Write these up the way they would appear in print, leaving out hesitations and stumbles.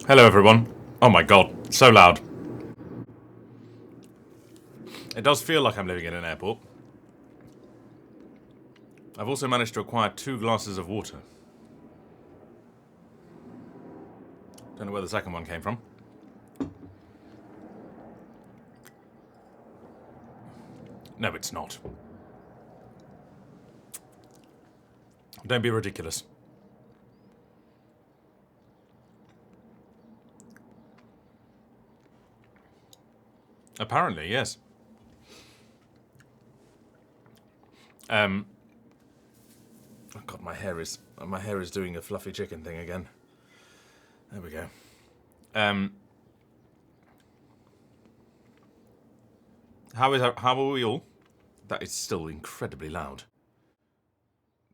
Hello, everyone. Oh my god, so loud. It does feel like I'm living in an airport. I've also managed to acquire 2 glasses of water. Don't know where the second one came from. No, it's not. Don't be ridiculous. Apparently, yes. Oh god, my hair is doing a fluffy chicken thing again. There we go. How are we all? That is still incredibly loud.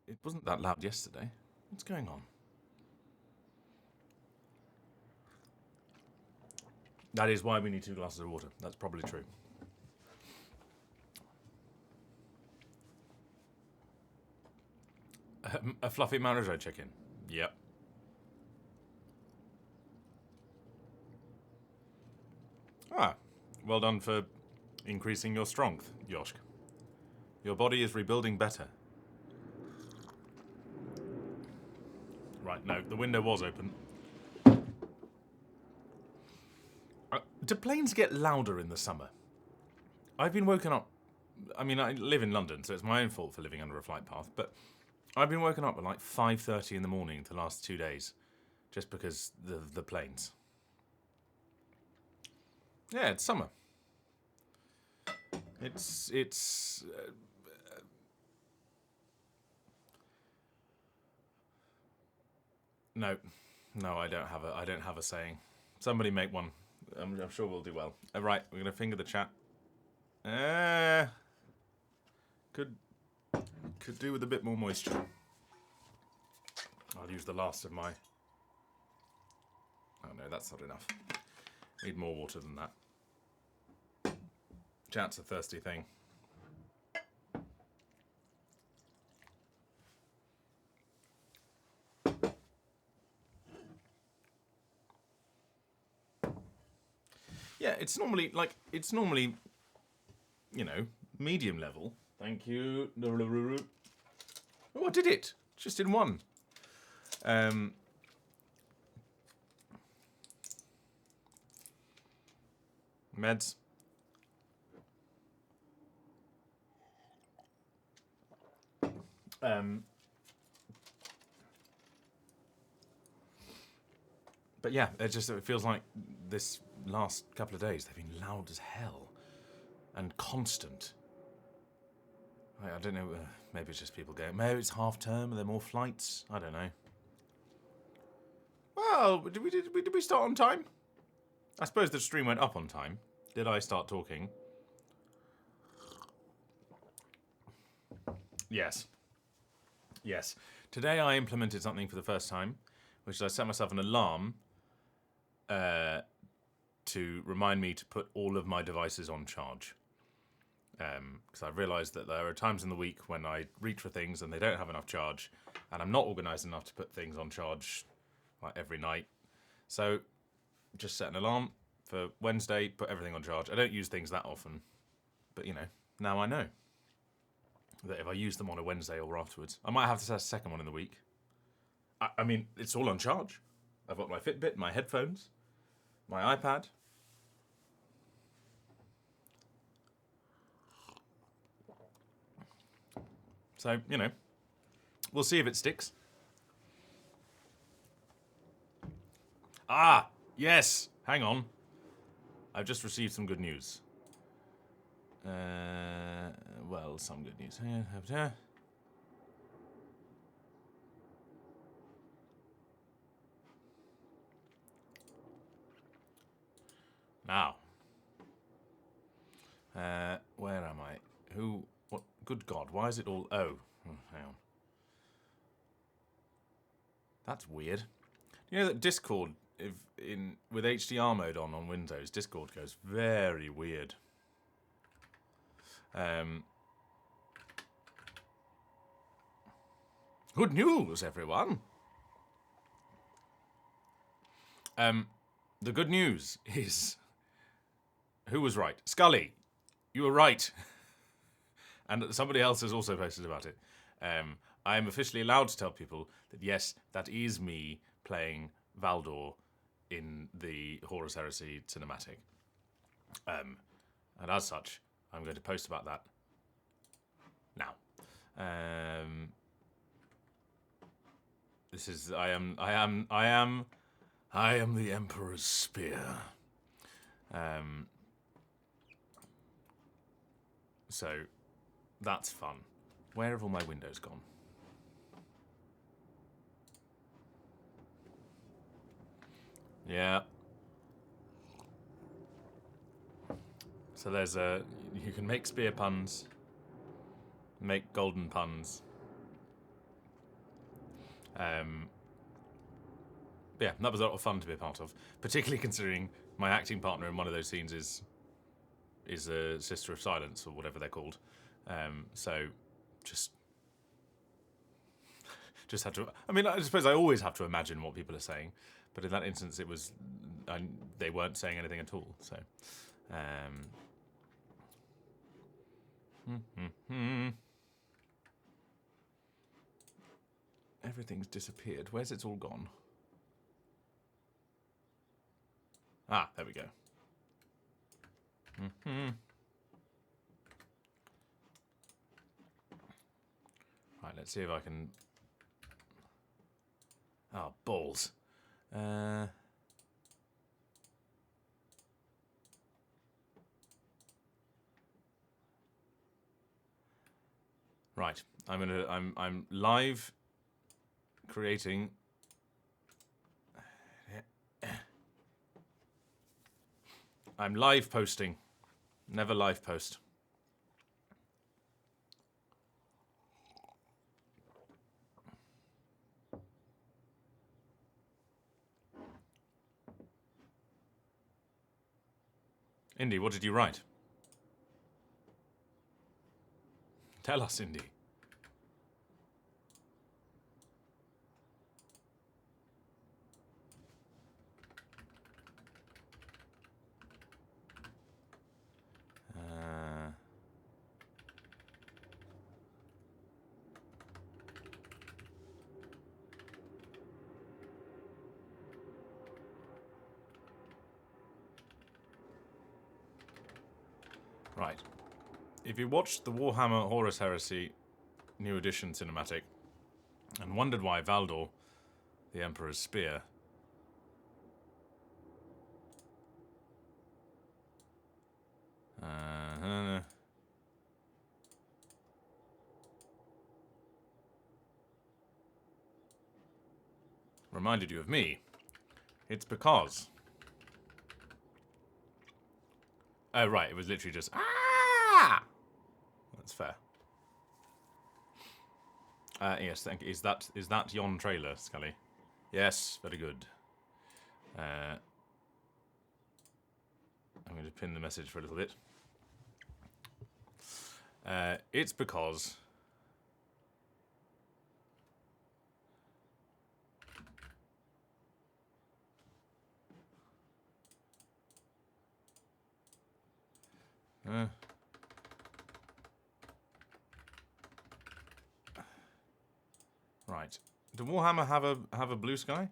It wasn't that loud yesterday. What's going on? That is why we need 2 glasses of water. That's probably true. A fluffy Marijo chicken. Yep. Ah, well done for increasing your strength, Yoshk. Your body is rebuilding better. Right, no, the window was open. Do planes get louder in the summer? I've been woken up. I mean, I live in London, so it's my own fault for living under a flight path, but I've been woken up at like 5:30 in the morning the last 2 days, just because the planes. Yeah, it's summer. It's. No, I don't have a saying. Somebody make one. I'm sure we'll do well. Right, we're gonna finger the chat. Could do with a bit more moisture. I'll use the last of my. Oh no, that's not enough. Need more water than that. Chat's a thirsty thing. Yeah, it's normally, medium level. Thank you. Oh, I did it. Just in one. Meds. But yeah, it feels like this last couple of days they've been loud as hell and constant. I don't know. Maybe it's just people going. Maybe it's half term and there are more flights. I don't know. Well, did we start on time? I suppose the stream went up on time. Did I start talking? Yes. Today I implemented something for the first time, which is I set myself an alarm to remind me to put all of my devices on charge. Because I've realised that there are times in the week when I reach for things and they don't have enough charge, and I'm not organised enough to put things on charge like every night. So just set an alarm for Wednesday, put everything on charge. I don't use things that often, but now I know that if I use them on a Wednesday or afterwards, I might have to set a second one in the week. I mean, it's all on charge. I've got my Fitbit, my headphones, my iPad. So, we'll see if it sticks. Ah, yes. Hang on. I've just received some good news. Well, some good news. Now. Where am I? Who? What? Good God, why is it all... Oh, hang on. That's weird. You know that Discord, with HDR mode on Windows, Discord goes very weird. Good news, everyone. The good news is, who was right? Scully, you were right. And somebody else has also posted about it. I am officially allowed to tell people that yes, that is me playing Valdor in the Horus Heresy cinematic. And as such, I'm going to post about that now. This is I am the Emperor's Spear. So that's fun. Where have all my windows gone? Yeah. So there's you can make spear puns, make golden puns. But yeah, that was a lot of fun to be a part of, particularly considering my acting partner in one of those scenes is a Sister of Silence or whatever they're called. So just had to. I mean, I suppose I always have to imagine what people are saying, but in that instance, it was they weren't saying anything at all. So. Everything's disappeared. Where's it all gone? Ah, there we go. Right, let's see if I can... Oh, balls. Right, I'm live creating... I'm live posting. Never live post. Indy, what did you write? Tell us, Indy. Right. If you watched the Warhammer Horus Heresy New Edition cinematic and wondered why Valdor, the Emperor's Spear, reminded you of me, it's because... Oh, right, it was literally just... Ah! That's fair. Yes, thank you. Is that yon trailer, Scully? Yes, very good. I'm going to pin the message for a little bit. It's because... Right. Do Warhammer have a blue sky?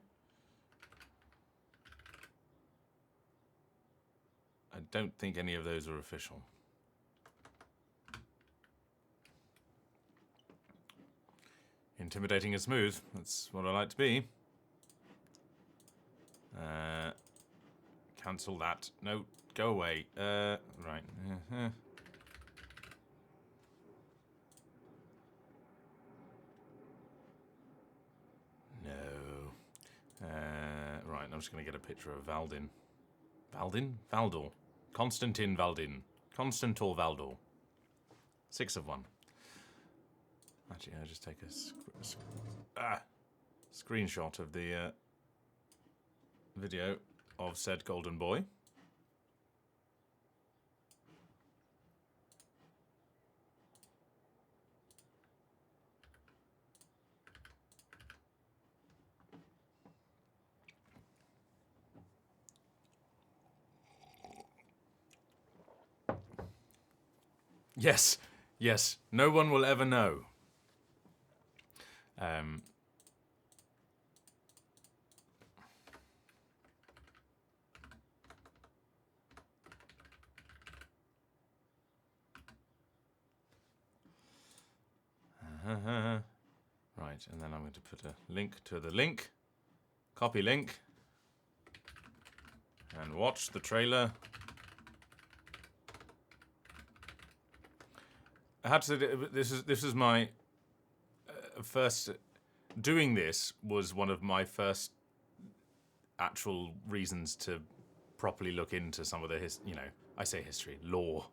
I don't think any of those are official. Intimidating and smooth. That's what I like to be. Cancel that. No, go away. Right. No. Right, I'm just going to get a picture of Valdin. Valdin? Valdor. Constantin Valdin. Constantor Valdor. 6 of 1. Actually, I'll just take a screenshot of the video of said golden boy. Yes, yes. No one will ever know. Right, and then I'm going to put a link to the link. Copy link. And watch the trailer. I had to say this is my first. Doing this was one of my first actual reasons to properly look into some of the I say history, law.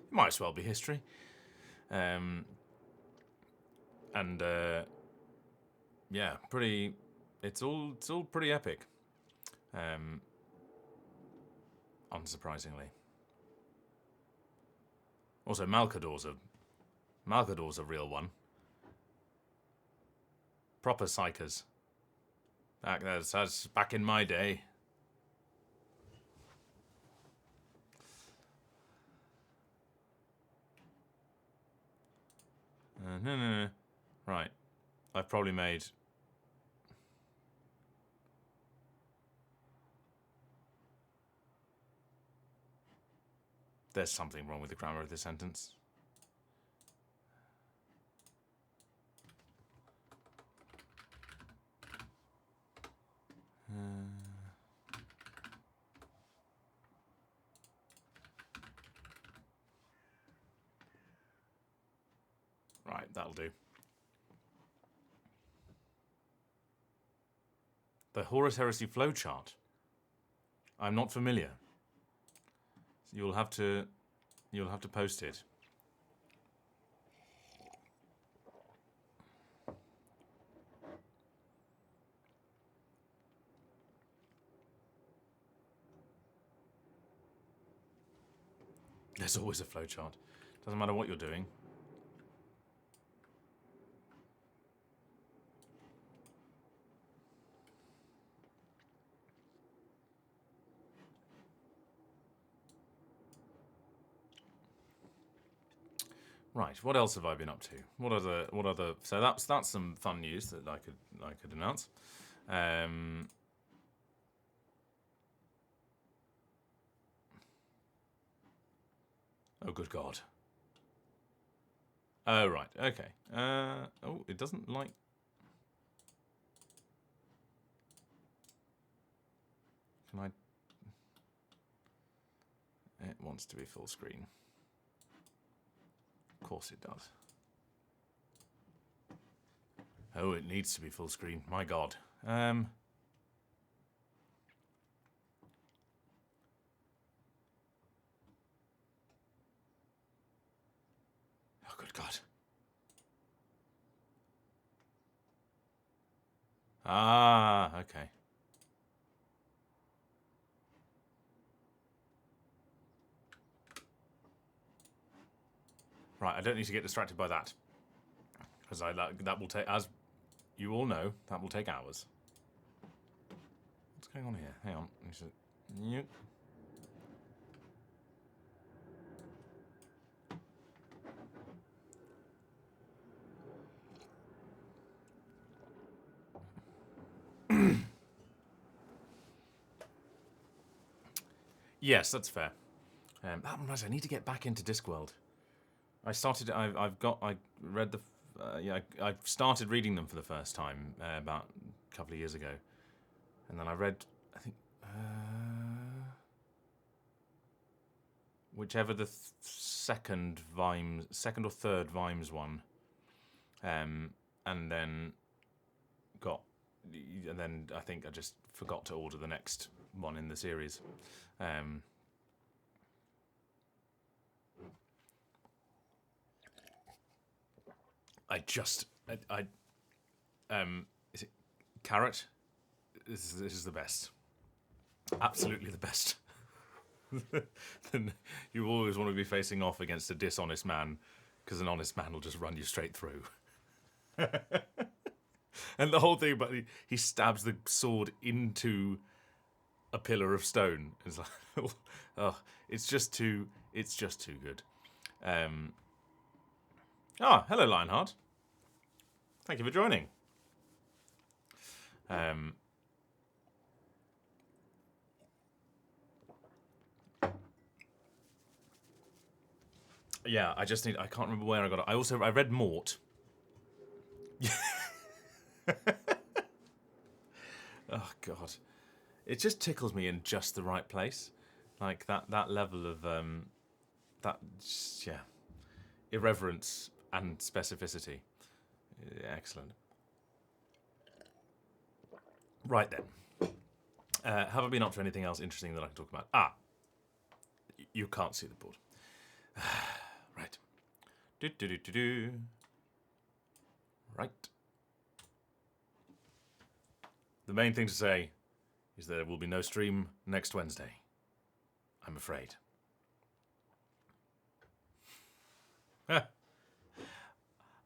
It might as well be history. Yeah, pretty. It's all pretty epic. Unsurprisingly. Also, Malcador's a real one. Proper psychers. That's back in my day. No. Right. I've probably made... There's something wrong with the grammar of this sentence. Right, that'll do. The Horus Heresy flowchart. I'm not familiar. You'll have to post it. There's always a flowchart. Doesn't matter what you're doing. Right, what else have I been up to? What other? So that's some fun news that I could announce. Oh, good God. Oh, right, okay. Oh, it doesn't like... Can I... It wants to be full screen. Of course it does. Oh, it needs to be full screen. My God. Oh, good God. Ah, okay. Right, I don't need to get distracted by that. Because that will take, as you all know, that will take hours. What's going on here? Hang on. Yep. Yes, that's fair. That reminds me, I need to get back into Discworld. I started reading them for the first time about a couple of years ago, and then I read, I think, whichever the second or third Vimes one, and then I think I just forgot to order the next one in the series. Is it carrot? This is the best. Absolutely the best. Then you always want to be facing off against a dishonest man, because an honest man will just run you straight through. And the whole thing about he stabs the sword into a pillar of stone. It's like, oh, it's just too good. Ah, hello, Lionheart. Thank you for joining. Yeah, I can't remember where I got it. I read Mort. Oh, God. It just tickles me in just the right place. Like that level of, yeah, irreverence and specificity. Excellent. Right then. Have I been up to anything else interesting that I can talk about? You can't see the board. Right. Do. Right. The main thing to say is there will be no stream next Wednesday. I'm afraid.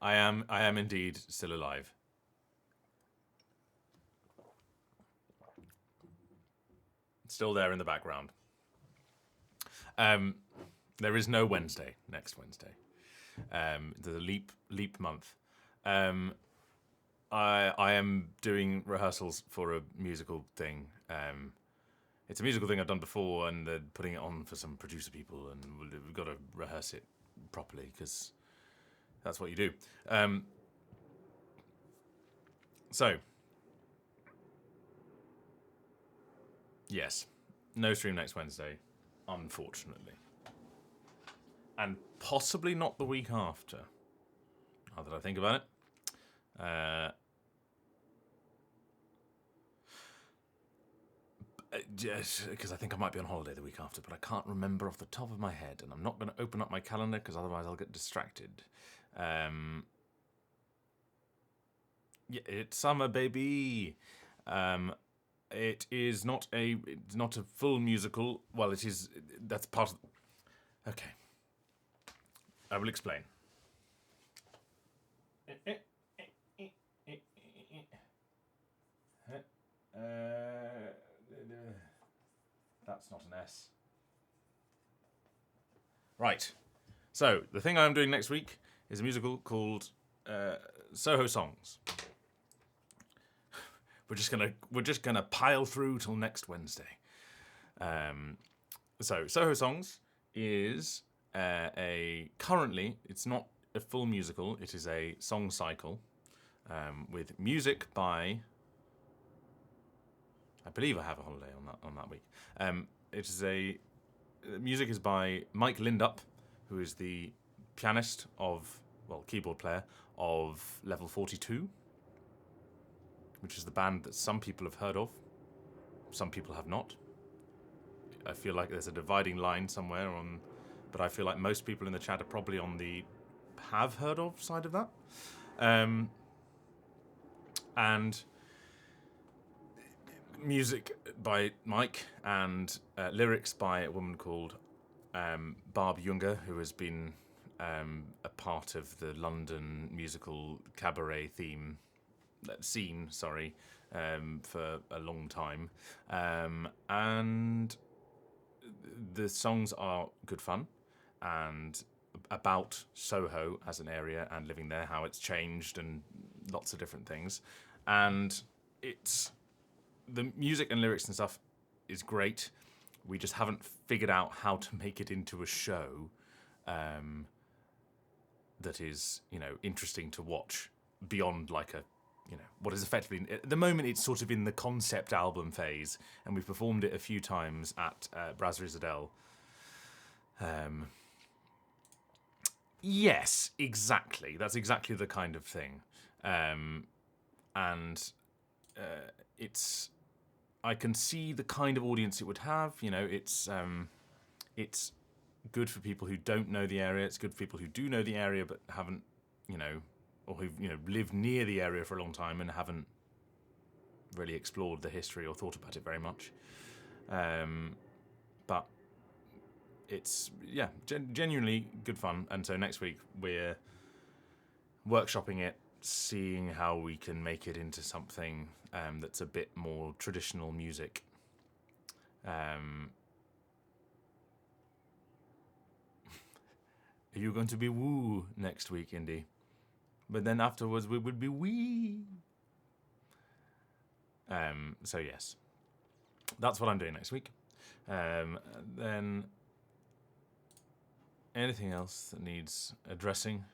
I am indeed still alive. Still there in the background. There is no Wednesday next Wednesday. The leap month. I am doing rehearsals for a musical thing. It's a musical thing I've done before, and they're putting it on for some producer people, and we've got to rehearse it properly because that's what you do. So, yes, no stream next Wednesday, unfortunately. And possibly not the week after, now that I think about it. Just because I think I might be on holiday the week after, but I can't remember off the top of my head, and I'm not going to open up my calendar because otherwise I'll get distracted. Yeah, it's summer, baby. It is not a full musical. Well, it is. That's part of. Okay, I will explain. That's not an S. Right. So the thing I'm doing next week is a musical called Soho Songs. We're just gonna pile through till next Wednesday. So Soho Songs is currently it's not a full musical. It is a song cycle with music by. I believe I have a holiday on that week. It is music is by Mike Lindup, who is the pianist keyboard player of Level 42, which is the band that some people have heard of, some people have not. I feel like there's a dividing line somewhere but I feel like most people in the chat are probably on the have heard of side of that. And music by Mike and lyrics by a woman called Barb Younger, who has been a part of the London musical cabaret scene, for a long time. And the songs are good fun and about Soho as an area and living there, how it's changed and lots of different things. And the music and lyrics and stuff is great. We just haven't figured out how to make it into a show that is, interesting to watch beyond like what is effectively at the moment it's sort of in the concept album phase, and we've performed it a few times at Brasserie Zadel. Yes, exactly. That's exactly the kind of thing, and it's. I can see the kind of audience it would have. It's good for people who don't know the area. It's good for people who do know the area but haven't, or who've lived near the area for a long time and haven't really explored the history or thought about it very much. But it's genuinely good fun. And so next week we're workshopping it, seeing how we can make it into something that's a bit more traditional music. Are you going to be woo next week, Indy? But then afterwards we would be wee. So yes, that's what I'm doing next week. Then anything else that needs addressing?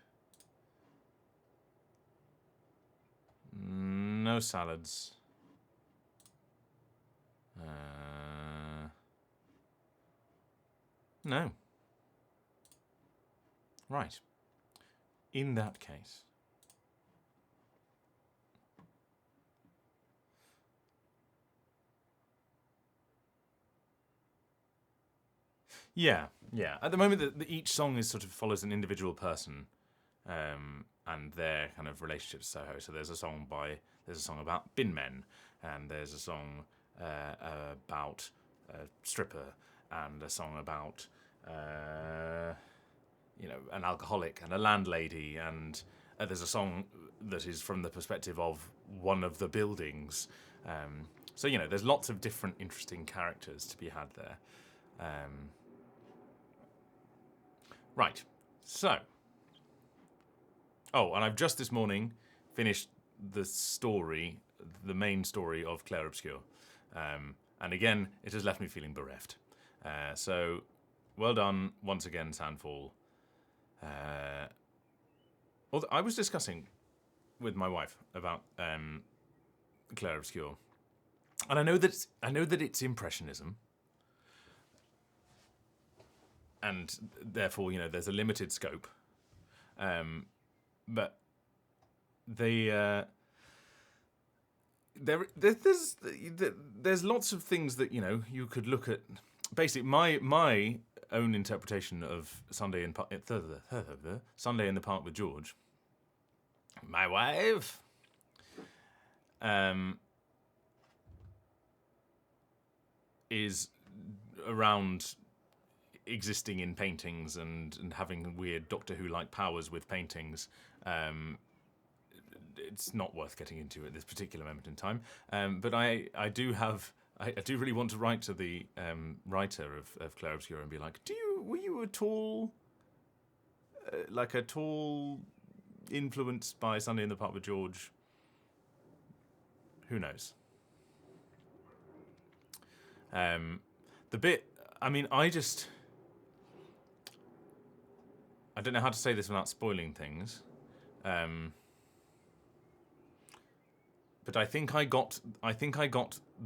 No salads. No. Right. In that case. Yeah. At the moment, each song is sort of follows an individual person, and their kind of relationship to Soho. So there's a song about bin men, and there's a song about a stripper, and a song about an alcoholic and a landlady, and there's a song that is from the perspective of one of the buildings. So there's lots of different interesting characters to be had there. Right, so. Oh, and I've just this morning finished the main story of Clair Obscur. And again, it has left me feeling bereft. So, well done once again, Sandfall. I was discussing with my wife about Clair Obscur, and I know that it's impressionism, and therefore there's a limited scope. But there's lots of things that you could look at. Basically, my own interpretation of Sunday in the Park with George, my wife, is around existing in paintings and having weird Doctor Who-like powers with paintings. It's not worth getting into at this particular moment in time. But I do really want to write to the writer of Clair Obscur and be like, were you at all influenced by Sunday in the Park with George? Who knows? The bit, I mean, I don't know how to say this without spoiling things. But I think I got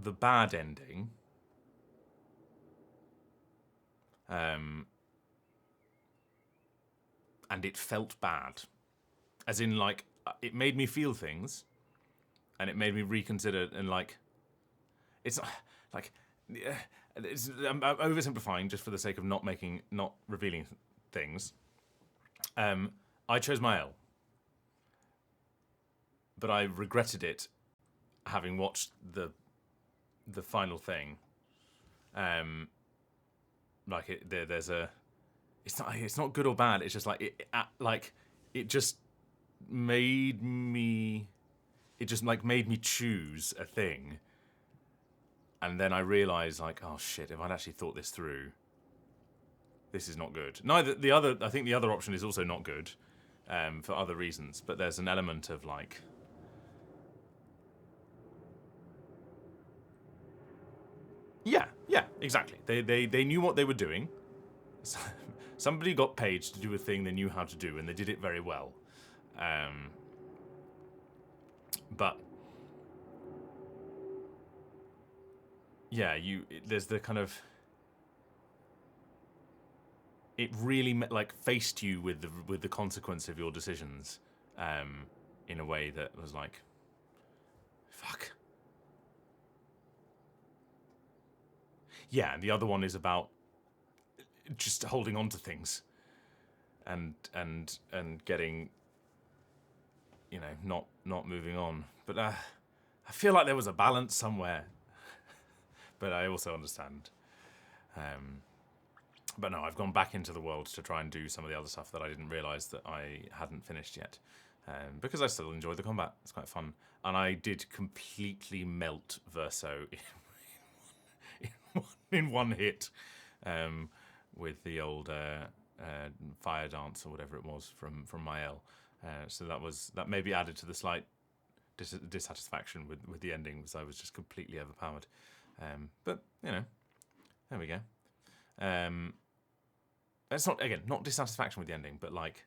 the bad ending. And it felt bad. As in, like, it made me feel things, and it made me reconsider, and it's like, I'm oversimplifying just for the sake of not revealing things. I chose my L, but I regretted it, having watched the final thing. It's not good or bad. It's just it just made me choose a thing, and then I realised oh shit, if I'd actually thought this through, this is not good. I think the other option is also not good, for other reasons. But there's an element of yeah, exactly. They knew what they were doing. Somebody got paid to do a thing they knew how to do, and they did it very well. But yeah, there's the kind of, it really faced you with the consequence of your decisions, in a way that was like, fuck. Yeah, and the other one is about just holding on to things, and getting, not moving on. But I feel like there was a balance somewhere. But I also understand. But no, I've gone back into the world to try and do some of the other stuff that I didn't realise that I hadn't finished yet. Because I still enjoy the combat. It's quite fun. And I did completely melt Verso in one hit, with the old fire dance or whatever it was from Mael. So that maybe added to the slight dissatisfaction with the ending, was I was just completely overpowered. But you know, there we go. It's not dissatisfaction with the ending, but like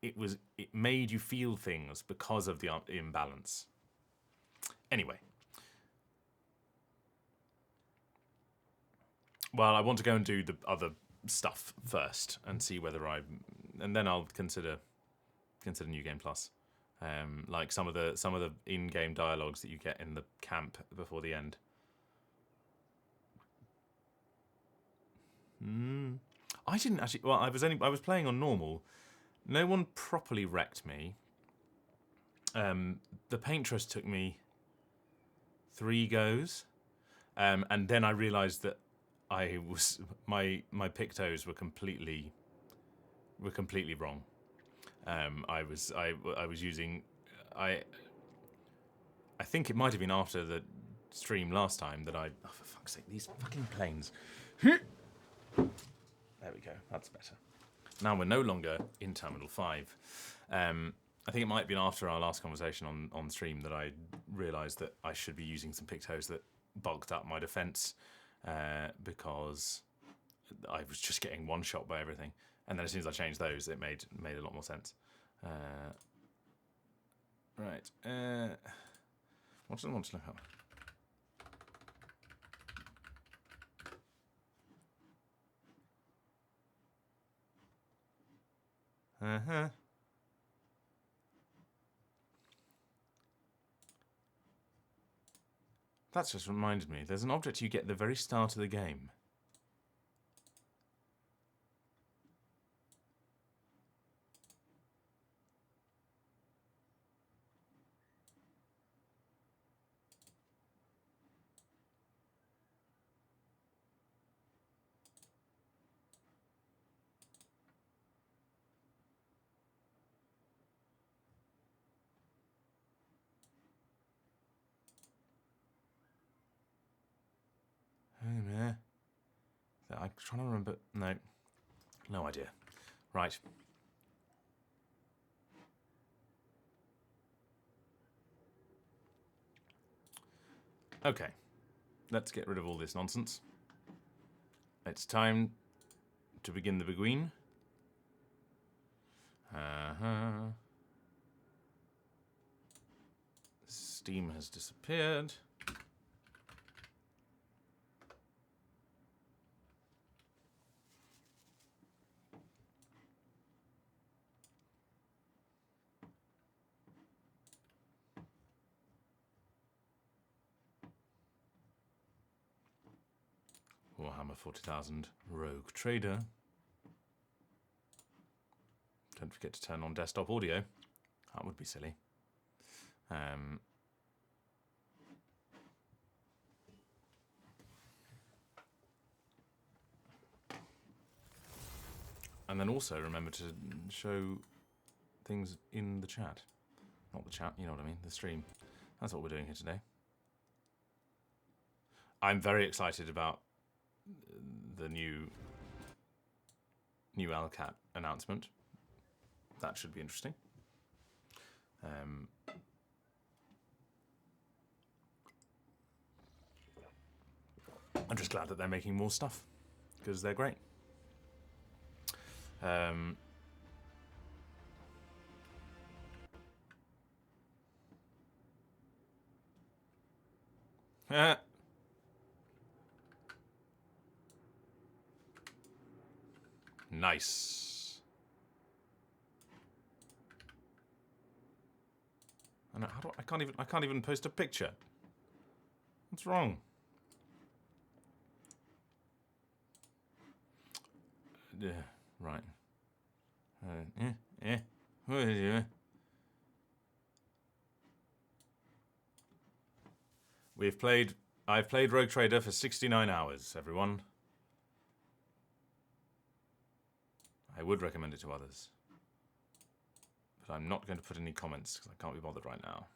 it made you feel things because of the imbalance. Anyway. Well, I want to go and do the other stuff first and see whether and then I'll consider New Game Plus, like some of the in-game dialogues that you get in the camp before the end. I didn't actually. Well, I was playing on normal. No one properly wrecked me. The paintress took me 3 goes, and then I realised that my pictos were completely wrong. I was using I think it might have been after the stream last time that oh, for fuck's sake, these fucking planes. There we go. That's better. Now we're no longer in Terminal 5. I think it might have been after our last conversation on stream that I realised that I should be using some pictos that bulked up my defence. Because I was just getting one shot by everything, and then as soon as I changed those, it made a lot more sense. Right. What do I want to look up? That's just reminded me. There's an object you get at the very start of the game. I'm trying to remember. No idea. Right. Okay. Let's get rid of all this nonsense. It's time to begin the Beguine. Steam has disappeared. Warhammer 40,000 Rogue Trader. Don't forget to turn on desktop audio. That would be silly. And then also remember to show things in the chat. Not the chat, you know what I mean, the stream. That's what we're doing here today. I'm very excited about the new LCAT announcement. That should be interesting. I'm just glad that they're making more stuff, because they're great. Nice. And I can't even post a picture. What's wrong? Yeah, right. I've played Rogue Trader for 69 hours, everyone. I would recommend it to others. But I'm not going to put any comments because I can't be bothered right now.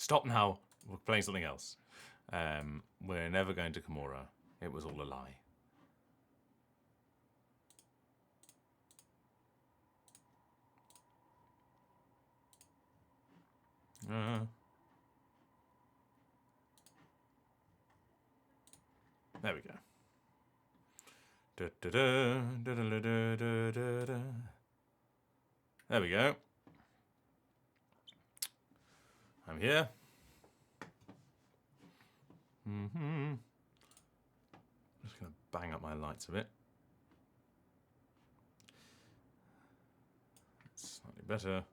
Stop now. We're playing something else. We're never going to Kimura. It was all a lie. There we go. There we go. I'm here. Just going to bang up my lights a bit. That's slightly better.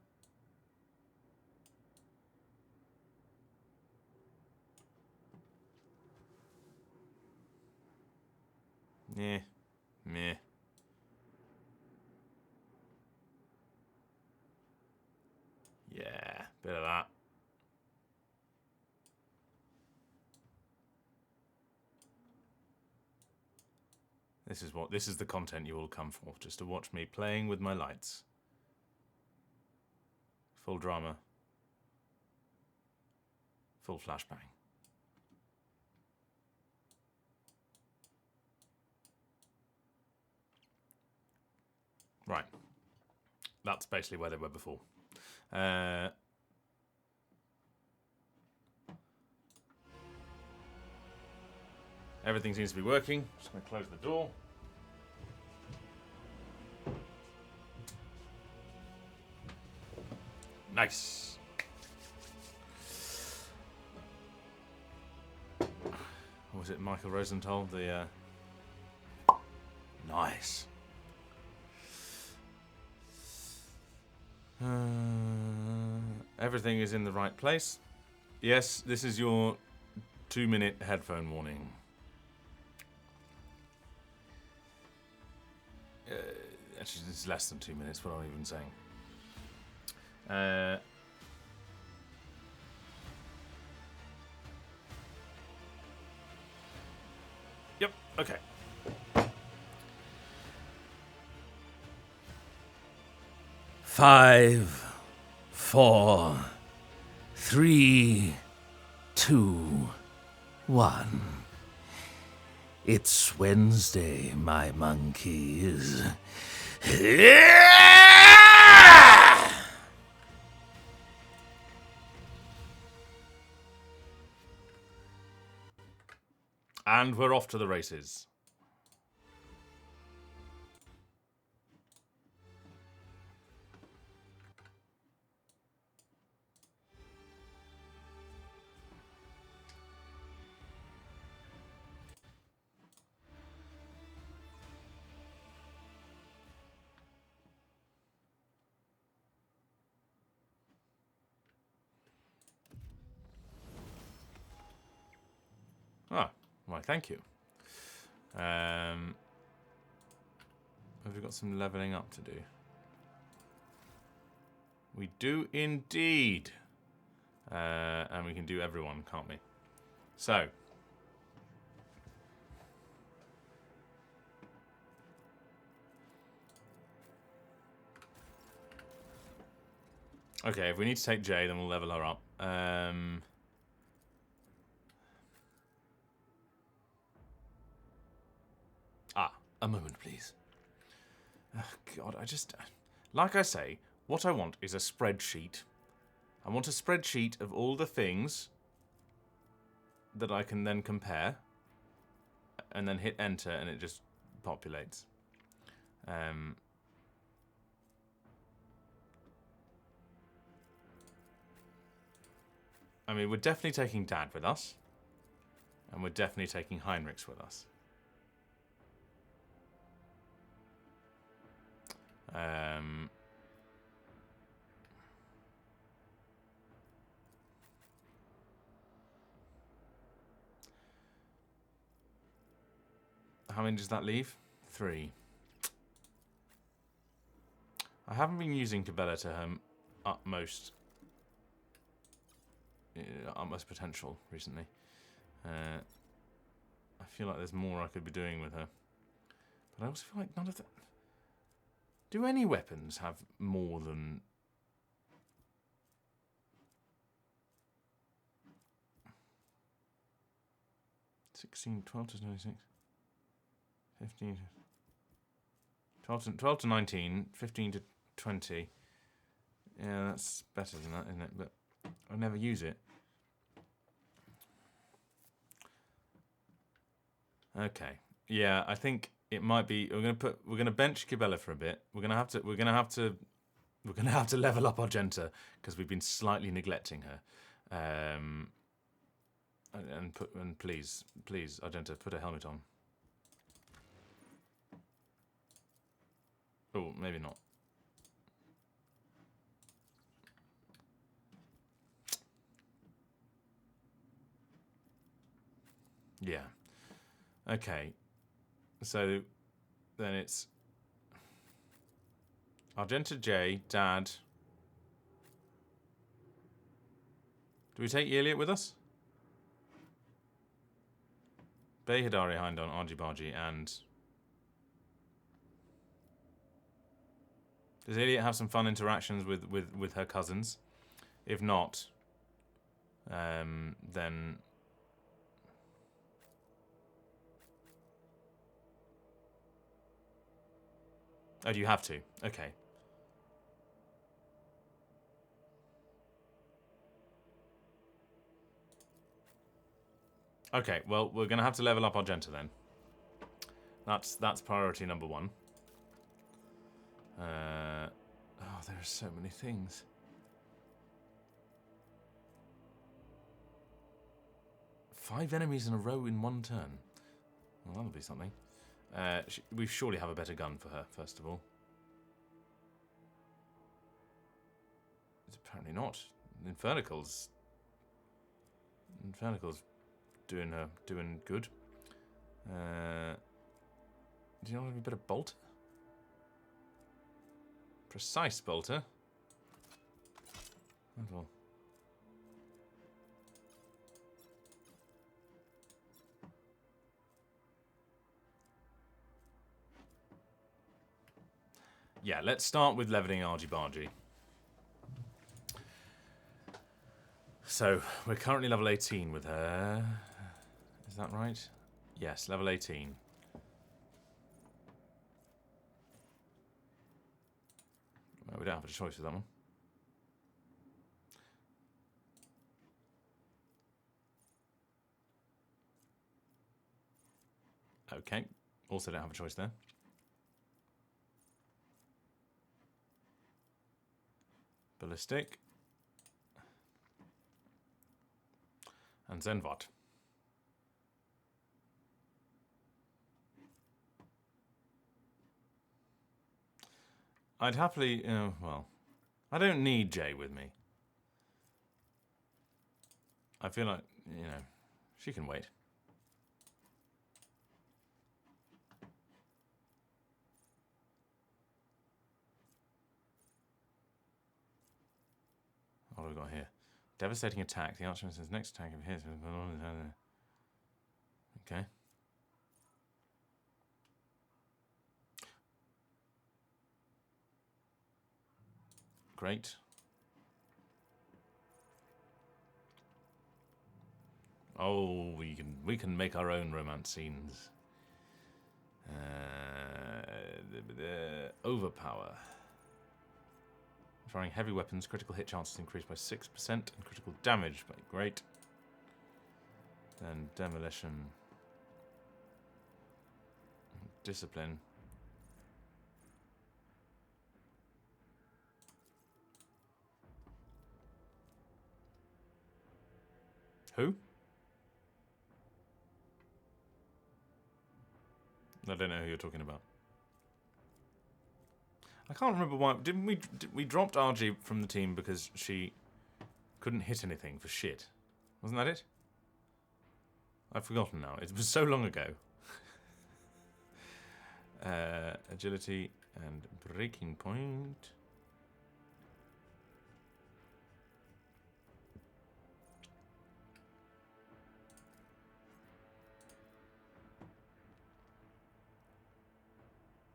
Yeah. Meh. Yeah, bit of that. This is the content you all come for, just to watch me playing with my lights. Full drama. Full flashbang. Right. That's basically where they were before. Everything seems to be working. Just going to close the door. Nice. What was it, Michael Rosenthal? The nice. Everything is in the right place. Yes, this is your 2-minute headphone warning. Actually, it's less than 2 minutes. What am I even saying? Yep. Okay. Five, 4, 3, 2, 1. It's Wednesday, my monkeys. And we're off to the races. Ah, why, thank you. Have we got some leveling up to do? We do indeed. And we can do everyone, can't we? So. Okay, if we need to take Jay, then we'll level her up. A moment, please. Oh, God, like I say, what I want is a spreadsheet. I want a spreadsheet of all the things that I can then compare, and then hit enter, and it just populates. I mean, we're definitely taking Dad with us, and we're definitely taking Heinrichs with us. How many does that leave? 3. I haven't been using Cabela to her utmost potential recently. I feel like there's more I could be doing with her. But I also feel like none of the... Do any weapons have more than... 16, 12 to 26. 15. 12 to 19. 15 to 20. Yeah, that's better than that, isn't it? But I never use it. Okay. Yeah, I think it might be. We're gonna bench Kibella for a bit. We're gonna have to level up Argenta because we've been slightly neglecting her. And please, Argenta, put a helmet on. Oh, maybe not. Yeah. Okay. So then it's Argenta J, Dad. Do we take Yeliot with us? Bay Hidari, Hindon, Argy Bargy, and does Yeliot have some fun interactions with her cousins? If not, then oh, do you have to? Okay. Okay, well, we're going to have to level up Argenta then. That's priority number one. Oh, there are so many things. Five enemies in a row in one turn. Well, that'll be something. We surely have a better gun for her, first of all. It's apparently not. Infernical's doing good. Do you want a bit of bolter? Precise bolter. Well. Yeah, let's start with leveling Argy Bargy. So, we're currently level 18 with her. Is that right? Yes, level 18. Well, we don't have a choice with that one. Okay, also don't have a choice there. Ballistic. And Zenvot. I'd happily, well, I don't need Jay with me. I feel like, she can wait. What have we got here? Devastating attack. The archer says next attack of his. Okay. Great. Oh, we can make our own romance scenes. Overpower. Firing heavy weapons, critical hit chances increased by 6% and critical damage by great. Then demolition. Discipline. Who? I don't know who you're talking about. I can't remember why. Didn't we dropped RG from the team because she couldn't hit anything for shit? Wasn't that it? I've forgotten now. It was so long ago. Agility and breaking point.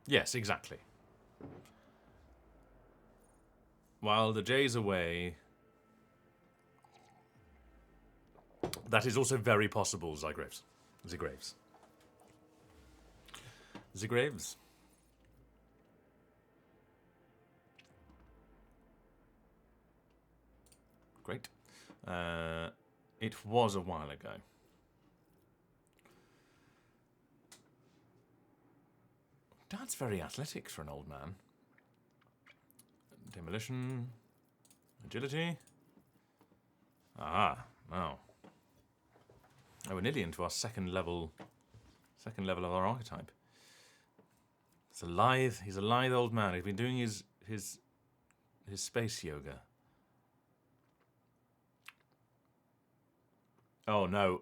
Yes, exactly. While the J's away, that is also very possible, Zygriffs. The Graves. The Graves. Great. It was a while ago. Dad's very athletic for an old man. Demolition. Agility. Ah, wow. Oh, we're nearly into our second level of our archetype. He's a lithe old man. He's been doing his space yoga. Oh no,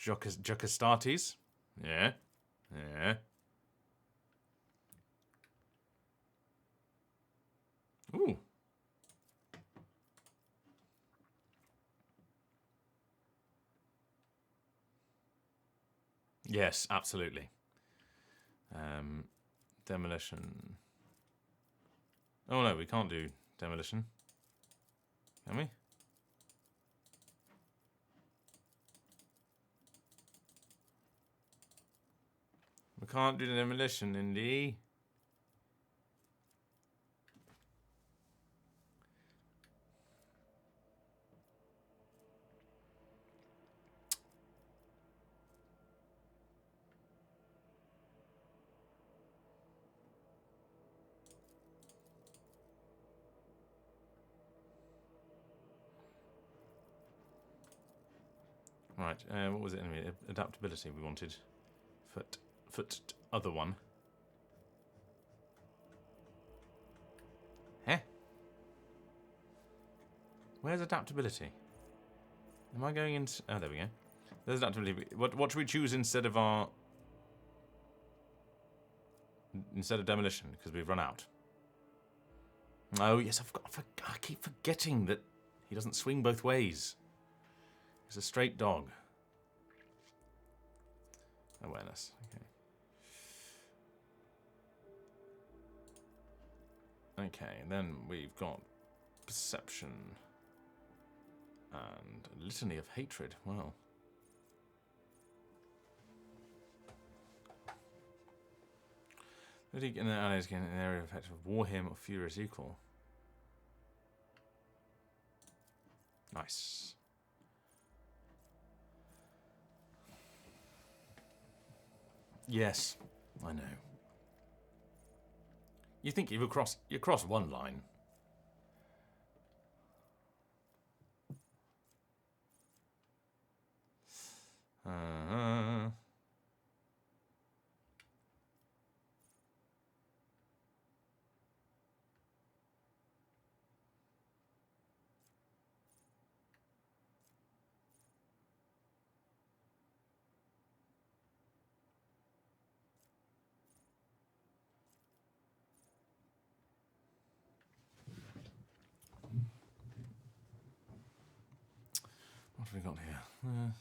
Jokastates? Yeah. Yeah. Ooh. Yes, absolutely. Demolition. Oh no, we can't do demolition. Can we? We can't do demolition, Indy. Right, what was it anyway? Adaptability we wanted. Foot other one. Heh? Where's adaptability? Am I going into... Oh, there we go. There's adaptability. What should we choose instead of our... Instead of demolition? Because we've run out. Oh, yes, I keep forgetting that he doesn't swing both ways. He's a straight dog. Awareness. Okay. Okay, and then we've got perception and a litany of hatred. Wow. In the allies gain an area of effect of War Hymn or Furious Equal. Nice. Yes, I know. You think you cross one line. What have we got here?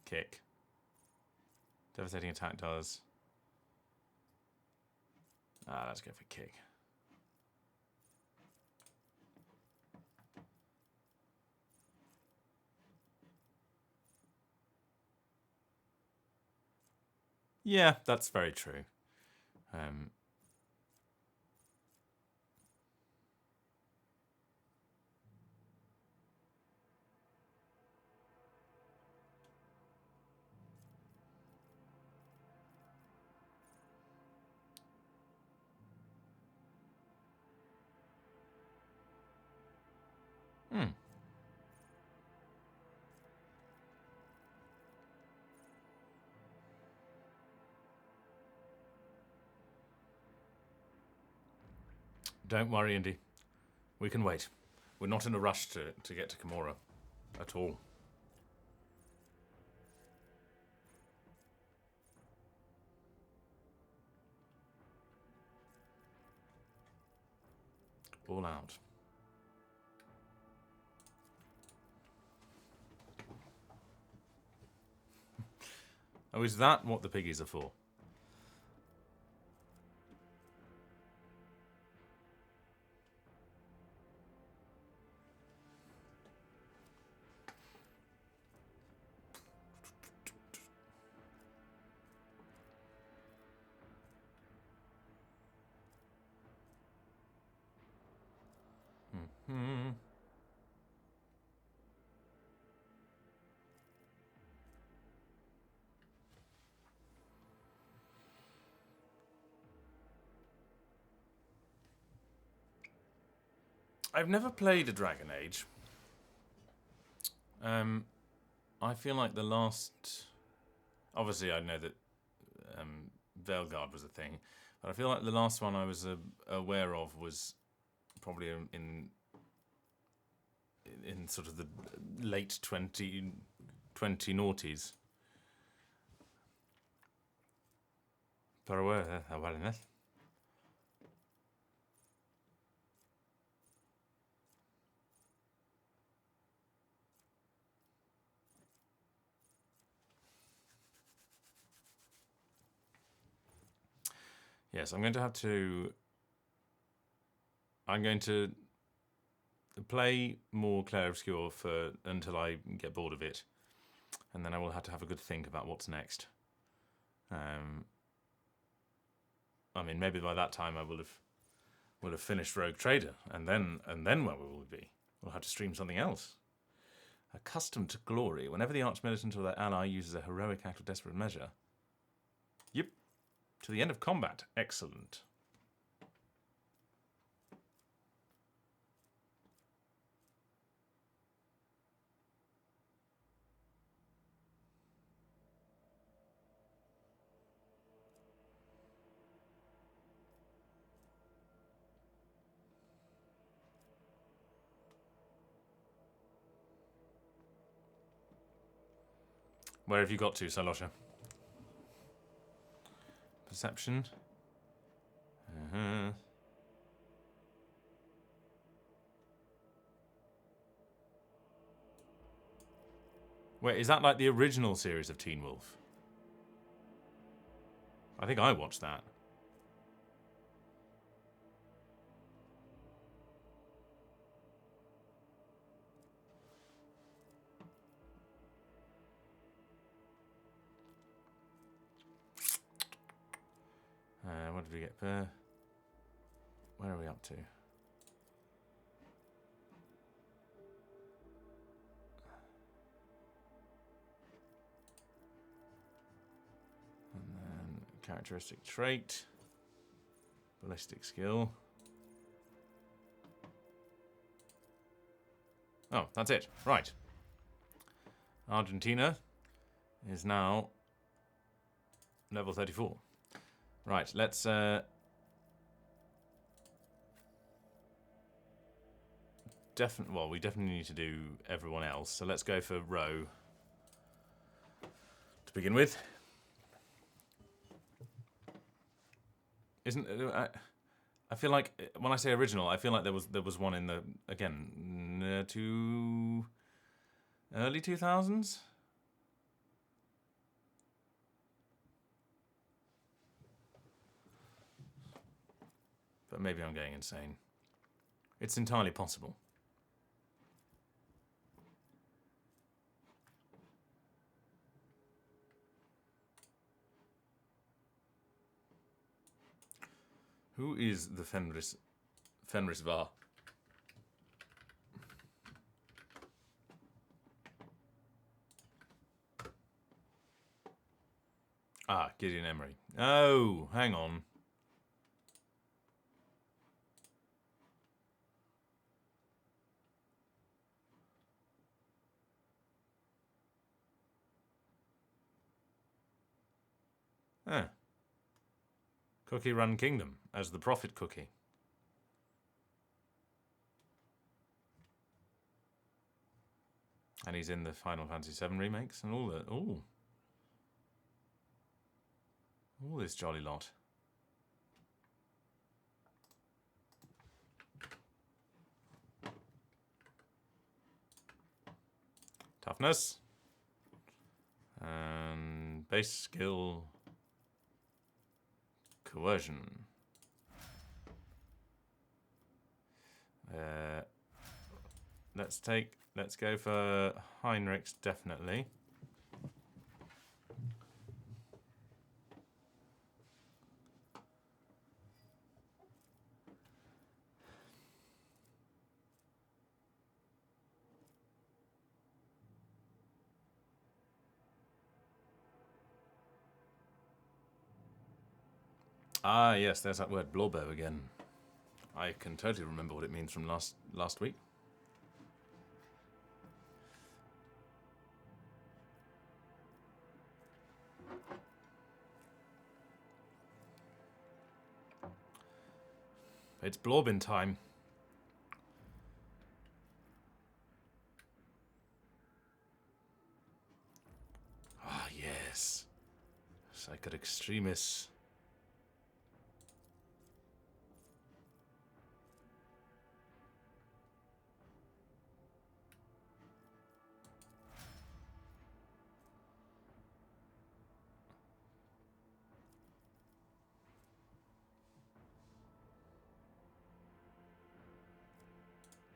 Kick. Devastating attack does. Let's go for kick. Yeah, that's very true. Don't worry, Indy. We can wait. We're not in a rush to get to Kimura at all. All out. Oh, is that what the piggies are for? I've never played a Dragon Age. I feel like the last... Obviously, I know that Veilguard was a thing, but I feel like the last one I was aware of was probably in sort of the late 20 noughties. Yes, I'm going to play more Clair Obscur until I get bored of it, and then I will have to have a good think about what's next. I mean, maybe by that time I will have finished Rogue Trader, and then where will we be? We'll have to stream something else. Accustomed to glory, whenever the archmilitant or their ally uses a heroic act or desperate measure. Yep. To the end of combat. Excellent. Where have you got to, Salosha? Perception. Wait, is that like the original series of Teen Wolf? I think I watched that. What did we get there? Where are we up to? And then characteristic trait. Ballistic skill. Oh, that's it. Right. Argentina is now level 34. Right, let's... well, we definitely need to do everyone else, so let's go for Roe to begin with. Isn't... I feel like, when I say original, I feel like there was one in the, again, early 2000s? But maybe I'm going insane. It's entirely possible. Who is the Fenris Var? Ah, Gideon Emery. Oh, hang on. Ah. Cookie Run Kingdom as the Prophet Cookie. And he's in the Final Fantasy VII remakes and all the... Ooh. All this jolly lot. Toughness. And base skill... Coercion. Let's go for Heinrichs, definitely. Ah, yes, there's that word blorbo again. I can totally remember what it means from last week. It's blorbin time. Ah, yes. Psychic Extremis.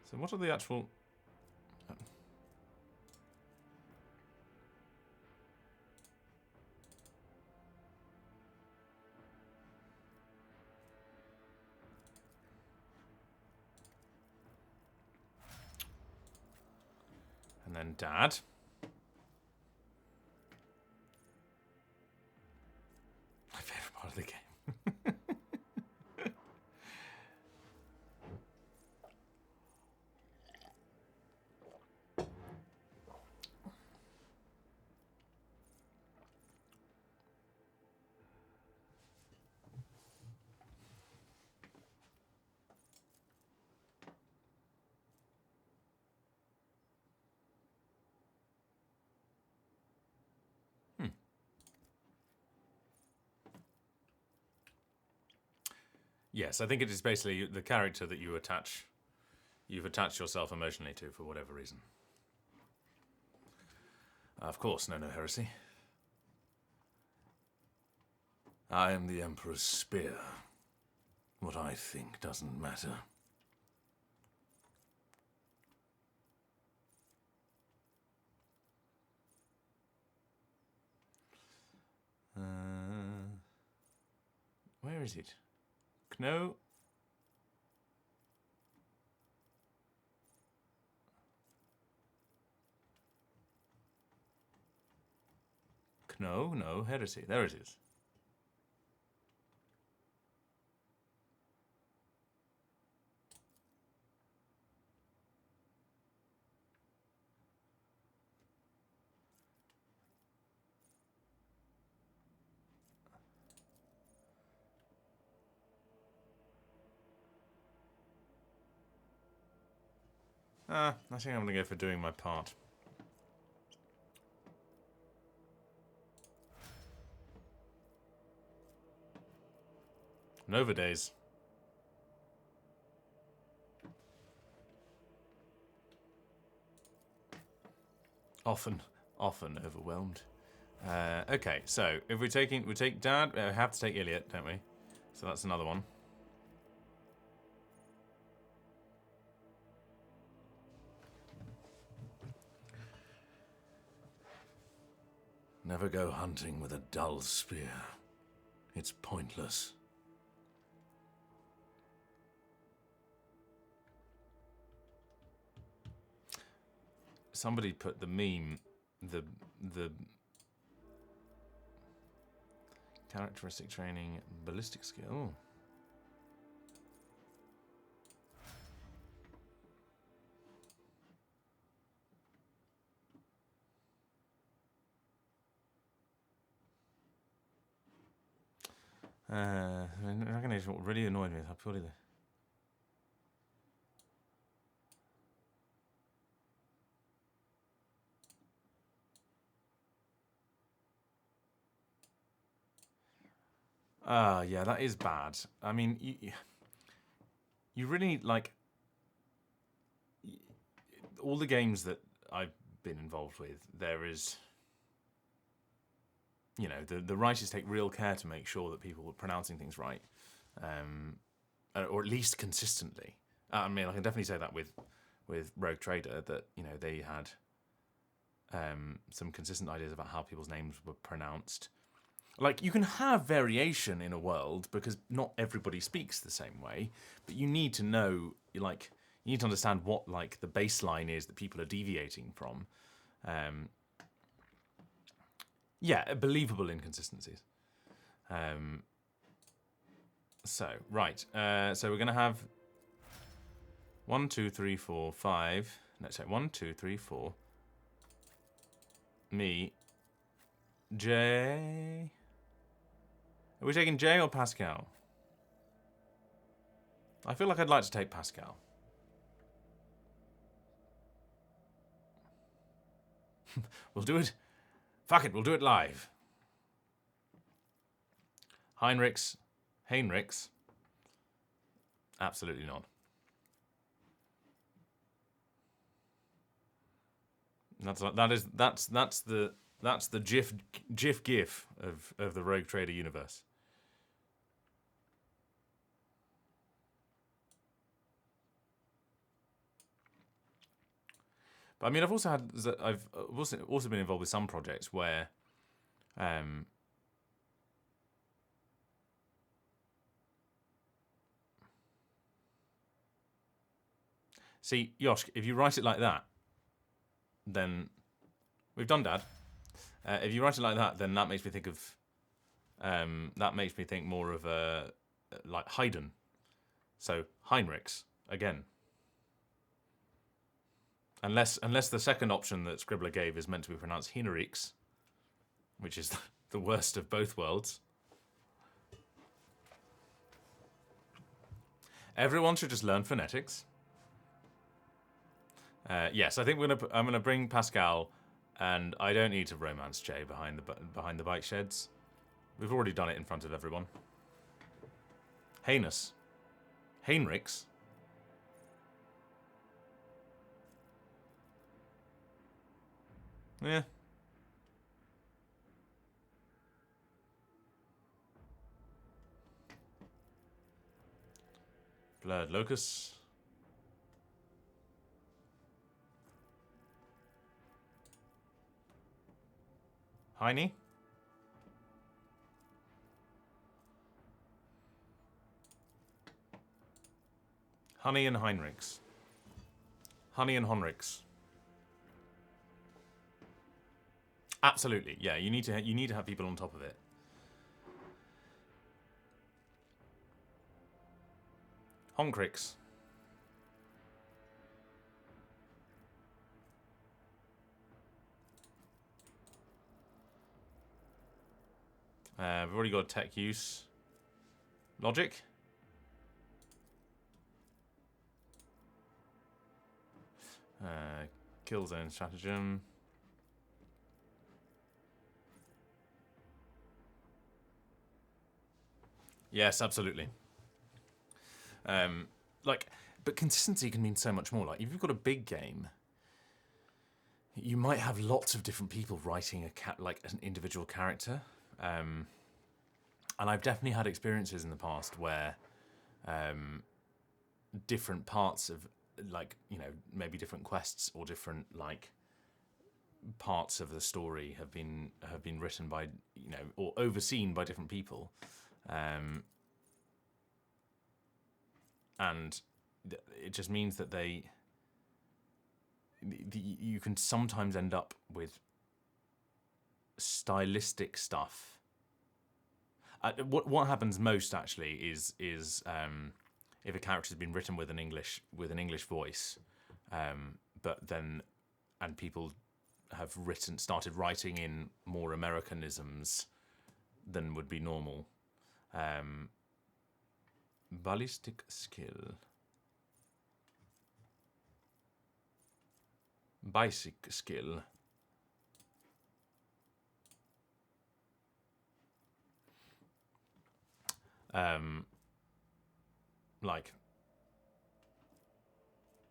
So what are the actual... And then Dad. My favourite part of the game. Yes, I think it is basically the character that you've attached yourself emotionally to for whatever reason. Of course, no heresy. I am the Emperor's spear. What I think doesn't matter. Where is it? Kno? No, heresy. There it is. I think I'm going to go for doing my part. Nova days. Often overwhelmed. Okay, so if we take Dad, we have to take Iliot, don't we? So that's another one. Never go hunting with a dull spear. It's pointless. Somebody put the meme, the characteristic training, ballistic skill. Dragon Age, what really annoyed me is how poorly they... Yeah, that is bad. I mean, you really, like... All the games that I've been involved with, there is... You know, the writers take real care to make sure that people are pronouncing things right. Or at least consistently. I mean, I can definitely say that with Rogue Trader, that, you know, they had some consistent ideas about how people's names were pronounced. Like, you can have variation in a world because not everybody speaks the same way, but you need to know, like, you need to understand what, like, the baseline is that people are deviating from. Yeah, believable inconsistencies. So, right. So we're going to have 1, 2, 3, 4, 5. No, sorry. 1, 2, 3, 4. Me. Jay. Are we taking Jay or Pascal? I feel like I'd like to take Pascal. We'll do it. Fuck it, we'll do it live. Heinrichs. Absolutely not. That's the GIF of the Rogue Trader universe. But I mean, I've also been involved with some projects where, see, Yosh, if you write it like that, then we've done, Dad. If you write it like that, then that makes me think of, more of like Haydn. So Heinrichs again. Unless the second option that Scribbler gave is meant to be pronounced Hinrichs, which is the worst of both worlds. Everyone should just learn phonetics. Yes, I think I'm gonna bring Pascal, and I don't need to romance Jay behind the bike sheds. We've already done it in front of everyone. Heinrichs. Yeah. Blurred locus. Heine. Honey and Heinrichs. Honey and Honrichs. Absolutely, yeah. You need to have people on top of it. Honkrix. We've already got tech use. Logic. Kill zone stratagem. Yes, absolutely. But consistency can mean so much more. Like, if you've got a big game, you might have lots of different people writing an individual character. And I've definitely had experiences in the past where different parts of, maybe different quests or different, parts of the story have been written by, or overseen by different people. And it just means that you can sometimes end up with stylistic stuff. What happens most actually is if a character has been written with an English voice, and people have started writing in more Americanisms than would be normal. Ballistic skill. Basic skill.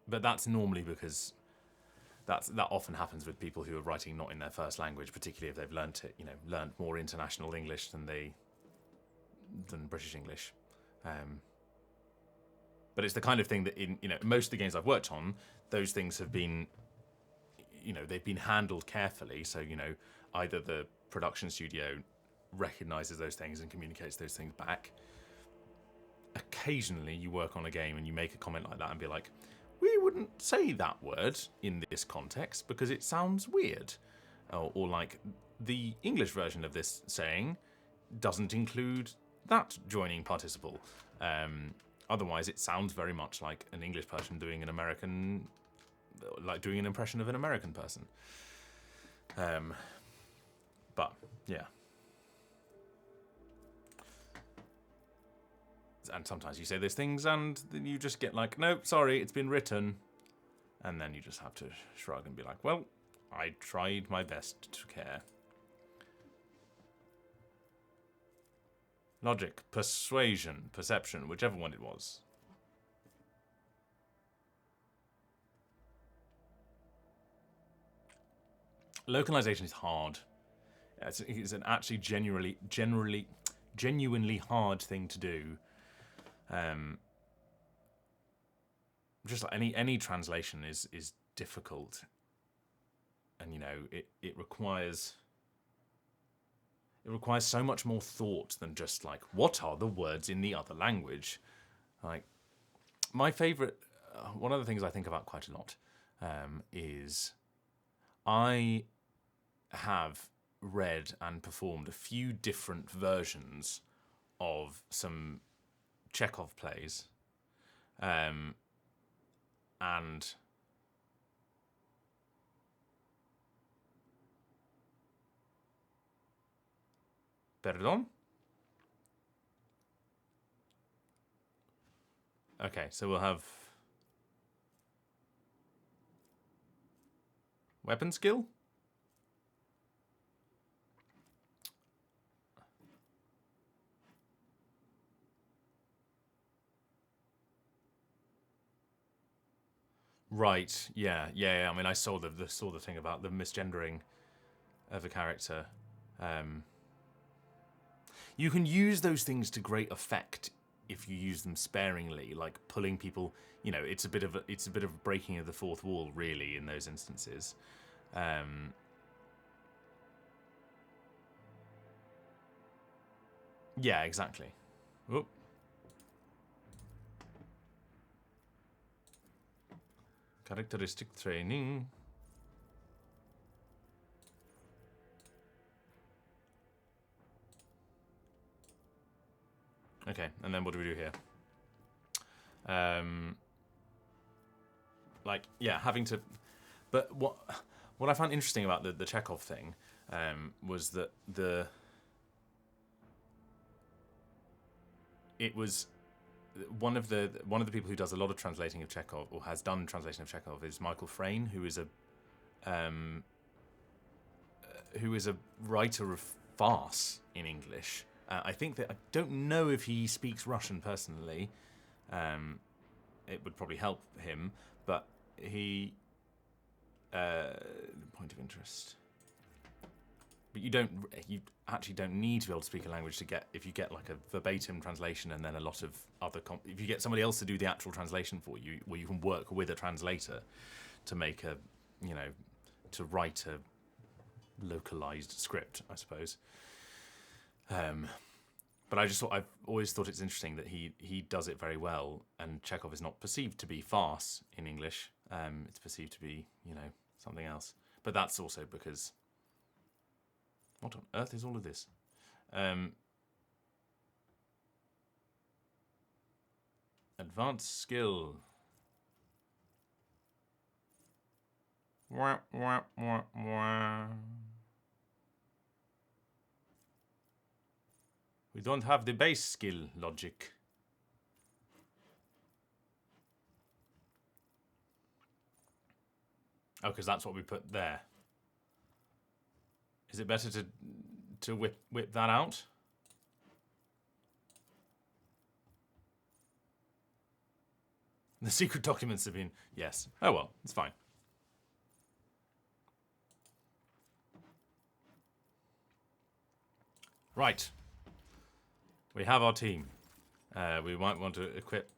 But that's normally because that often happens with people who are writing not in their first language, particularly if they've learned more international English than British English. But it's the kind of thing that in most of the games I've worked on, those things have been, they've been handled carefully. So either the production studio recognizes those things and communicates those things back. Occasionally, you work on a game and you make a comment like that and be like, we wouldn't say that word in this context because it sounds weird, or like the English version of this saying doesn't include that joining participle. Otherwise, it sounds very much like an English person doing an American, like doing an impression of an American person. But yeah. And sometimes you say those things and then you just get like, nope, sorry, it's been written. And then you just have to shrug and be like, well, I tried my best to care. Logic, persuasion, perception, whichever one it was. Localization is hard. It's an actually genuinely hard thing to do. Just like any translation is difficult, and you know it requires so much more thought than just like what are the words in the other language. Like my favorite, one of the things I think about quite a lot is I have read and performed a few different versions of some Chekhov plays. And pardon? Okay, so we'll have weapon skill. Right. Yeah. I mean, I saw the thing about the misgendering of a character. You can use those things to great effect if you use them sparingly, like pulling people. You know, it's a bit of breaking of the fourth wall, really, in those instances. Yeah, exactly. Whoop. Characteristic training. Okay, and then what do we do here? Like, yeah, having to... But what I found interesting about the Chekhov thing was that it was one of the people who does a lot of translating of Chekhov, or has done translation of Chekhov, is Michael Frayn, who is a writer of farce in English. I think that I don't know if he speaks Russian personally. It would probably help him, but he point of interest. But you actually don't need to be able to speak a language to get, if you get like a verbatim translation and then a lot of other, if you get somebody else to do the actual translation for you, where you can work with a translator to make a, you know, to write a localized script, I suppose. But I've always thought it's interesting that he does it very well, and Chekhov is not perceived to be farce in English. It's perceived to be, you know, something else. But that's also because, what on earth is all of this? Advanced skill. Wah, wah, wah, wah. We don't have the base skill logic. Oh, because that's what we put there. Is it better to whip that out? The secret documents have been... Yes. Oh well, it's fine. Right. We have our team. We might want to equip...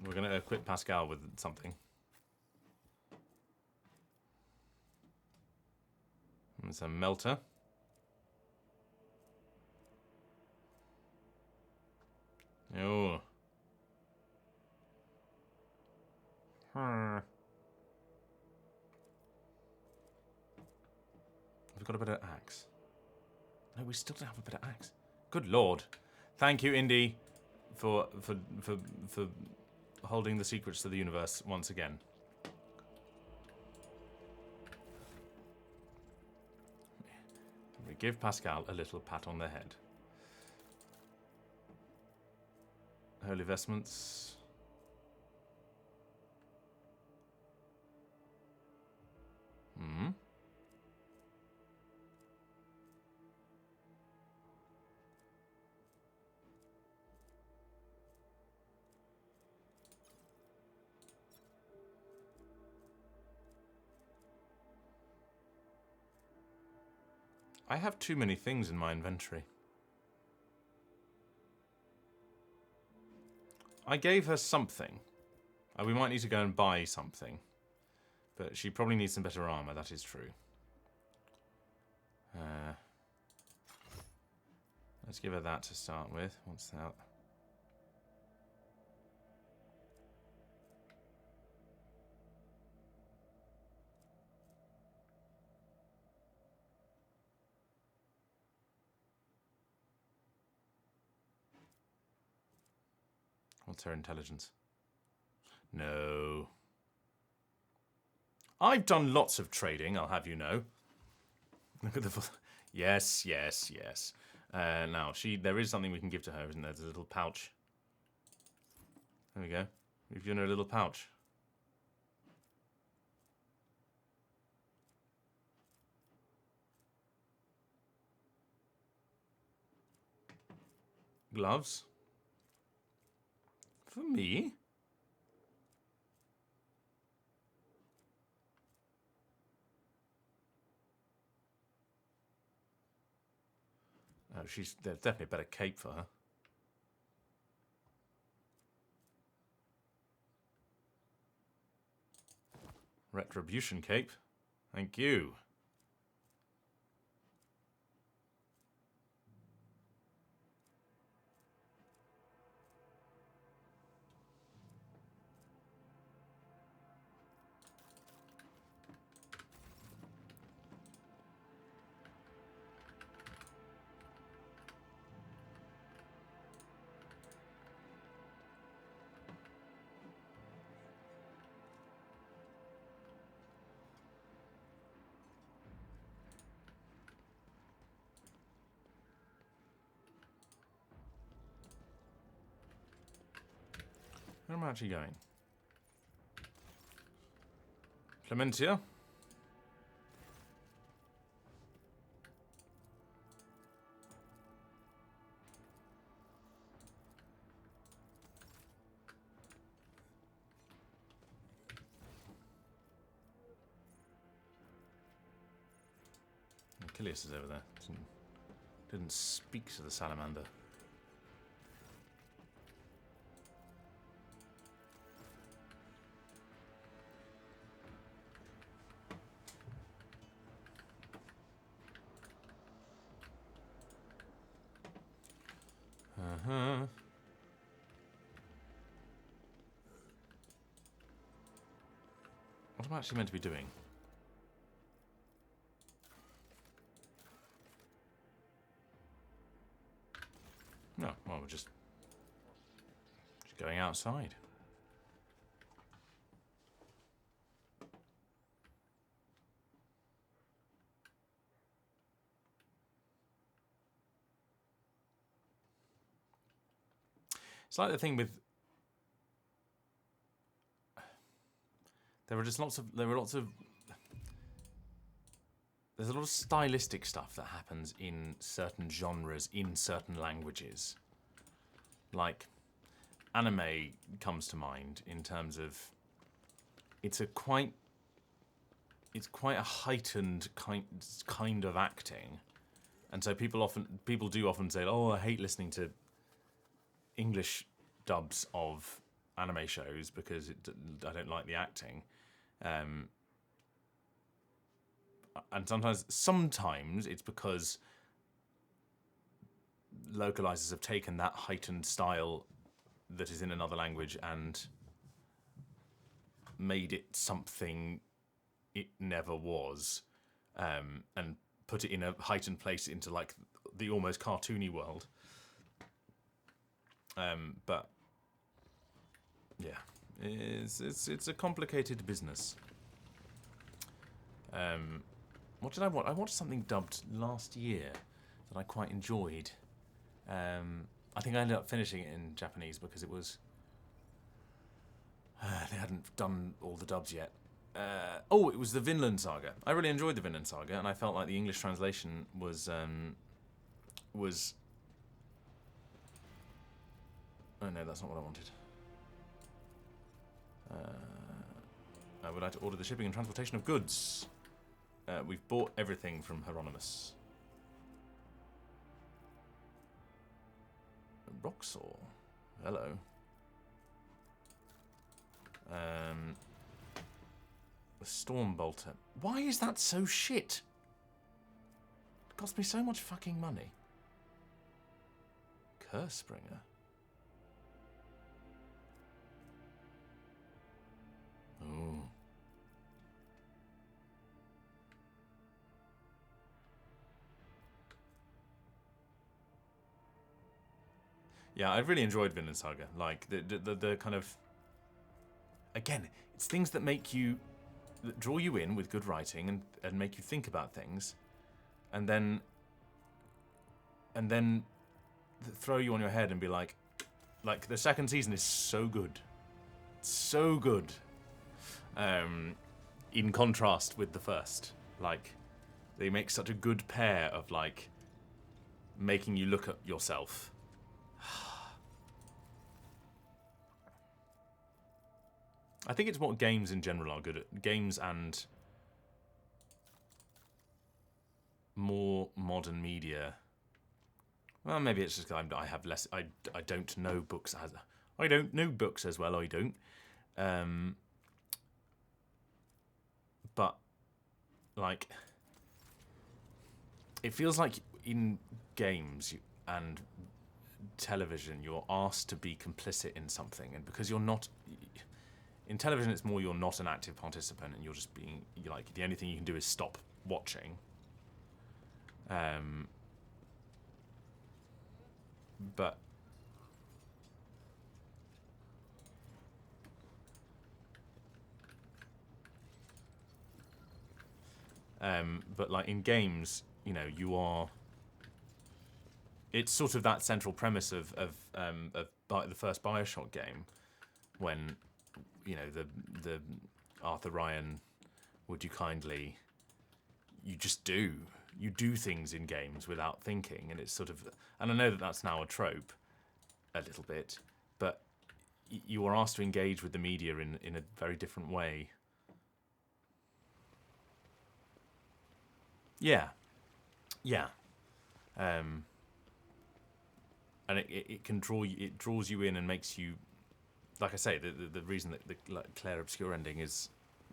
We're going to equip Pascal with something. It's a melter. Oh. We've got a better axe. No, we still don't have a better axe. Good Lord. Thank you, Indy, for holding the secrets to the universe once again. We give Pascal a little pat on the head. Holy vestments. Hmm. I have too many things in my inventory. I gave her something. We might need to go and buy something. But she probably needs some better armor, that is true. Let's give her that to start with. What's that? What's her intelligence? No. I've done lots of trading, I'll have you know. Look at the... Yes, yes, yes. Now, there is something we can give to her, isn't there? There's a little pouch. There we go. We've given her a little pouch. Gloves. For me? Oh, there's definitely a better cape for her. Retribution cape. Thank you. Where am I actually going? Clementia? Achilles is over there. Didn't speak to the salamander. What am I actually meant to be doing? No, well, we're just going outside. It's like the thing with... There's a lot of stylistic stuff that happens in certain genres, in certain languages. Like, anime comes to mind in terms of... It's quite a heightened kind of acting. And so people do often say, oh, I hate listening to English dubs of anime shows because I don't like the acting. And sometimes it's because localizers have taken that heightened style that is in another language and made it something it never was, and put it in a heightened place into like the almost cartoony world. But yeah, it's a complicated business. What did I watch? I watched something dubbed last year that I quite enjoyed. I think I ended up finishing it in Japanese because it was they hadn't done all the dubs yet. It was the Vinland Saga. I really enjoyed the Vinland Saga, and I felt like the English translation was. Oh no, that's not what I wanted. I would like to order the shipping and transportation of goods. We've bought everything from Hieronymus. Roxor. Hello. The Storm Bolter. Why is that so shit? It cost me so much fucking money. Cursebringer. Ooh. Yeah, I really enjoyed Vinland Saga. Like the kind of, again, it's things that make you, that draw you in with good writing and make you think about things, and then throw you on your head and be like the second season is so good, so good. In contrast with the first, like they make such a good pair of like making you look at yourself. I think it's what games in general are good at. Games and more modern media. Well, maybe it's just because I have less. I don't know books as I don't know books as well. I don't. But like, it feels like in games and television, you're asked to be complicit in something, and because you're not. In television, it's more you're not an active participant, and you're just being like the only thing you can do is stop watching. But like in games, you know, you are. It's sort of that central premise of the first BioShock game, when. You know, the Arthur Ryan, would you kindly, you just do. You do things in games without thinking, and it's sort of, and I know that that's now a trope, a little bit, but you are asked to engage with the media in a very different way. Yeah. And it can draw you, it draws you in and makes you. Like I say, the reason that the Claire Obscure ending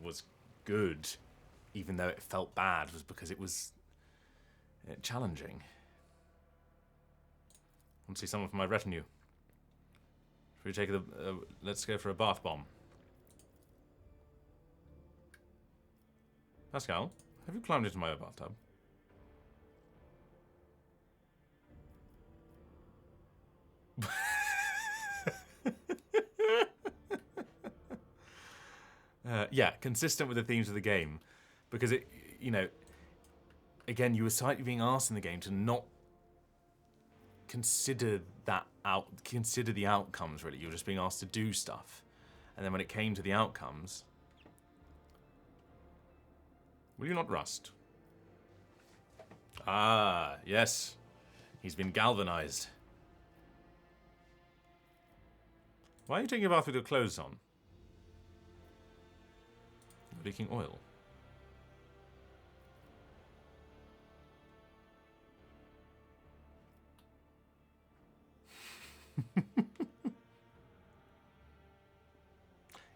was good, even though it felt bad, was because it was challenging. I want to see someone from my retinue. Should we take let's go for a bath bomb. Pascal, have you climbed into my bathtub? Yeah, consistent with the themes of the game, because it, you know, again, you were slightly being asked in the game to not consider consider the outcomes. Really, you were just being asked to do stuff, and then when it came to the outcomes, will you not rust? Ah, yes, he's been galvanized. Why are you taking a bath with your clothes on? Leaking oil.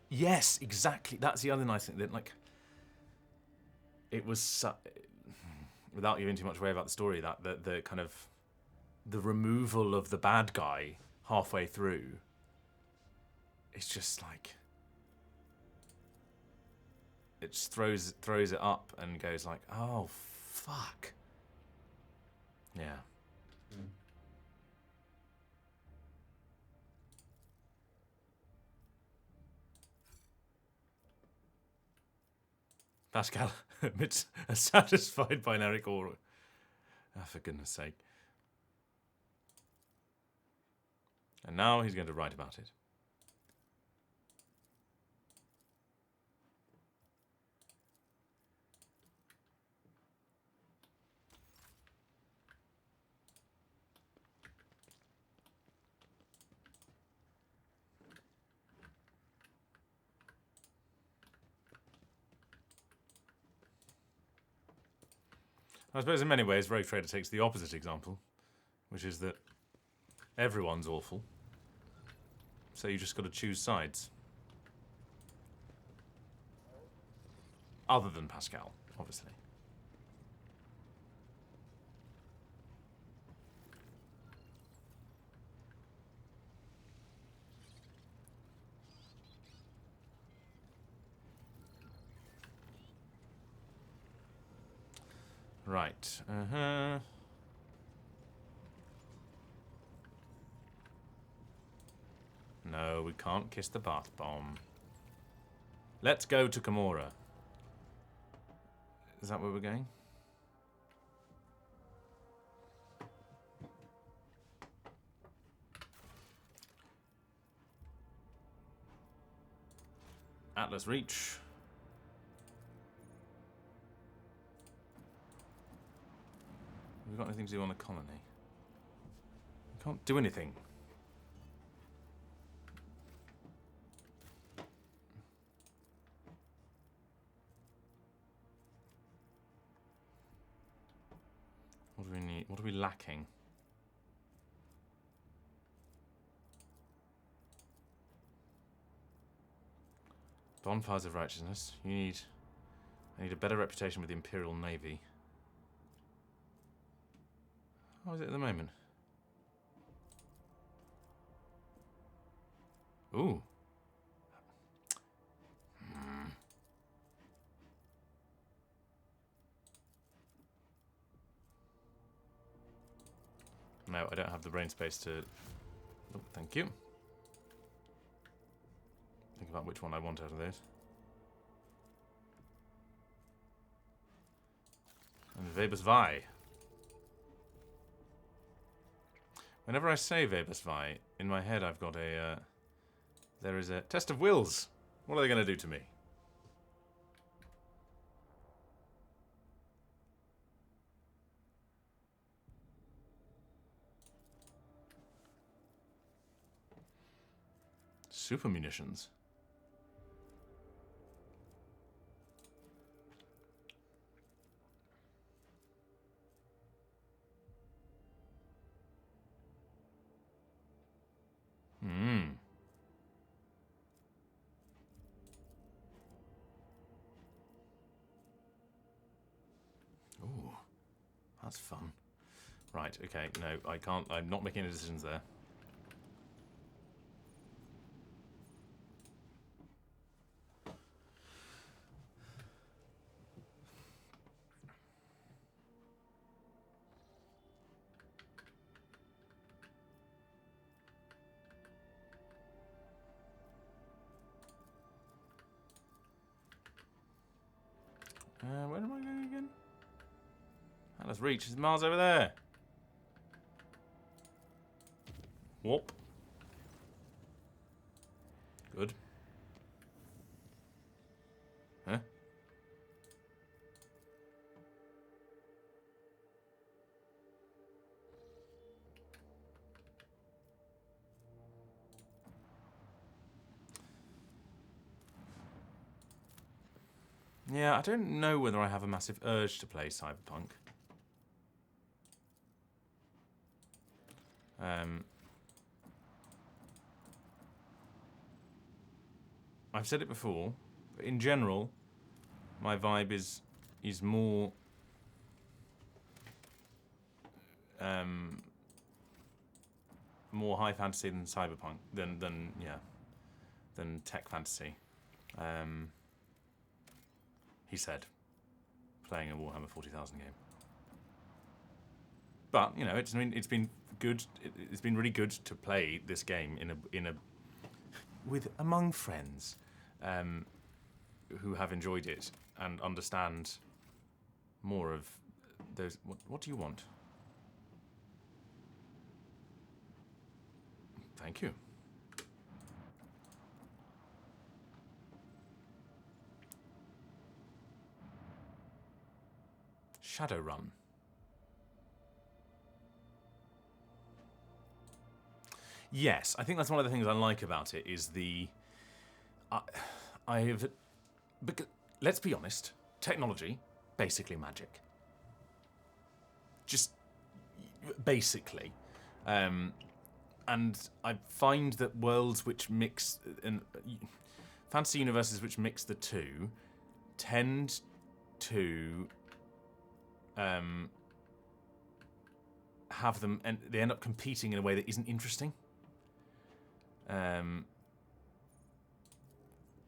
Yes, exactly. That's the other nice thing. That, like, it was without giving too much away about the story. That the kind of the removal of the bad guy halfway through. It's just like. It just throws it up and goes like, oh, fuck. Yeah. Pascal admits a satisfied binary or. Oh, for goodness sake. And now he's going to write about it. I suppose in many ways, Rogue Trader takes the opposite example, which is that everyone's awful, so you just got to choose sides. Other than Pascal, obviously. Right. No, we can't kiss the bath bomb. Let's go to Kimura. Is that where we're going? Atlas Reach. Have we got anything to do on the colony? We can't do anything. What do we need? What are we lacking? Bonfires of Righteousness. I need a better reputation with the Imperial Navy. How is it at the moment? Ooh. No, I don't have the brain space to... Oh, thank you. Think about which one I want out of those. And Vebus Vi. Whenever I say Vebus Vi, in my head I've got a... there is a test of wills. What are they going to do to me? Super munitions. Ooh, that's fun. Right, okay, no, I can't, I'm not making any decisions there. Where am I going again? Atlas Reach. Is Mars over there? Whoop. Good. Huh? Yeah, I don't know whether I have a massive urge to play Cyberpunk. I've said it before, but in general, my vibe is more more high fantasy than Cyberpunk than tech fantasy. He said, playing a Warhammer 40,000 game. But you know, it's been good. It's been really good to play this game in a with among friends who have enjoyed it. and understand more of those. What do you want? Thank you. Shadowrun. Yes, I think that's one of the things I like about it is the... I have... Because, let's be honest, technology, basically magic. Just basically. And I find that worlds which mix... fantasy universes which mix the two tend to... have them... and they end up competing in a way that isn't interesting.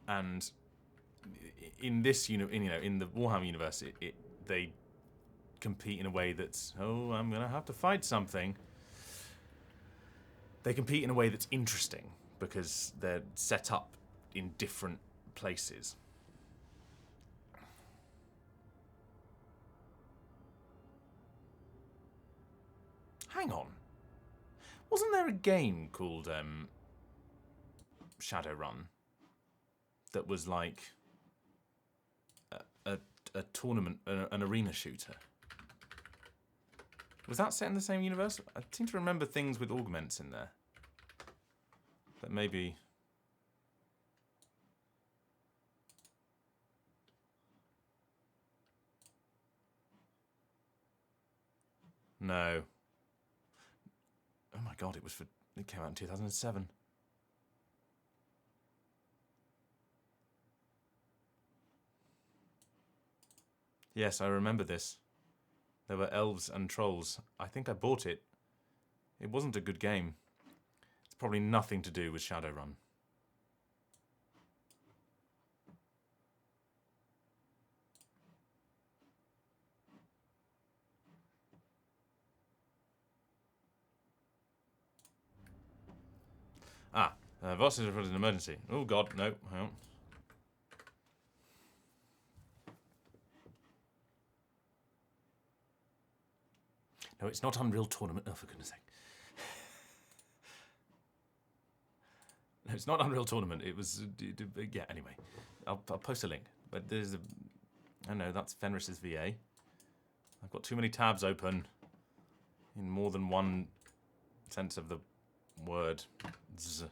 And in this, in the Warhammer universe, they compete in a way that's, oh, I'm gonna have to fight something. They compete in a way that's interesting because they're set up in different places. Hang on, wasn't there a game called Shadowrun that was like a tournament, an arena shooter? Was that set in the same universe? I seem to remember things with augments in there. That maybe... No. Oh my god, it came out in 2007. Yes, I remember this. There were elves and trolls. I think I bought it. It wasn't a good game. It's probably nothing to do with Shadowrun. Voss is reported an emergency. Oh god, no, hang on. No, it's not Unreal Tournament. Oh, for goodness sake. No, it's not Unreal Tournament. It was... yeah, anyway. I'll post a link. But there's a... I know, that's Fenris's VA. I've got too many tabs open in more than one sense of the word. Zzz.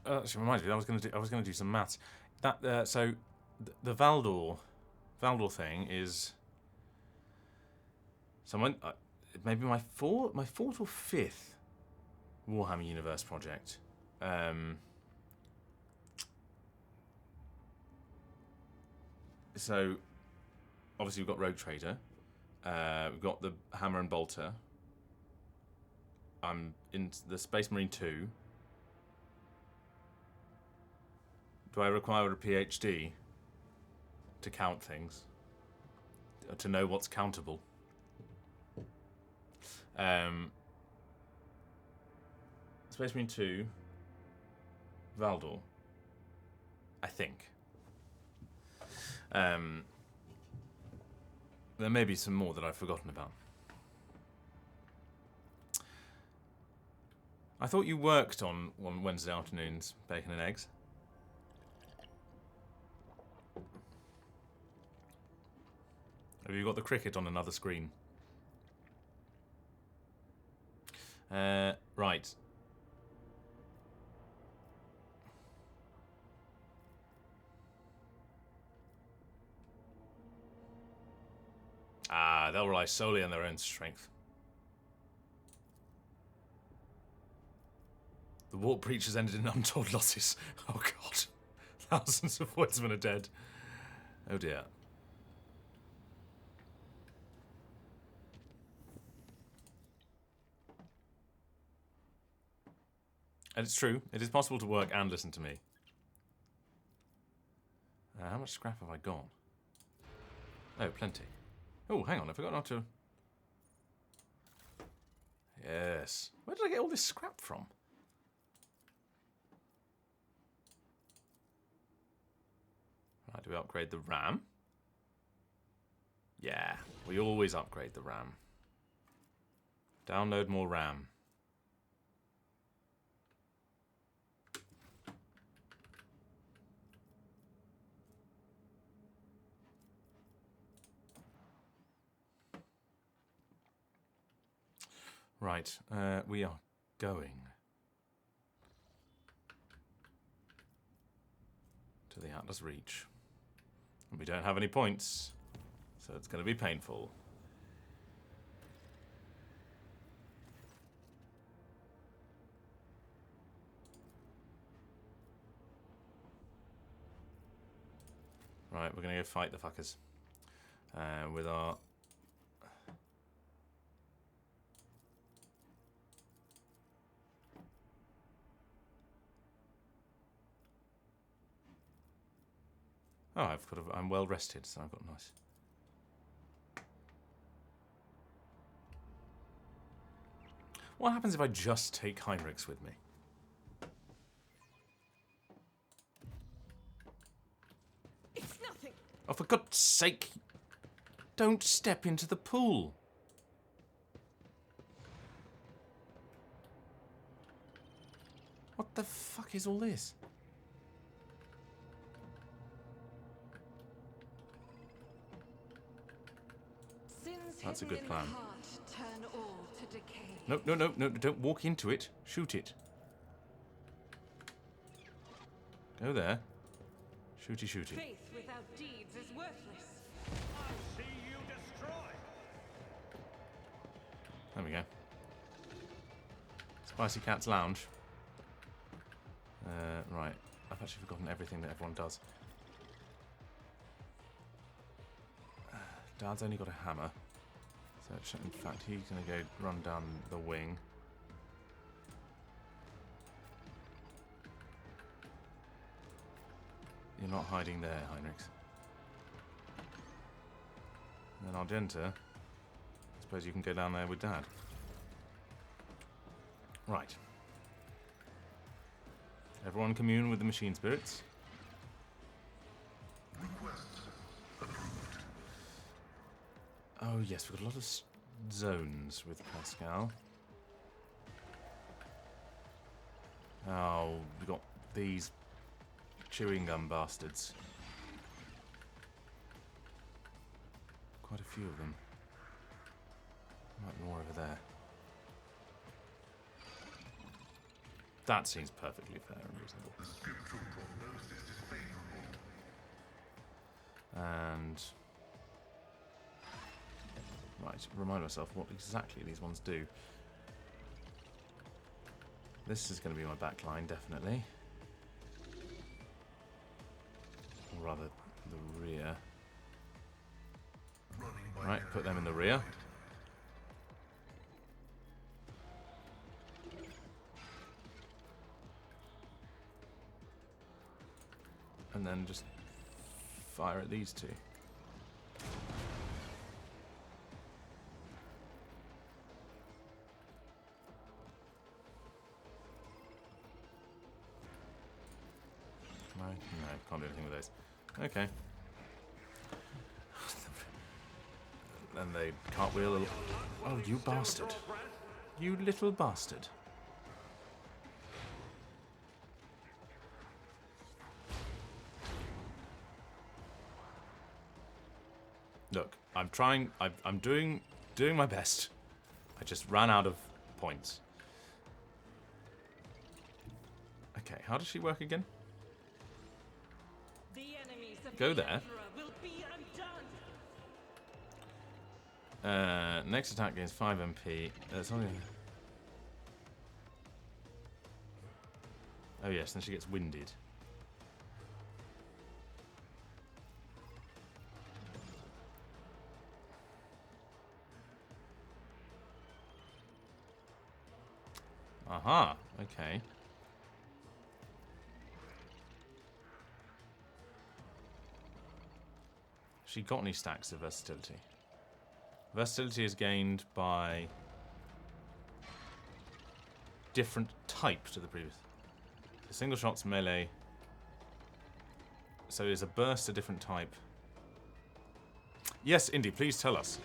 Actually, reminds me, I was going to do some maths. That so the Valdor thing is. So maybe my fourth or fifth Warhammer Universe project. So obviously we've got Rogue Trader. We've got the Hammer and Bolter. I'm in the Space Marine 2. Do I require a PhD to count things? To know what's countable? Space Marine 2, Valdor, I think. There may be some more that I've forgotten about. I thought you worked on Wednesday afternoons, bacon and eggs. Have you got the cricket on another screen? Right. They'll rely solely on their own strength. The warp breach has ended in untold losses. Oh god. Thousands of woodsmen are dead. Oh dear. And it's true. It is possible to work and listen to me. How much scrap have I got? Oh, plenty. Oh, hang on, I forgot not to... Yes. Where did I get all this scrap from? Right, do we upgrade the RAM? Yeah, we always upgrade the RAM. Download more RAM. Right, we are going to the Atlas Reach. And we don't have any points, so it's going to be painful. Right, we're going to go fight the fuckers with our... Oh, I'm well rested, so I've got nice. What happens if I just take Heinrichs with me? It's nothing. Oh, for God's sake! Don't step into the pool! What the fuck is all this? That's a good plan. No, no, no, no, don't walk into it. Shoot it. Go there. Shooty, shooty. Faith without deeds is worthless. I see you destroy. There we go. Spicy Cat's Lounge. Right. I've actually forgotten everything that everyone does. Dad's only got a hammer. So in fact, he's going to go run down the wing. You're not hiding there, Heinrichs. And then Argenta. I suppose you can go down there with Dad. Right. Everyone commune with the machine spirits. Oh yes, we've got a lot of zones with Pascal. Oh, we've got these chewing gum bastards. Quite a few of them. Might be more over there. That seems perfectly fair and reasonable. And... right, remind myself what exactly these ones do. This is going to be my back line, definitely. Or rather, the rear. Right, put them in the rear. And then just fire at these two. No, can't do anything with those. Okay. Then they cartwheel a little. Oh, you bastard. You little bastard. Look, I'm trying. I'm doing my best. I just ran out of points. Okay, how does she work again? Go there. Next attack gains 5 MP. That's only... oh yes, then she gets winded. Aha, okay. She got any stacks of versatility? Versatility is gained by different type to the previous. So single shots, melee. So is a burst a different type? Yes, Indy, please tell us.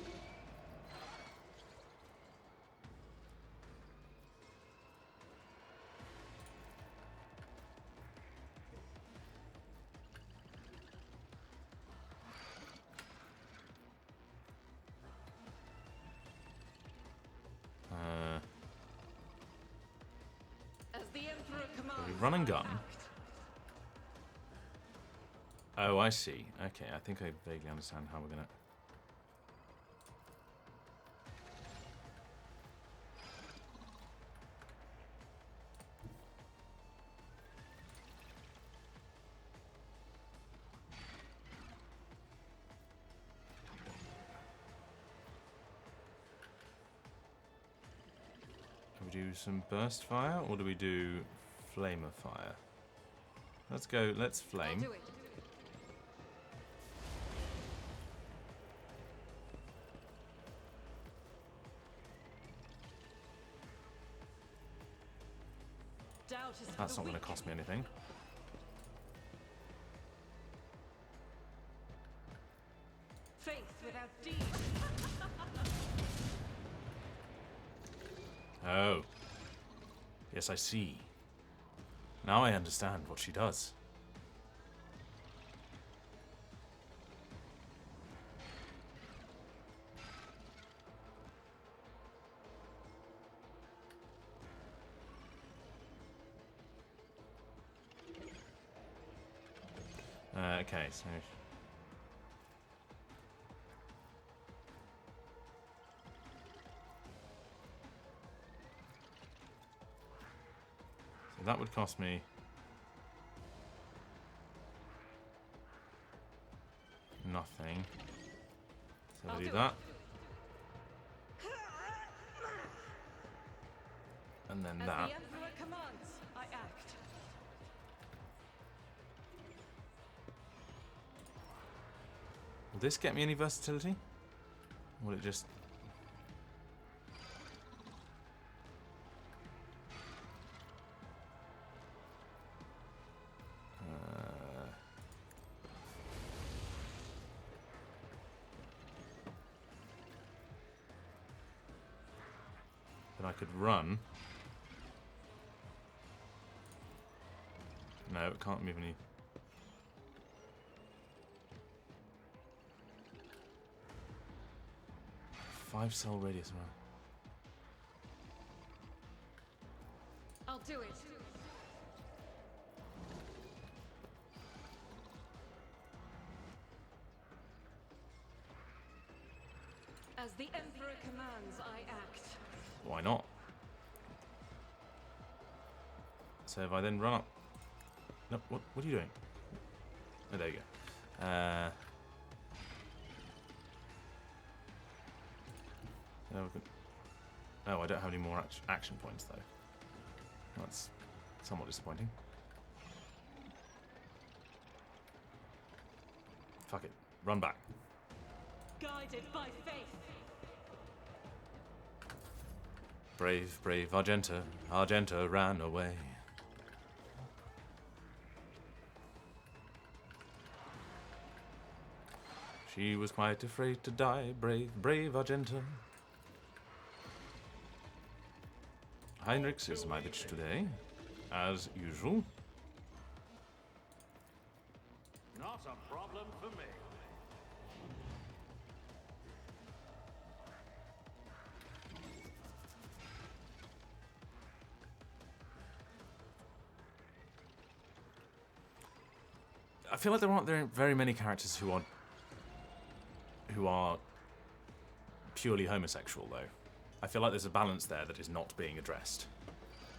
As the Emperor commands, Run and gun. act. Oh, I see. Okay, I think I vaguely understand how we're gonna. Do we do some burst fire or do we do flame of fire? Let's go. Let's I'll flame. do it. Doubt is for That's the not going to weak. cost me anything. Faith without deed. Oh. Yes, I see. Now I understand what she does. Okay, so... So that would cost me... nothing. So I'll we do do that. And then As that. the Emperor commands, I act. Will this get me any versatility? Or will it just... But I could run. No, it can't move any... 5-cell radius around. I'll do it. As the Emperor commands, I act. Why not? So if I then run up... No, what are you doing? Oh, there you go. We can... Oh, I don't have any more action points, though. That's somewhat disappointing. Fuck it. Run back. Guided by faith. Brave, brave Argenta. Argenta ran away. She was quite afraid to die. Brave, brave Argenta. Heinrichs is my bitch today, as usual. Not a problem for me. I feel like there aren't very many characters who are purely homosexual, though. I feel like there's a balance there that is not being addressed.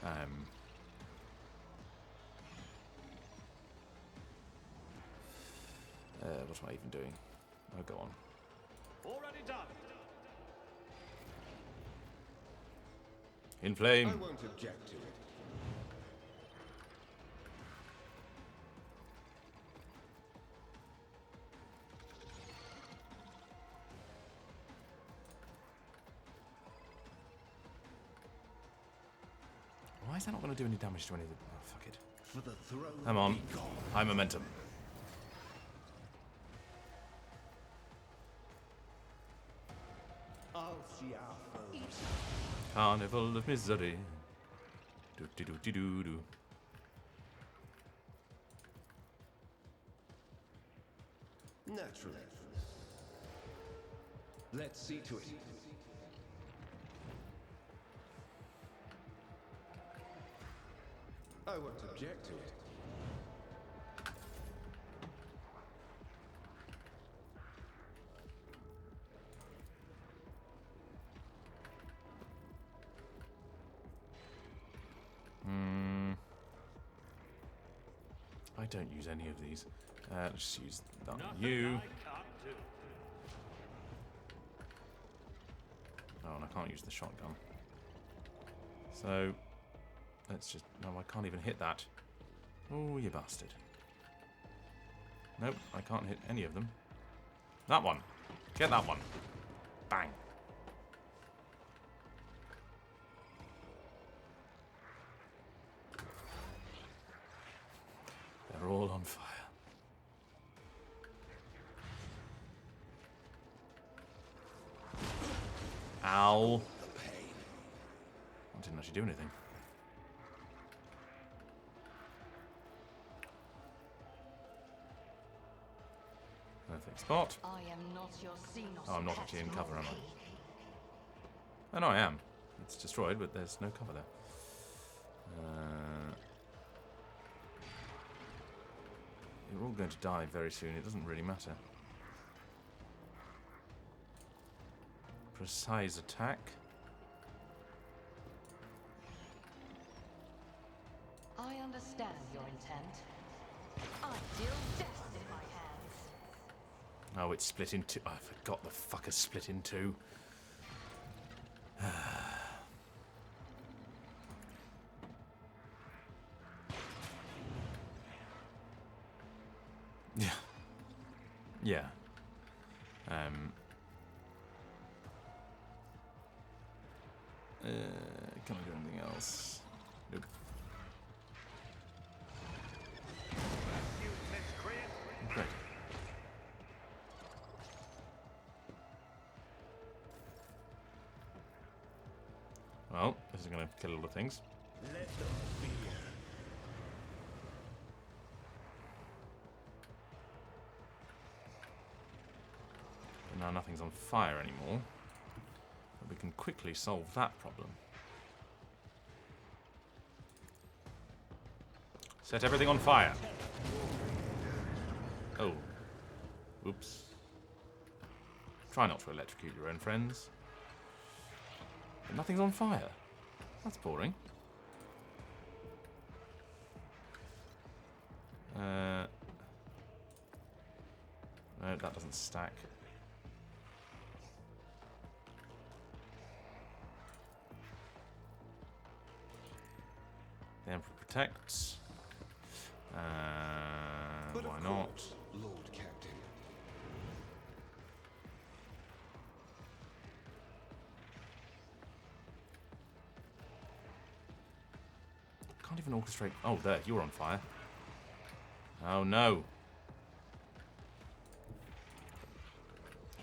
What am I even doing? Oh, go on. Already done. In flame. I won't object to it. Why is that not going to do any damage to any of the... Oh, fuck it. For the throne. Come on. High momentum. I'll see our foes. Carnival of misery. Do do do do do do. Naturally. Let's see to it. I won't object to it. I don't use any of these. Let's just use that on Nothing you. I can't do. Oh, and I can't use the shotgun. So, let's just... No, I can't even hit that. Oh, you bastard. Nope, I can't hit any of them. That one. Get that one. Bang. They're all on fire. Ow. I didn't actually do anything. Perfect spot. I am not your Xenos. Oh, I'm not actually in cover, am I? Oh, no, I am. It's destroyed, but there's no cover there. You're all going to die very soon. It doesn't really matter. Precise attack. I understand your intent. I deal death in my hands. Oh, it's split in two. I forgot the fucker's split in two. Yeah. Yeah. Can I do anything else? Nope. You miscreant. Great. Well, this is going to kill a lot of things. Let them fear. But now nothing's on fire anymore. But we can quickly solve that problem. Set everything on fire. Oh. Oops. Try not to electrocute your own friends. But nothing's on fire. That's boring. No, that doesn't stack. The Emperor protects. But Why of not? course, Lord Captain. Can't even orchestrate. Oh, there, you're on fire. Oh no.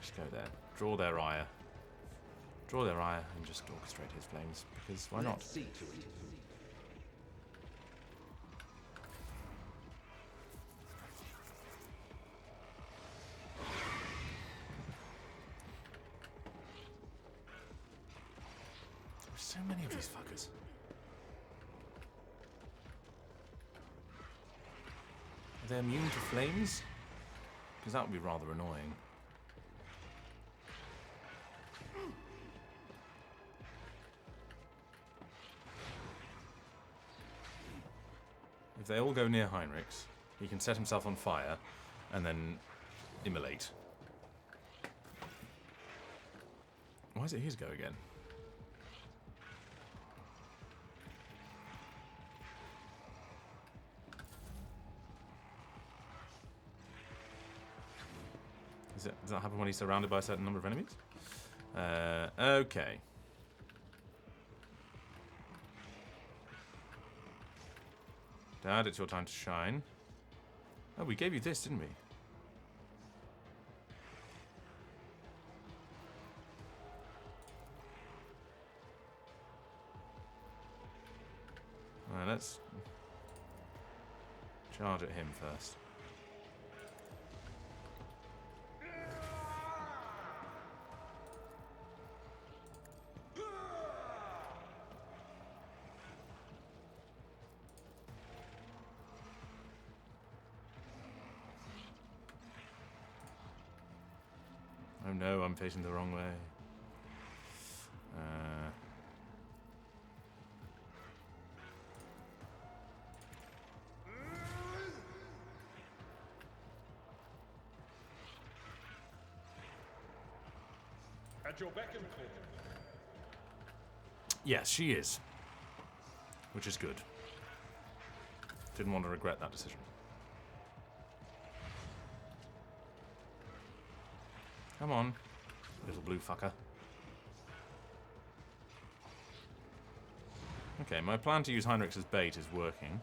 Just go there. Draw their ire. Draw their ire and just orchestrate his flames. Because why not? Let's see to it. There's so many of these fuckers. Are they immune to flames? Because that would be rather annoying. If they all go near Heinrich's, he can set himself on fire and then immolate. Why is it his go again? Does that happen when he's surrounded by a certain number of enemies? Okay. Dad, it's your time to shine. Oh, we gave you this, didn't we? Alright, let's charge at him first. Oh no, I'm facing the wrong way. At your beck and call. Yes, she is. Which is good. Didn't want to regret that decision. Come on, little blue fucker. Okay, my plan to use Heinrichs as bait is working.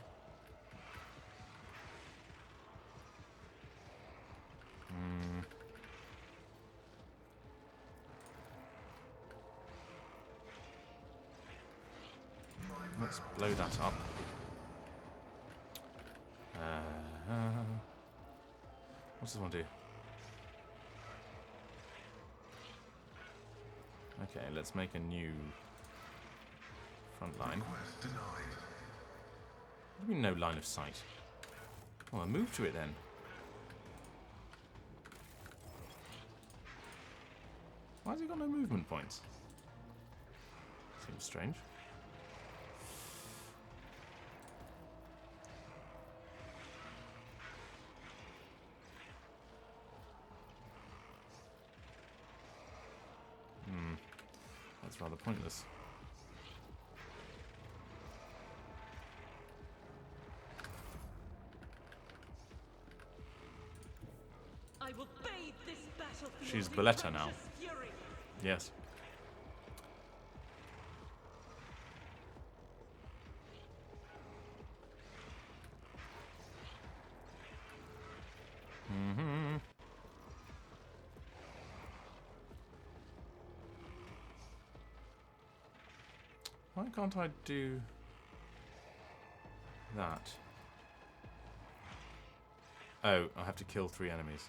Let's blow that up. What does this one do? Okay, let's make a new front line. What do you mean no line of sight? Well, I move to it then. Why has he got no movement points? Seems strange. That's rather pointless. I will bathe this battlefield She's in Boletta now. righteous fury. Yes. Why can't I do that? Oh, I have to kill 3 enemies.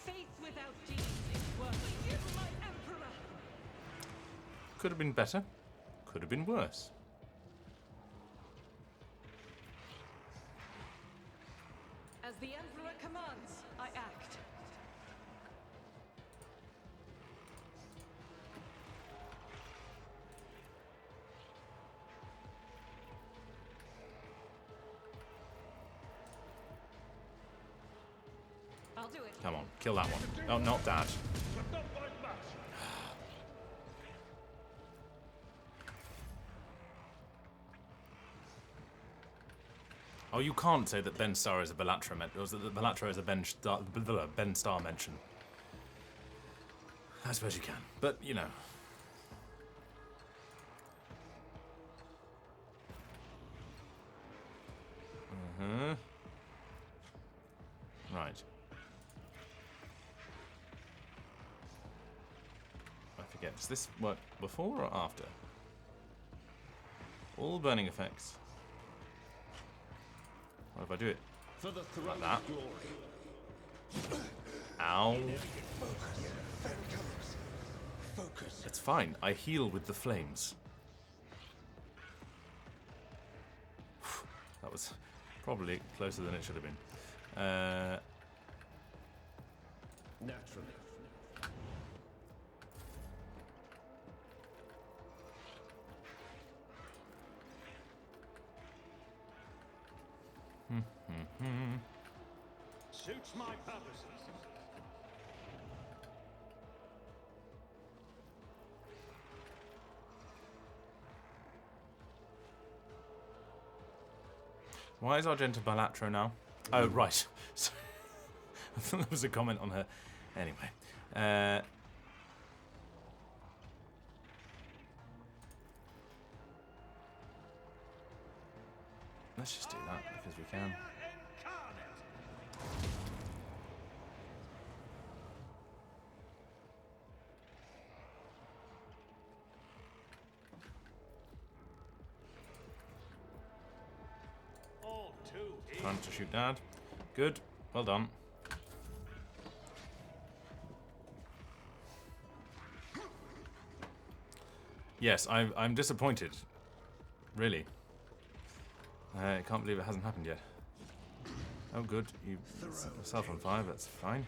Faith without deeds is worthless. You, my emperor. Could have been better. Could have been worse. As the emperor commands, I act. I'll do it. Come on, kill that one. Oh, not Dad. But not like that. Oh, you can't say that Ben Starr is a Belatra or that Belatra is a Ben Starr mention. I suppose you can, but you know. Right. I forget. Does this work before or after? All burning effects. What if I do it For the like that? glory. Ow. Focus. It's fine. I heal with the flames. That was probably closer than it should have been. Naturally. Suits my purposes. Why is Argenta Balatro now? Oh, right. Sorry. I thought there was a comment on her. Anyway. Let's just do that because we can. Time to shoot Dad. Good. Well done. Yes, I'm disappointed. Really. I can't believe it hasn't happened yet. Oh, good. You set yourself on fire. That's fine.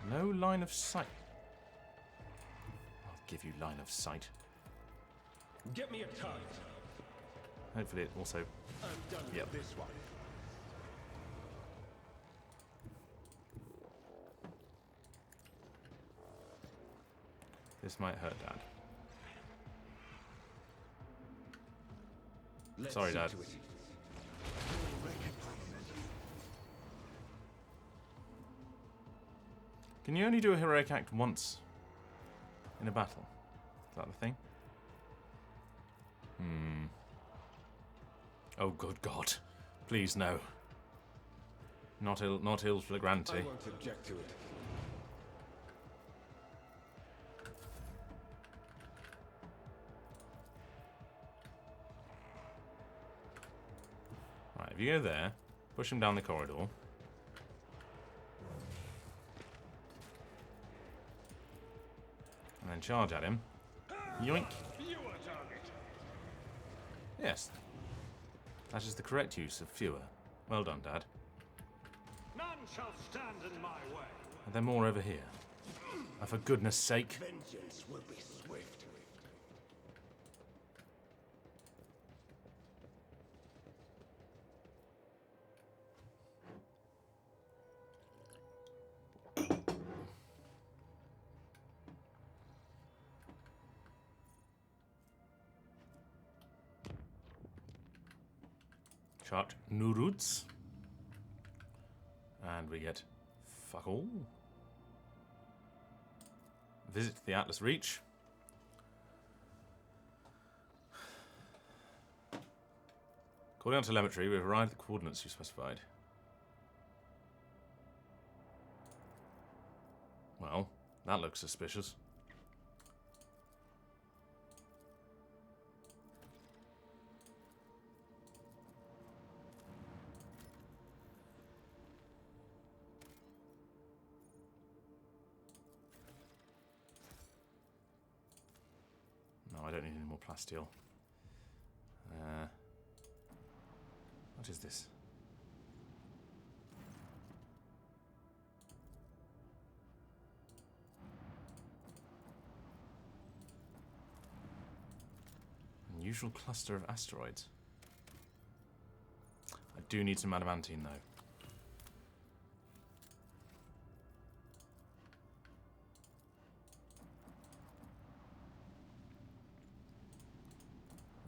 No line of sight. I'll give you line of sight. Get me a target. Hopefully it also... I'm done with this one. This might hurt Dad. Let's Sorry, see Dad. to it. Can you only do a heroic act once in a battle? Is that the thing? Oh, good God. Please, no. Not il flagrante. I won't object to it. Right, if you go there, push him down the corridor. And then charge at him. Yoink. You a target. Yes. That is the correct use of fewer. Well done, Dad. None shall stand in my way. Are there more over here? Oh, for goodness sake. Vengeance will be swift. Chart Nuruts. And we get fuck all. Visit the Atlas Reach. According to telemetry, we've arrived at the coordinates you specified. Well, that looks suspicious. No, I don't need any more plasteel. What is this? Unusual cluster of asteroids. I do need some adamantine though.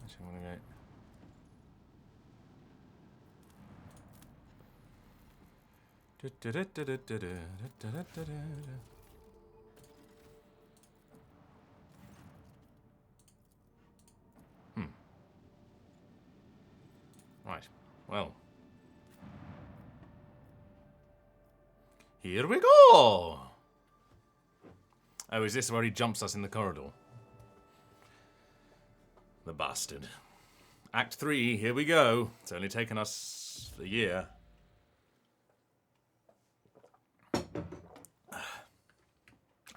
Actually, I'm gonna go. Right. Well. Here we go! Oh, is this where he jumps us in the corridor? The bastard. Act 3, here we go. It's only taken us a year.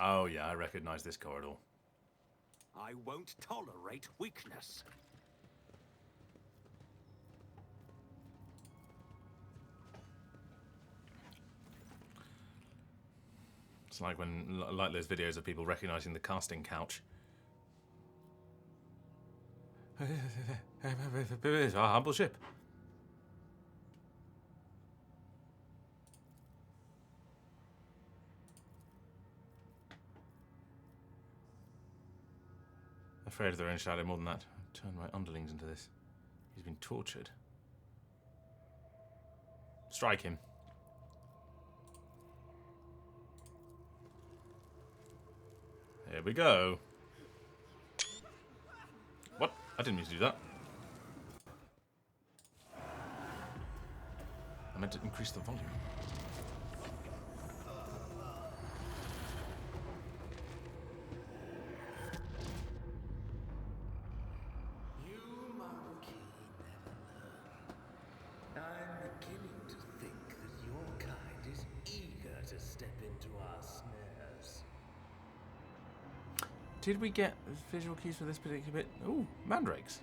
Oh yeah, I recognize this corridor. I won't tolerate weakness. It's like when, like those videos of people recognizing the casting couch. Our humble ship. afraid of their own shadow more than that. I've turned my underlings into this. He's been tortured. Strike him. Here we go. What? I didn't mean to do that. I meant to increase the volume. You monkey never learn. I'm beginning to think that your kind is eager to step into our snares. Did we get visual cues for this particular bit? Ooh, mandrakes.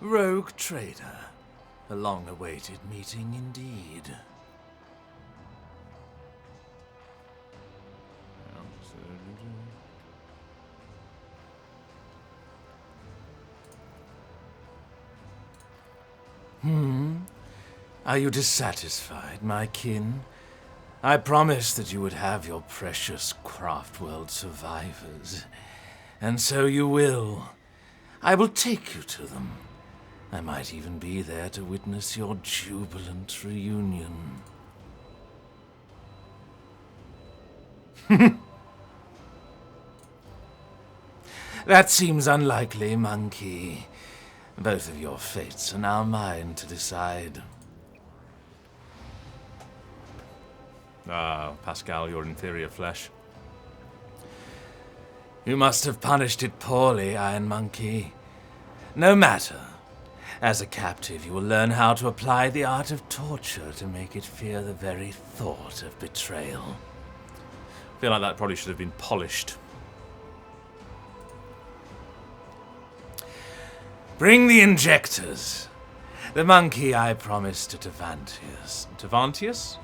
Rogue trader. A long-awaited meeting indeed. Are you dissatisfied, my kin? I promised that you would have your precious Craftworld survivors. And so you will. I will take you to them. I might even be there to witness your jubilant reunion. That seems unlikely, monkey. Both of your fates are now mine to decide. Ah, Pascal, your inferior flesh. You must have punished it poorly, Iron Monkey. No matter. As a captive, you will learn how to apply the art of torture to make it fear the very thought of betrayal. I feel like that probably should have been polished. Bring the injectors. The monkey I promised to Tevantius. Tevantius?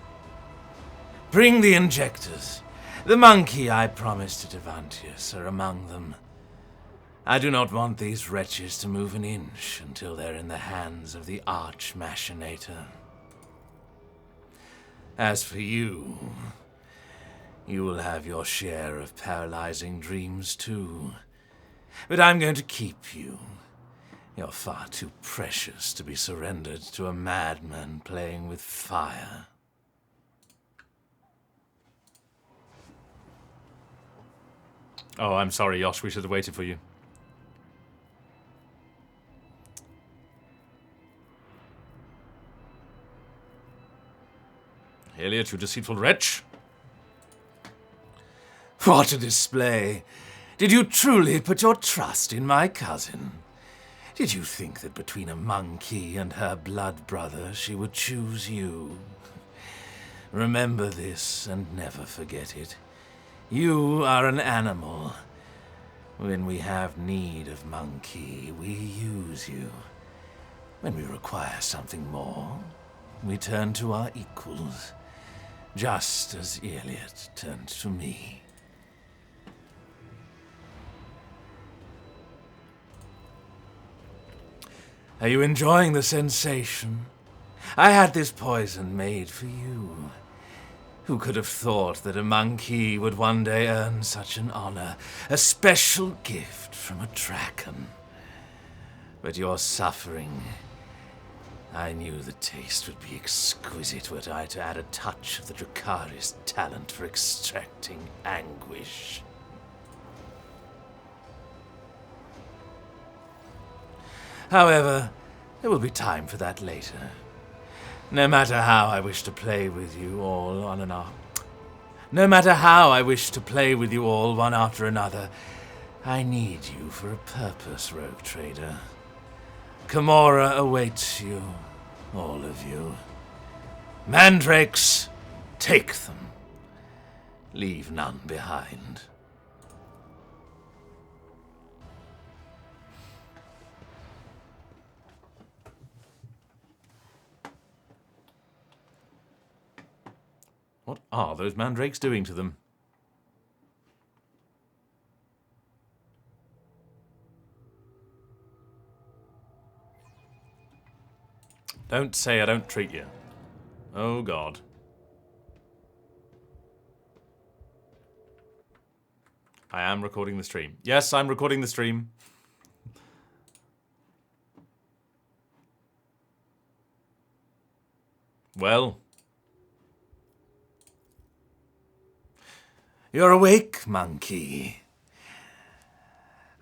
Bring the injectors. The monkey I promised to Tevantius are among them. I do not want these wretches to move an inch until they're in the hands of the arch-machinator. As for you, you will have your share of paralyzing dreams too. But I'm going to keep you. You're far too precious to be surrendered to a madman playing with fire. Oh, I'm sorry, Yosh. We should have waited for you. Elliot, you deceitful wretch. What a display! Did you truly put your trust in my cousin? Did you think that between a monkey and her blood brother she would choose you? Remember this and never forget it. You are an animal. When we have need of monkey, we use you. When we require something more, we turn to our equals. Just as Elliot turned to me. Are you enjoying the sensation? I had this poison made for you. Who could have thought that a monkey would one day earn such an honor? A special gift from a dragon. But your suffering... I knew the taste would be exquisite were I to add a touch of the Dracarys' talent for extracting anguish. However, there will be time for that later. No matter how I wish to play with you all one after another, I need you for a purpose, Rogue Trader. Kimura awaits you, all of you. Mandrakes, take them. Leave none behind. What are those mandrakes doing to them? Don't say I don't treat you. Oh, God. I am recording the stream. Yes, I'm recording the stream. Well. You're awake, monkey.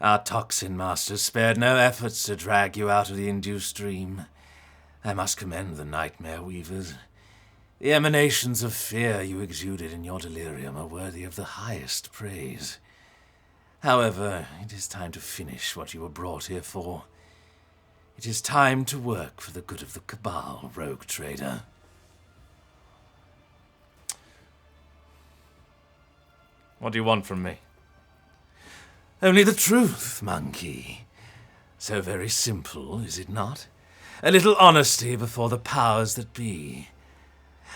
Our toxin masters spared no efforts to drag you out of the induced dream. I must commend the nightmare weavers. The emanations of fear you exuded in your delirium are worthy of the highest praise. However, it is time to finish what you were brought here for. It is time to work for the good of the Cabal, rogue trader. What do you want from me? Only the truth, monkey. So very simple, is it not? A little honesty before the powers that be.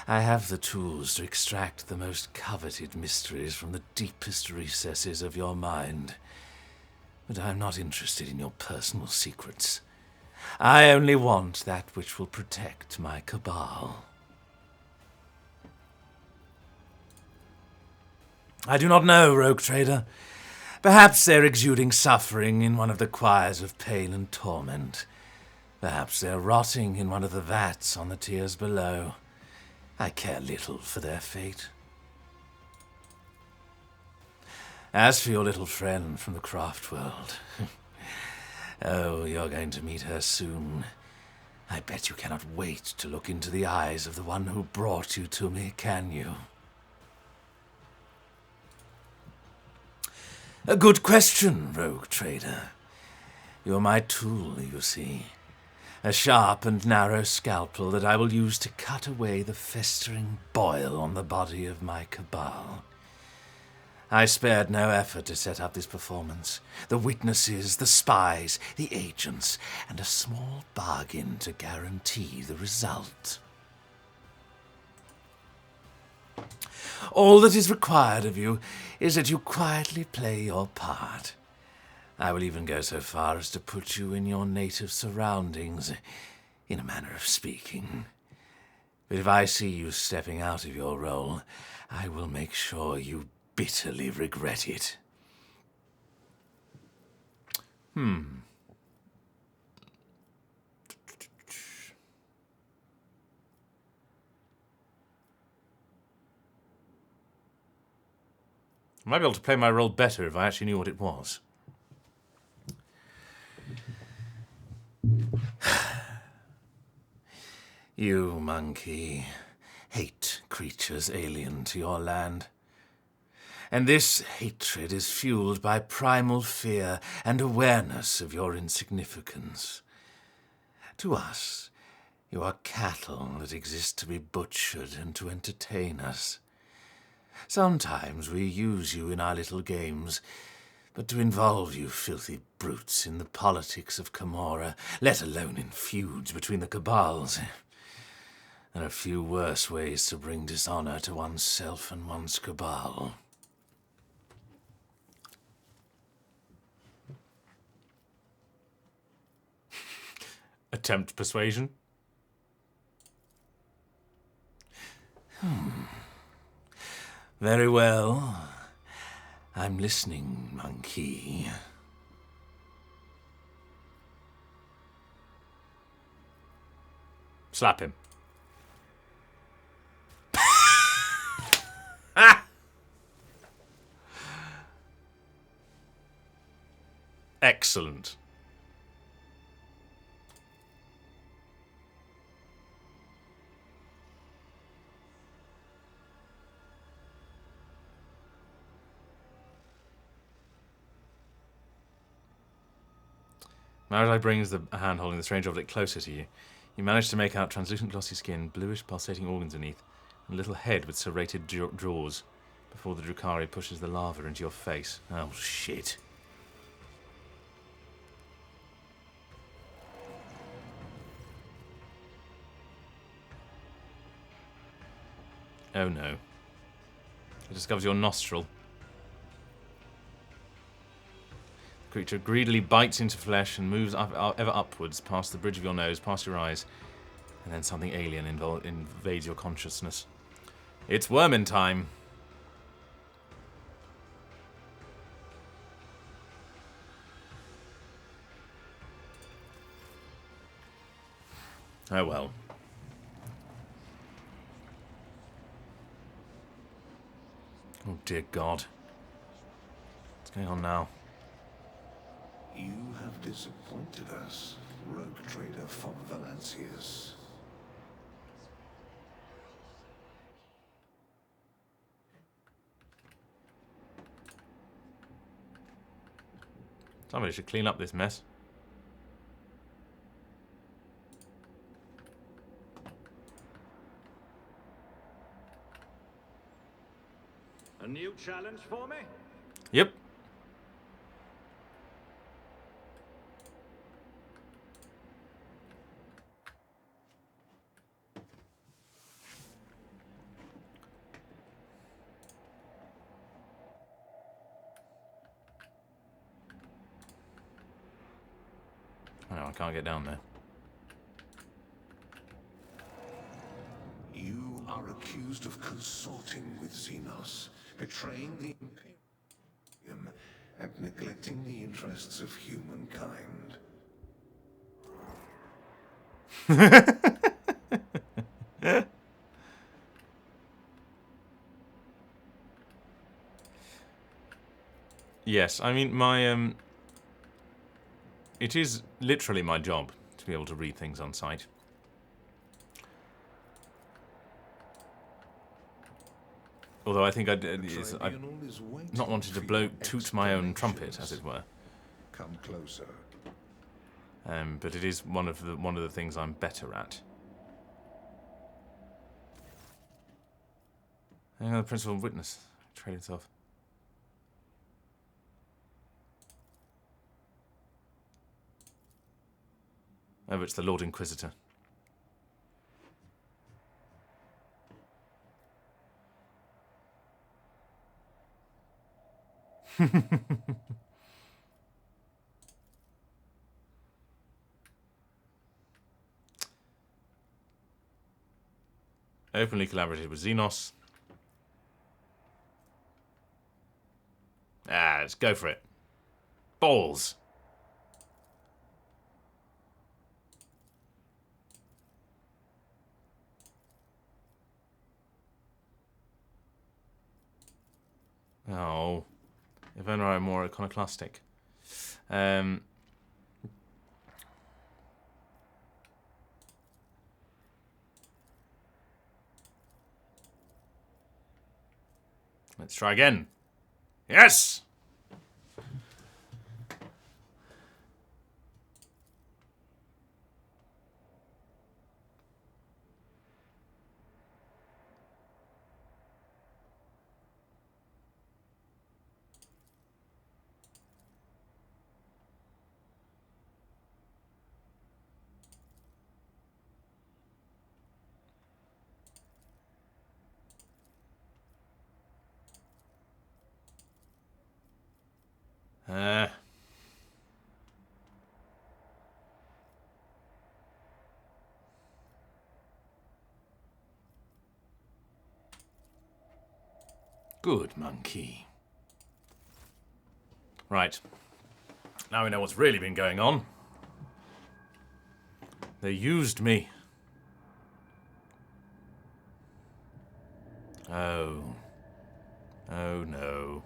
I have the tools to extract the most coveted mysteries from the deepest recesses of your mind. But I am not interested in your personal secrets. I only want that which will protect my Cabal. I do not know, rogue trader. Perhaps they're exuding suffering in one of the choirs of pain and torment. Perhaps they're rotting in one of the vats on the tiers below. I care little for their fate. As for your little friend from the craft world, oh, you're going to meet her soon. I bet you cannot wait to look into the eyes of the one who brought you to me, can you? A good question, rogue trader. You're my tool, you see. A sharp and narrow scalpel that I will use to cut away the festering boil on the body of my Cabal. I spared no effort to set up this performance. The witnesses, the spies, the agents, and a small bargain to guarantee the result. All that is required of you is that you quietly play your part. I will even go so far as to put you in your native surroundings, in a manner of speaking. But if I see you stepping out of your role, I will make sure you bitterly regret it. I might be able to play my role better if I actually knew what it was. You, monkey, hate creatures alien to your land. And this hatred is fueled by primal fear and awareness of your insignificance. To us, you are cattle that exist to be butchered and to entertain us. Sometimes we use you in our little games, but to involve you filthy brutes in the politics of Camorra, let alone in feuds between the Cabals, there are few worse ways to bring dishonor to oneself and one's Cabal. Attempt persuasion? Very well. I'm listening, monkey. Slap him. Excellent. Maradai brings the hand holding the strange object closer to you. You manage to make out translucent glossy skin, bluish pulsating organs beneath, and a little head with serrated jaws before the Drukhari pushes the lava into your face. Oh, shit. Oh no. It discovers your nostril. The creature greedily bites into flesh and moves ever upwards, past the bridge of your nose, past your eyes, And then something alien invades your consciousness. It's Wormin time. Oh well. Oh dear God. What's going on now? You have disappointed us, rogue trader von Valancius. Somebody should clean up this mess. A new challenge for me? Yep. Oh, no, I can't get down there. You are accused of consorting with Xenos, betraying the Imperium, and neglecting the interests of humankind. Yes, I mean, my, it is literally my job to be able to read things on sight. Although I think I've not wanted to toot my own trumpet, as it were. Come closer. But it is one of the things I'm better at. Hang on, the principal witness betrayed himself. Oh, it's the Lord Inquisitor. Openly collaborated with Xenos. Ah, let's go for it. Balls. Oh. If only I were more iconoclastic. Let's try again. Yes! Good monkey. Right. Now we know what's really been going on. They used me. Oh. Oh no.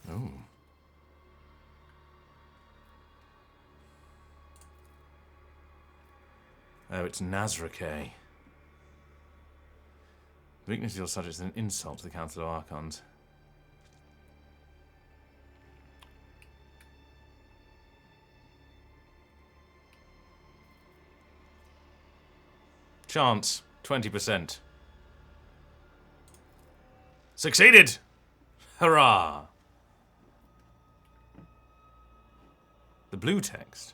Oh. Oh, it's Nazrake. Weakness of your subject is an insult to the Council of Archons. Chance, 20%. Succeeded! Hurrah! The blue text.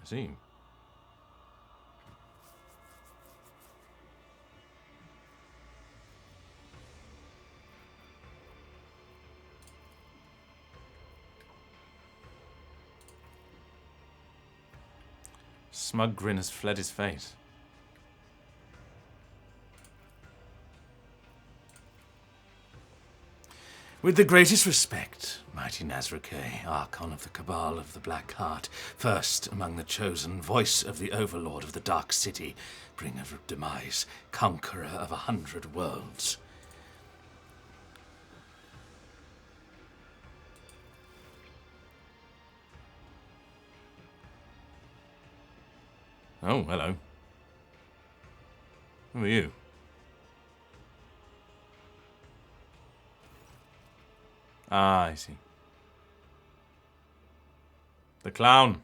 I see. Smug grin has fled his face. With the greatest respect, mighty Nazrake, Archon of the Cabal of the Black Heart, first among the chosen, voice of the Overlord of the Dark City, bringer of demise, conqueror of 100 worlds. Oh, hello. Who are you? Ah, I see. The clown.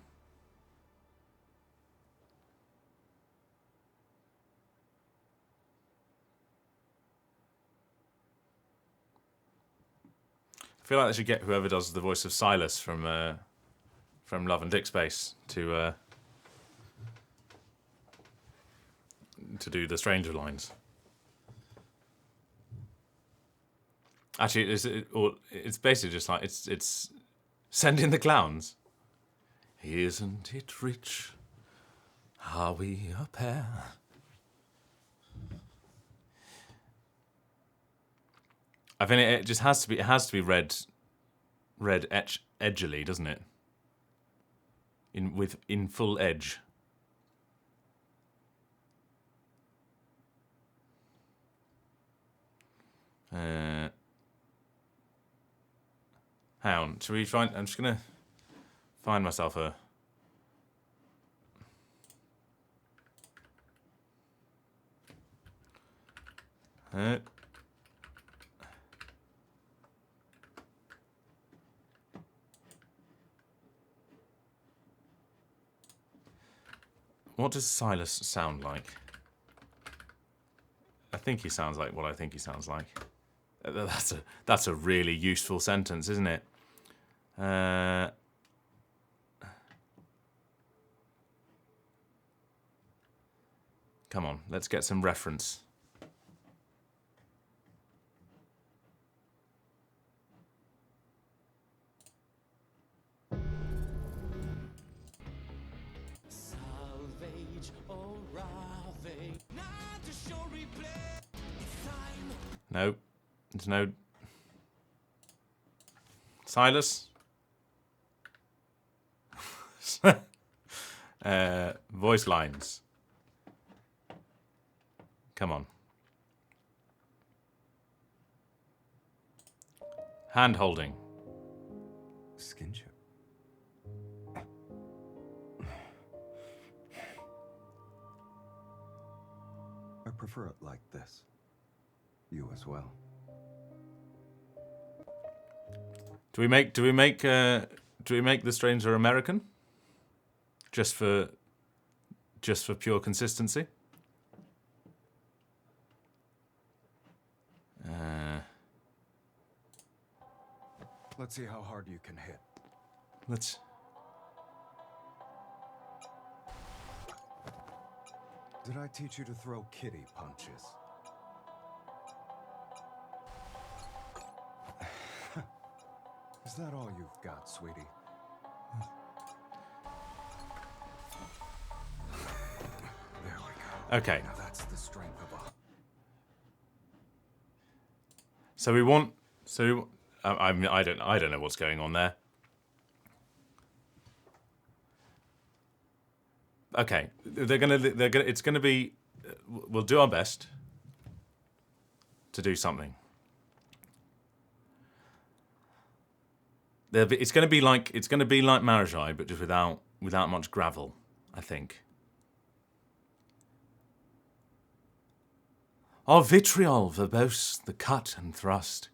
I feel like they should get whoever does the voice of Silas from Love and Dick Space to do the Stranger lines. Actually, it's basically just like it's send in the clowns. Isn't it rich? Are we a pair? I think it just has to be. It has to be read edgily, doesn't it? In full edge. Hang on, should we find... I'm just going to find myself a... What does Silas sound like? I think he sounds like what I think he sounds like. That's a really useful sentence, isn't it? Come on, let's get some reference. No, there's no... Silas? Voice lines. Come on. Hand holding. Skinship. I prefer it like this. You as well. Do we make the stranger American? Just for pure consistency? Let's see how hard you can hit. Let's... Did I teach you to throw kitty punches? Is that all you've got, sweetie? There we go. Okay. Now that's the strength of a... So we want... So... I don't know what's going on there. Okay. It's gonna be... We'll do our best to do something. It's gonna be like Marajai, but just without much gravel, I think. Our vitriol verbose, the cut and thrust,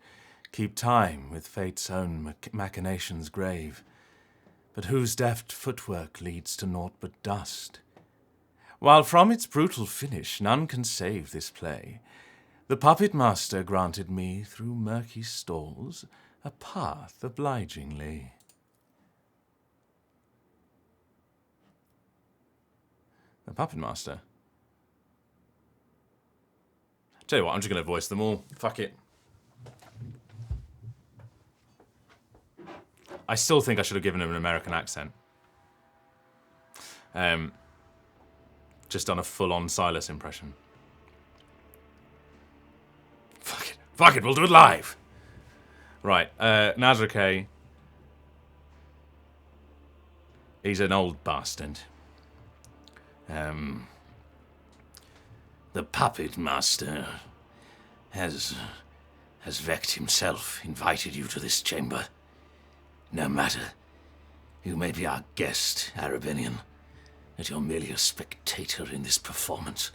keep time with fate's own machinations grave, but whose deft footwork leads to naught but dust. While from its brutal finish none can save this play, the puppet master granted me through murky stalls a path obligingly. The puppet master? Tell you what, I'm just going to voice them all. Fuck it. I still think I should have given him an American accent. Just done a full-on Silas impression. Fuck it. Fuck it, we'll do it live! Right, Nazrake. He's an old bastard. The puppet master has Vect himself invited you to this chamber. No matter. You may be our guest, Arabinian, but you're merely a spectator in this performance.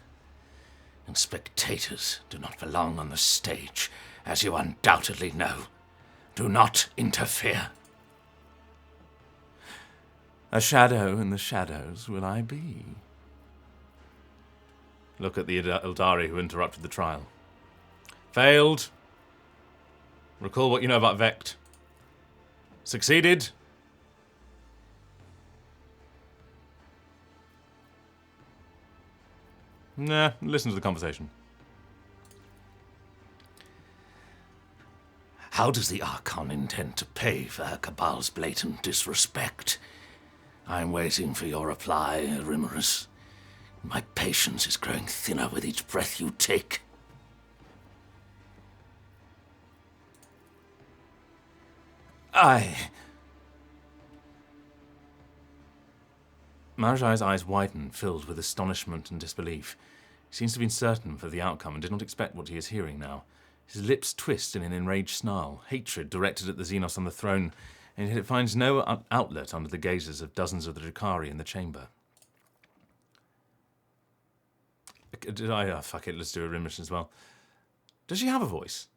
And spectators do not belong on the stage, as you undoubtedly know. Do not interfere. A shadow in the shadows will I be. Look at the Eldari who interrupted the trial. Failed. Recall what you know about Vect. Succeeded. Nah, listen to the conversation. How does the Archon intend to pay for her Cabal's blatant disrespect? I'm waiting for your reply, Rimmerus. My patience is growing thinner with each breath you take. Marajai's eyes widened, filled with astonishment and disbelief. He seems to have been certain of the outcome and did not expect what he is hearing now. His lips twist in an enraged snarl, hatred directed at the Xenos on the throne, and yet it finds no outlet under the gazes of dozens of the Drakari in the chamber. Fuck it, let's do a Rimmerus as well. Does she have a voice?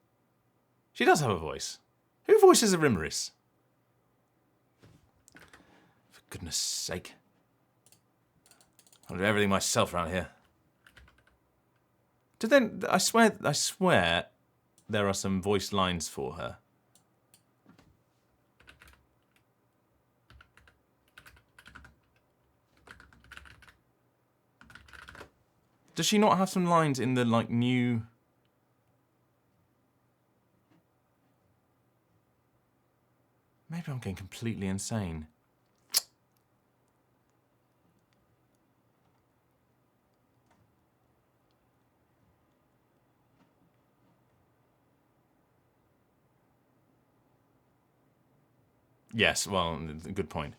She does have a voice. Who voices a Rimmerus? For goodness sake. I'll do everything myself around here. I swear there are some voice lines for her. Does she not have some lines in the, like, new... Maybe I'm getting completely insane. Yes, well, good point.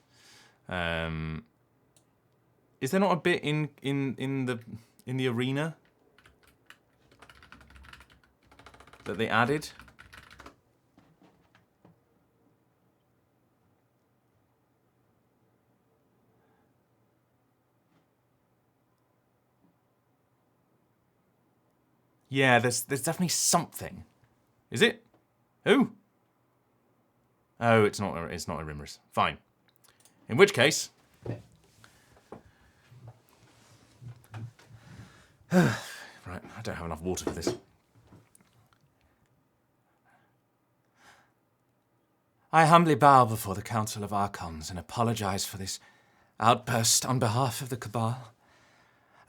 Is there not a bit in the arena that they added? Yeah, there's definitely something. Is it? Who? Oh, it's not a Rimmerus. Fine. In which case... Right, I don't have enough water for this. I humbly bow before the Council of Archons and apologize for this outburst on behalf of the Cabal.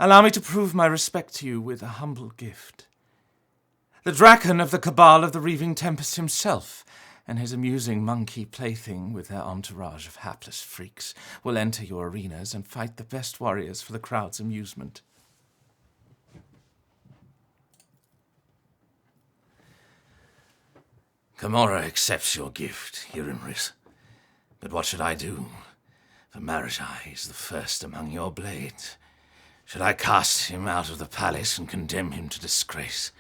Allow me to prove my respect to you with a humble gift. The Draken of the Cabal of the Reaving Tempest himself and his amusing monkey plaything with their entourage of hapless freaks will enter your arenas and fight the best warriors for the crowd's amusement. Gamora accepts your gift, Rimmerus. But what should I do? For Marajai is the first among your blades. Should I cast him out of the palace and condemn him to disgrace?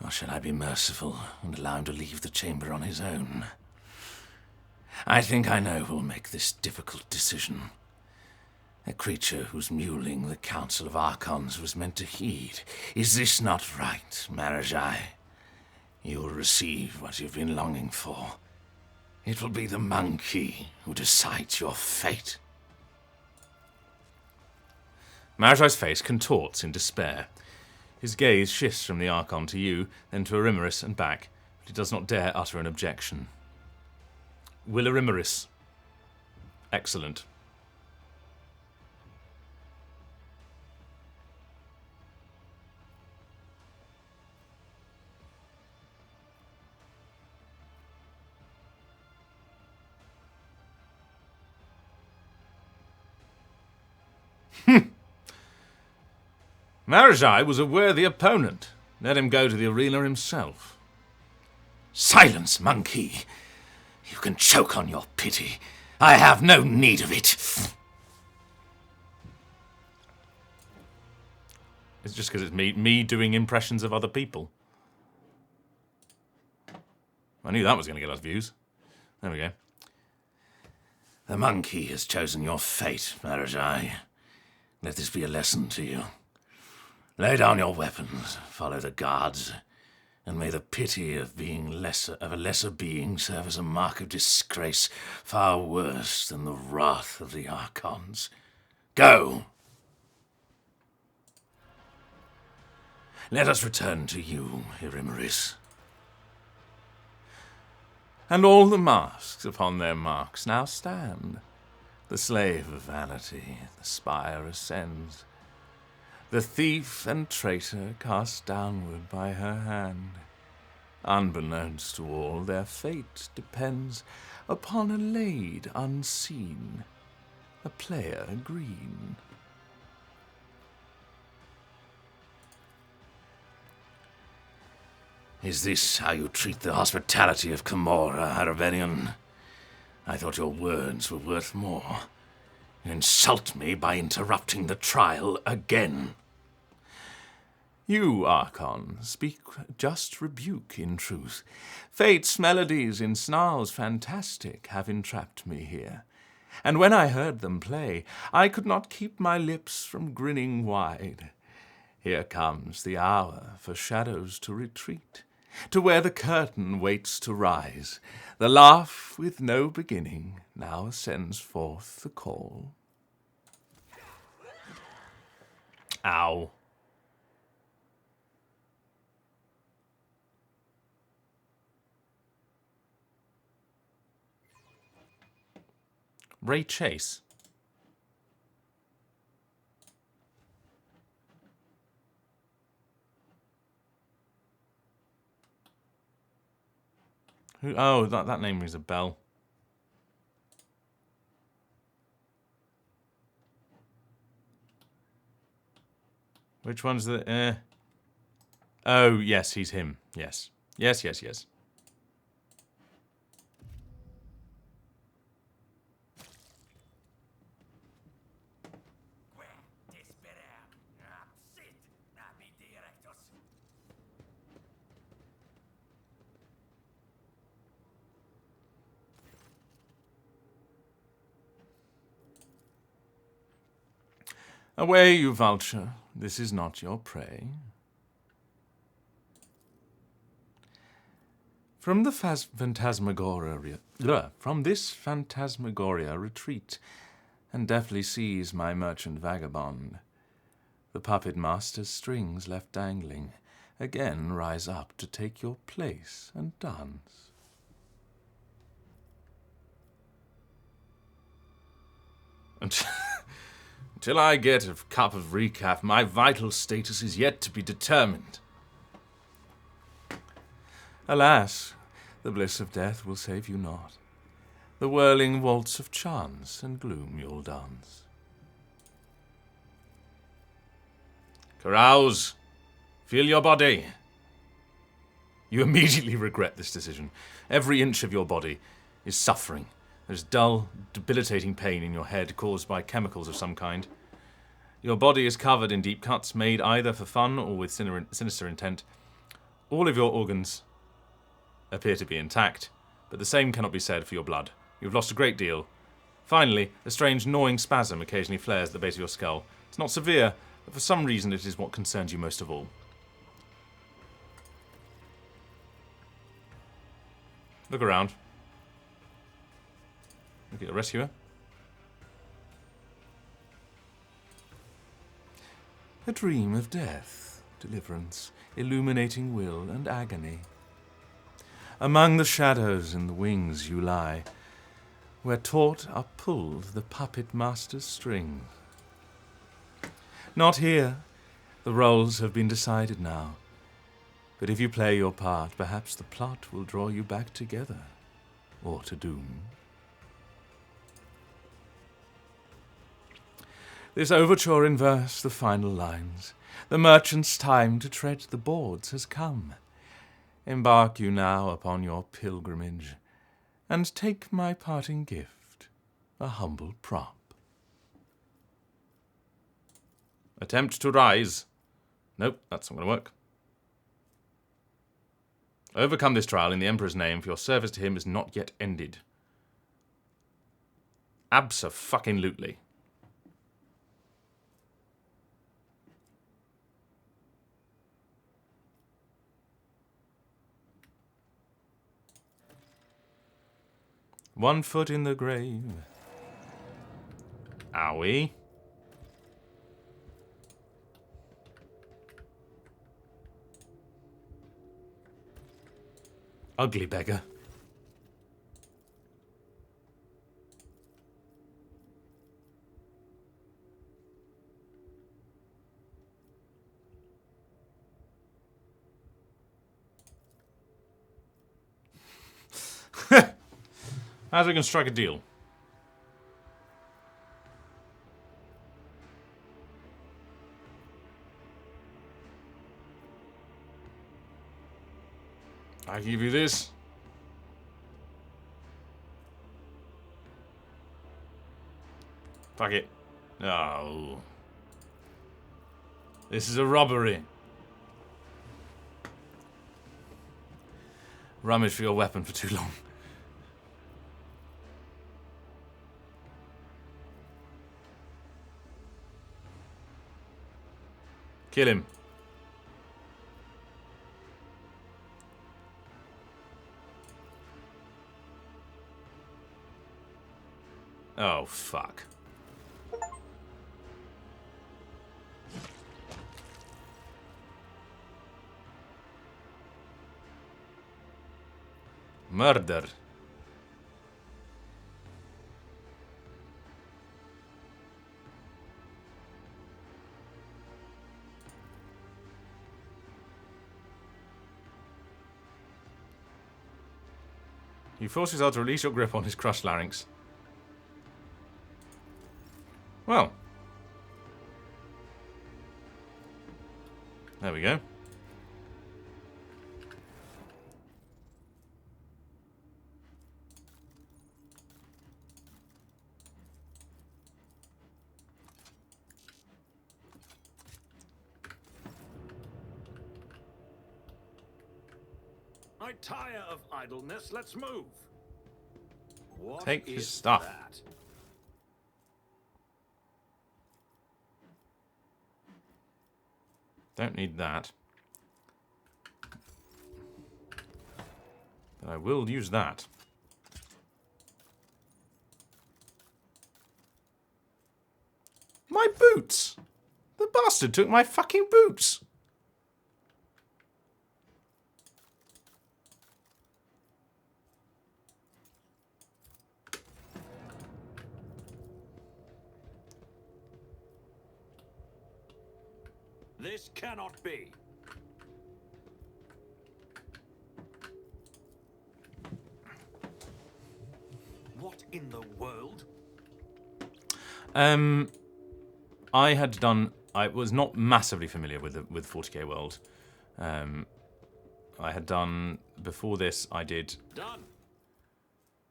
Or should I be merciful and allow him to leave the chamber on his own? I think I know who will make this difficult decision. A creature whose mewling the Council of Archons was meant to heed. Is this not right, Marajai? You will receive what you've been longing for. It will be the monkey who decides your fate. Marajai's face contorts in despair. His gaze shifts from the Archon to you, then to Rimmerus and back, but he does not dare utter an objection. Will Rimmerus. Excellent. Marajai was a worthy opponent. Let him go to the arena himself. Silence, monkey! You can choke on your pity. I have no need of it. It's just because it's me doing impressions of other people. I knew that was going to get us views. There we go. The monkey has chosen your fate, Marajai. Let this be a lesson to you. Lay down your weapons, follow the gods, and may the pity of a lesser being serve as a mark of disgrace far worse than the wrath of the Archons. Go! Let us return to you, Irimaris. And all the masks upon their marks now stand. The slave of vanity, the spire ascends. The thief and traitor cast downward by her hand. Unbeknownst to all, their fate depends upon a lade unseen, a player green. Is this how you treat the hospitality of Camorra, Haravenian? I thought your words were worth more. You insult me by interrupting the trial again. You, Archon, speak just rebuke in truth. Fate's melodies in snarls fantastic have entrapped me here. And when I heard them play, I could not keep my lips from grinning wide. Here comes the hour for shadows to retreat, to where the curtain waits to rise. The laugh with no beginning now sends forth the call. Ow. Ray Chase. Who? Oh, that name rings a bell. Which one's the? Oh, yes, he's him. Yes, yes, yes, yes. Away, you vulture. This is not your prey. From this phantasmagoria retreat, and deftly seize my merchant vagabond. The puppet master's strings left dangling, again rise up to take your place and dance. Until I get a cup of recaf, my vital status is yet to be determined. Alas, the bliss of death will save you not. The whirling waltz of chance and gloom you'll dance. Carouse! Feel your body! You immediately regret this decision. Every inch of your body is suffering. There's dull, debilitating pain in your head caused by chemicals of some kind. Your body is covered in deep cuts made either for fun or with sinister intent. All of your organs appear to be intact, but the same cannot be said for your blood. You've lost a great deal. Finally, a strange gnawing spasm occasionally flares at the base of your skull. It's not severe, but for some reason it is what concerns you most of all. Look around. Look at your rescuer. A dream of death, deliverance, illuminating will and agony. Among the shadows and the wings you lie, where taut are pulled the puppet master's strings. Not here. The roles have been decided now. But if you play your part, perhaps the plot will draw you back together, or to doom. This overture in verse, the final lines. The merchant's time to tread the boards has come. Embark you now upon your pilgrimage, and take my parting gift, a humble prop. Attempt to rise. Nope, that's not going to work. Overcome this trial in the Emperor's name, for your service to him is not yet ended. Abso-fucking-lutely. One foot in the grave. Owie. Ugly beggar. How's we can strike a deal? I give you this. Fuck it. Oh. This is a robbery. Rummage for your weapon for too long. Kill him. Oh, fuck. Murder. You force yourself to release your grip on his crushed larynx. Well. There we go. I tire of idleness. Let's move. What Take his is stuff. that? Don't need that. But I will use that. My boots! The bastard took my fucking boots! This cannot be. What in the world? I was not massively familiar with 40k World. I had done, before this, I did Done.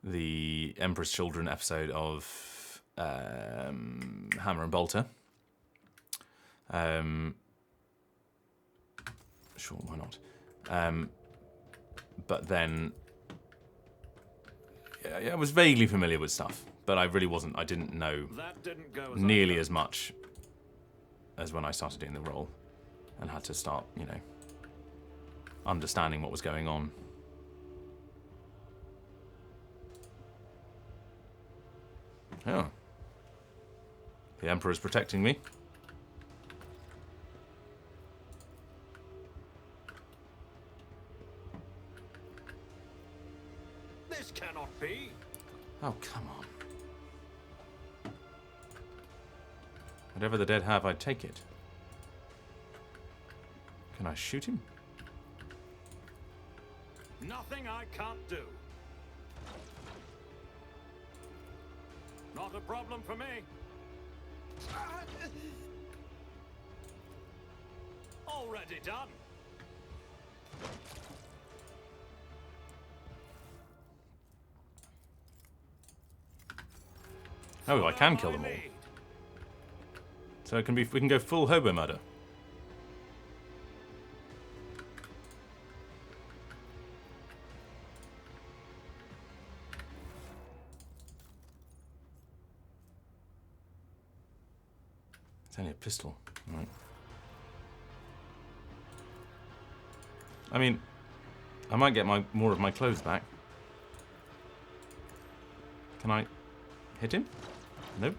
the Emperor's Children episode of Hammer and Bolter. Sure, why not? But then, yeah, I was vaguely familiar with stuff, but I really wasn't. I didn't know That didn't go as nearly I as much as when I started doing the role and had to start, you know, understanding what was going on. Oh. The Emperor's protecting me. This cannot be. Oh, come on. Whatever the dead have, I'd take it. Can I shoot him? Nothing I can't do. Not a problem for me. Already done. Oh, I can kill them all. So it can be. We can go full hobo murder. It's only a pistol. Right. I mean, I might get more of my clothes back. Can I hit him? Nope.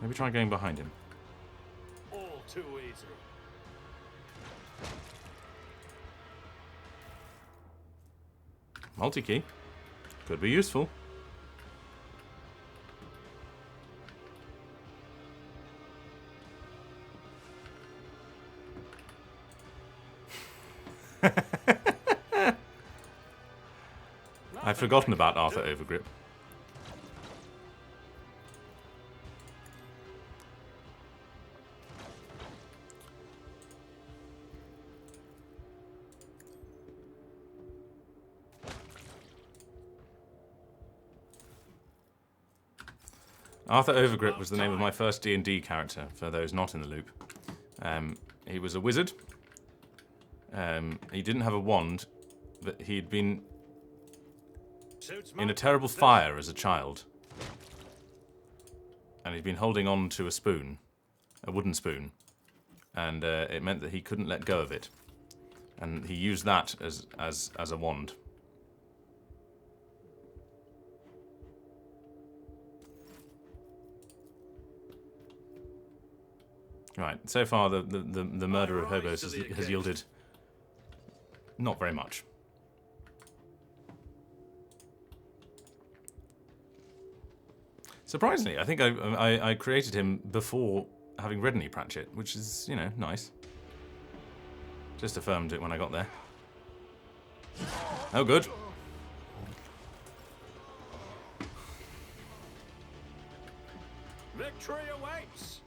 Maybe try going behind him. All too easy. Multi-key. Could be useful. I've forgotten about Arthur Overgrip. Arthur Overgrip was the name of my first D&D character, for those not in the loop. He was a wizard. He didn't have a wand, but he'd been in a terrible fire as a child. And he'd been holding on to a spoon, a wooden spoon. And it meant that he couldn't let go of it. And he used that as a wand. Right, so far the murder of hobos has yielded not very much. Surprisingly, I think I created him before having read any Pratchett, which is, you know, nice. Just affirmed it when I got there. Oh, good. Victory awaits.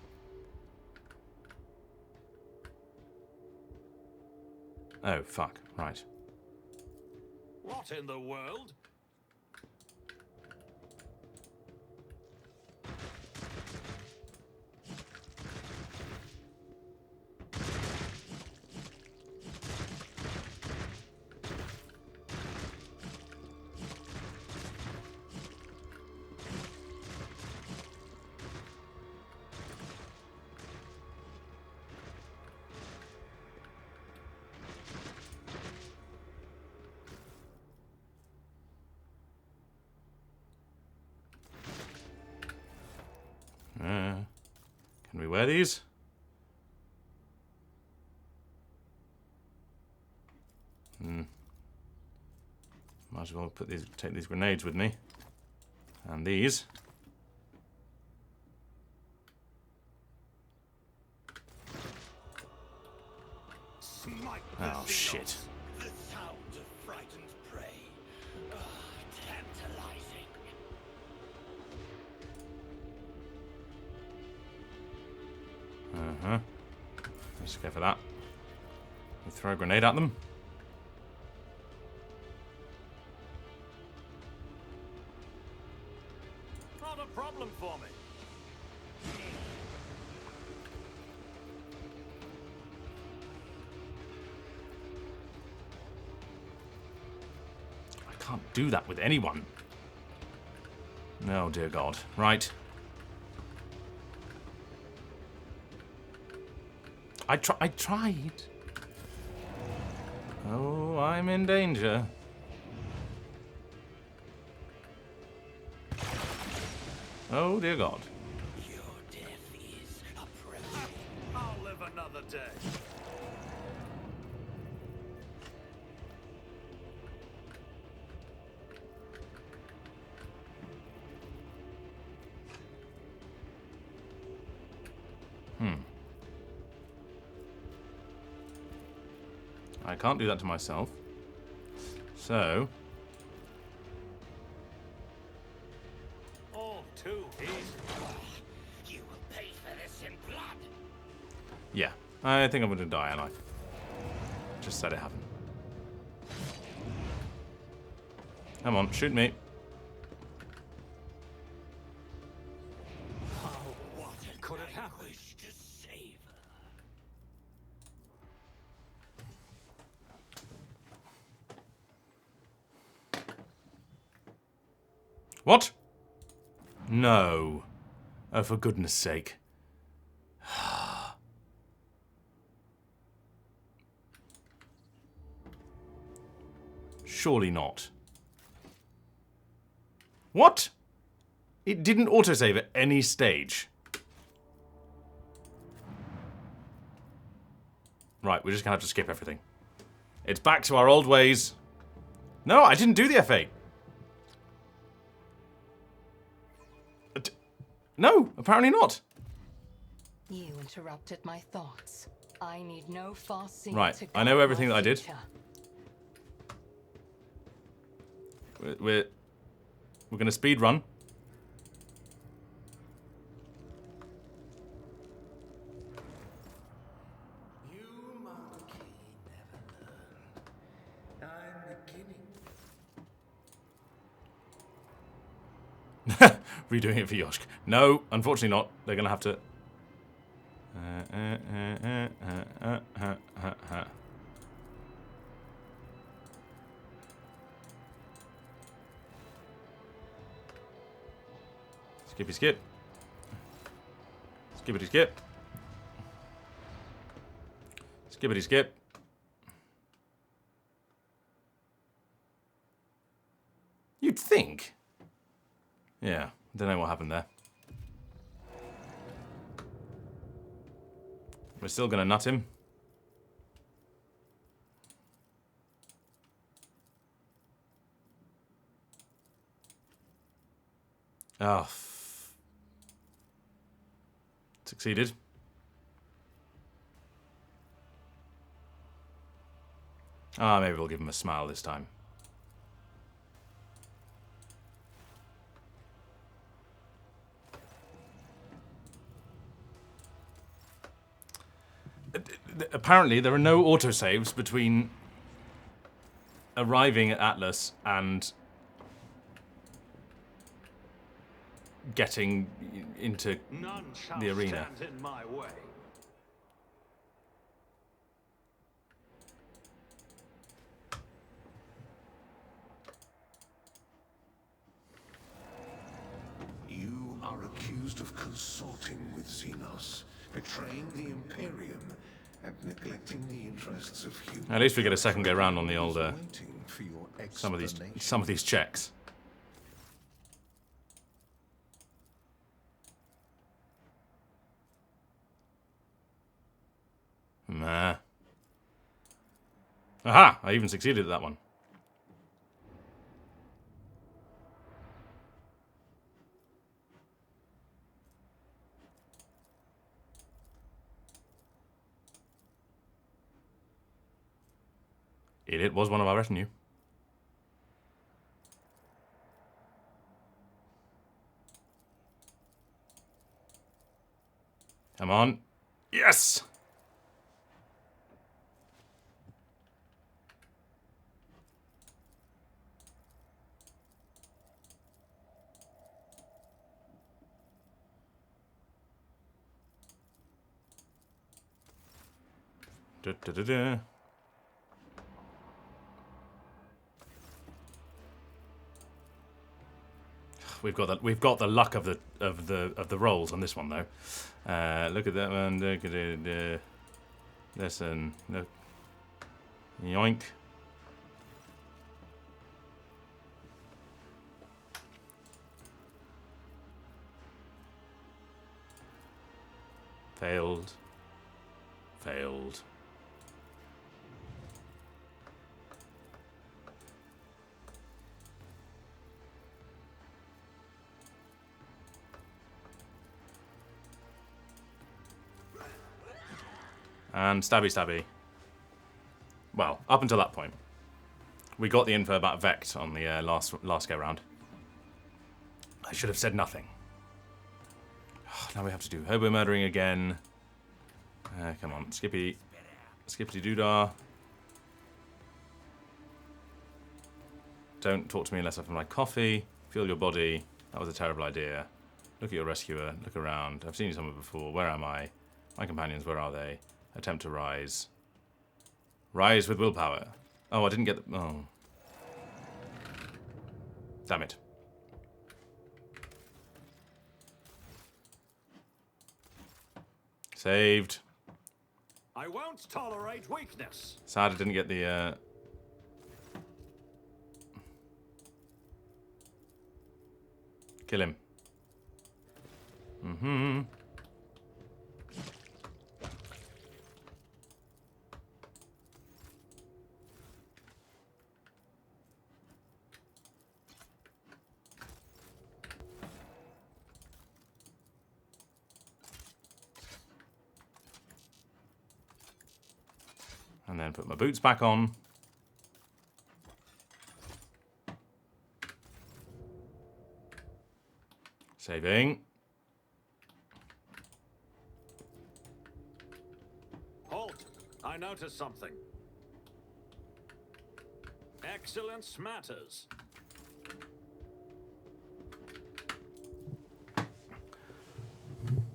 Oh, fuck. Right. What in the world? Can we wear these? Might as well take these grenades with me. And these. Oh, shit. The sound of frightened prey. Tantalizing. Uh-huh. Let's go for that. We throw a grenade at them. Not a problem for me. I can't do that with anyone. Oh, dear God. Right. I tried. Oh, I'm in danger. Oh, dear God. Your death is approaching. I'll live another day. I can't do that to myself. So... All too easy. You will pay Yeah, I think I'm going to die, and I just said it happened. Come on, shoot me. Oh, what a Could it happen? wish to save her. What? No. Oh, for goodness sake. Surely not. What? It didn't autosave at any stage. Right, we're just gonna have to skip everything. It's back to our old ways. No, I didn't do the F8. No, apparently not. You interrupted my thoughts. I need no far-seeing Right, to I know guide everything my that I did. future. We're gonna speed run. You monkey never learn. I'm beginning. Redoing it for Yoshk. No, unfortunately not. They're gonna have to. Skippy skip. Skippity skip. Skippity skip. You'd think. Yeah, don't know what happened there. We're still gonna nut him. Oh. Succeeded. Ah, maybe we'll give him a smile this time. Apparently, there are no autosaves between arriving at Atlas and getting into None shall the arena. stand in my way. You are accused of consorting with Xenos, betraying the Imperium, and neglecting the interests of humans. At least we get a second go round on the old Waiting for your some of explanation. these checks. Nah. Aha! I even succeeded at that one. It was one of our retinue. Come on. Yes! Da-da-da-da. We've got the luck of the rolls on this one though. Look at that one. Look at it. Listen. Look. Yoink. Failed. Failed. And stabby stabby. Well, up until that point. We got the info about Vect on the last go round. I should have said nothing. Now we have to do hobo murdering again. Come on, Skippy. Skippity doodah. Don't talk to me unless I've had my coffee. Feel your body. That was a terrible idea. Look at your rescuer. Look around. I've seen you somewhere before. Where am I? My companions, where are they? Attempt to rise. Rise with willpower. Oh, I didn't get the... Oh. Damn it. Saved. I won't tolerate weakness. Sad I didn't get the... Kill him. Mm-hmm. And then put my boots back on. Saving. Halt! I noticed something. Excellence matters.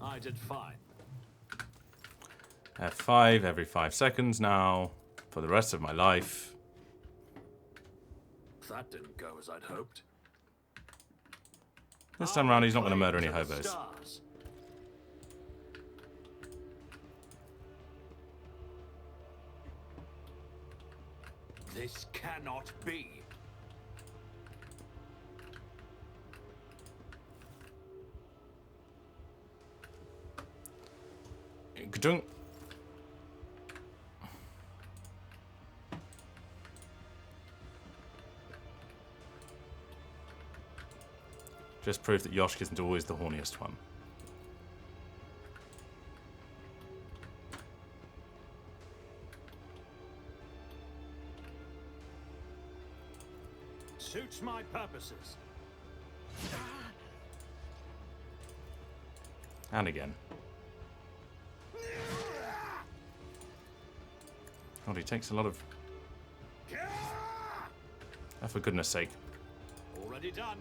I did fine. F5 every 5 seconds now for the rest of my life. That didn't go as I'd hoped. This time around, he's not going to Claim murder any to the hobos. stars. This cannot be. Ka-dunk. Just proof that Yoshk isn't always the horniest one. Suits my purposes. And again. God, he takes a lot of... Oh, for goodness sake. Already done.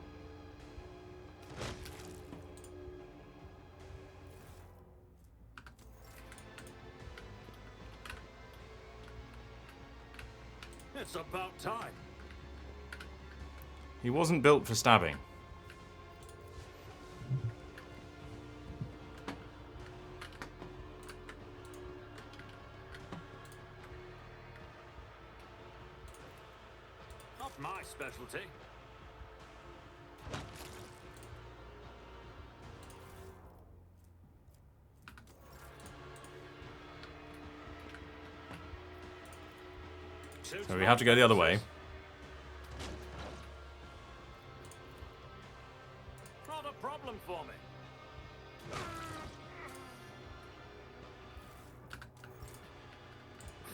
It's about time. He wasn't built for stabbing. Not my specialty. So we have to go the other way. Not a problem for me.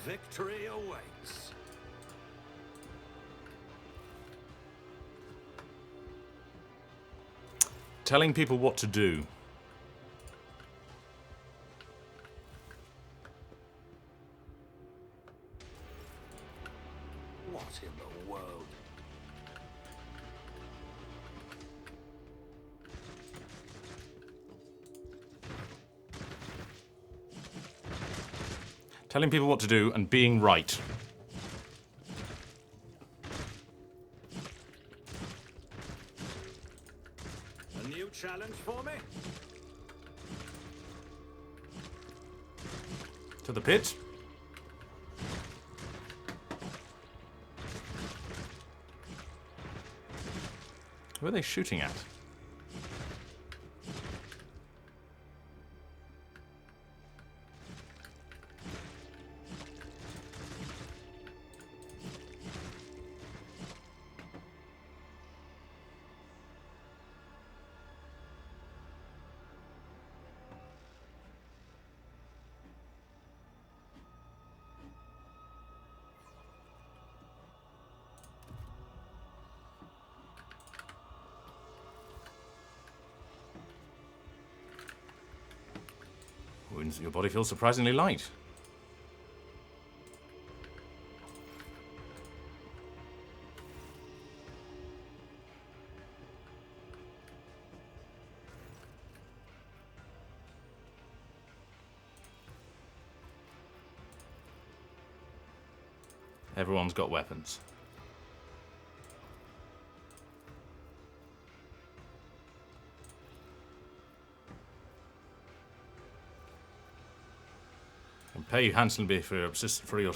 Victory awaits. Telling people what to do. What in the world? Telling people what to do and being right. A new challenge for me? To the pit. Who are they shooting at? Your body feels surprisingly light. Everyone's got weapons. And pay you handsomely for your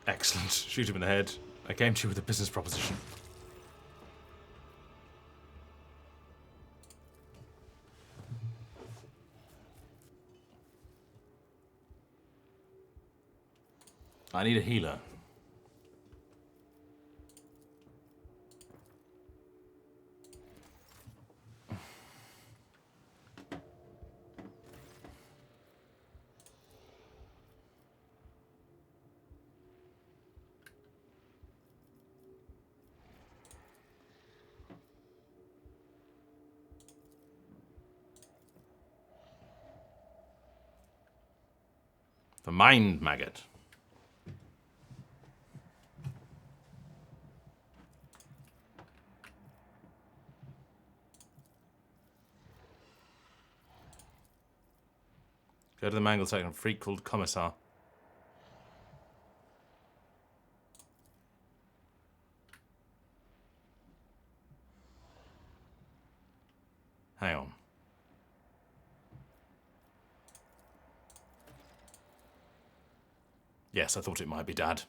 Excellent. Shoot him in the head. I came to you with a business proposition. I need a healer. The mind maggot. Go to the mangled section of a freak called Commissar. Hang on. Yes, I thought it might be Dad.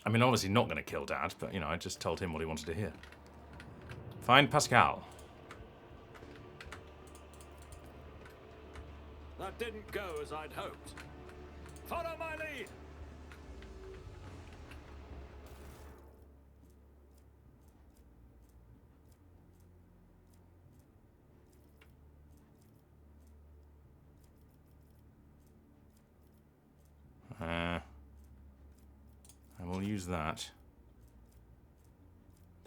I mean, obviously not going to kill Dad, but, you know, I just told him what he wanted to hear. Find Pascal. That didn't go as I'd hoped. Follow my lead! I will use that.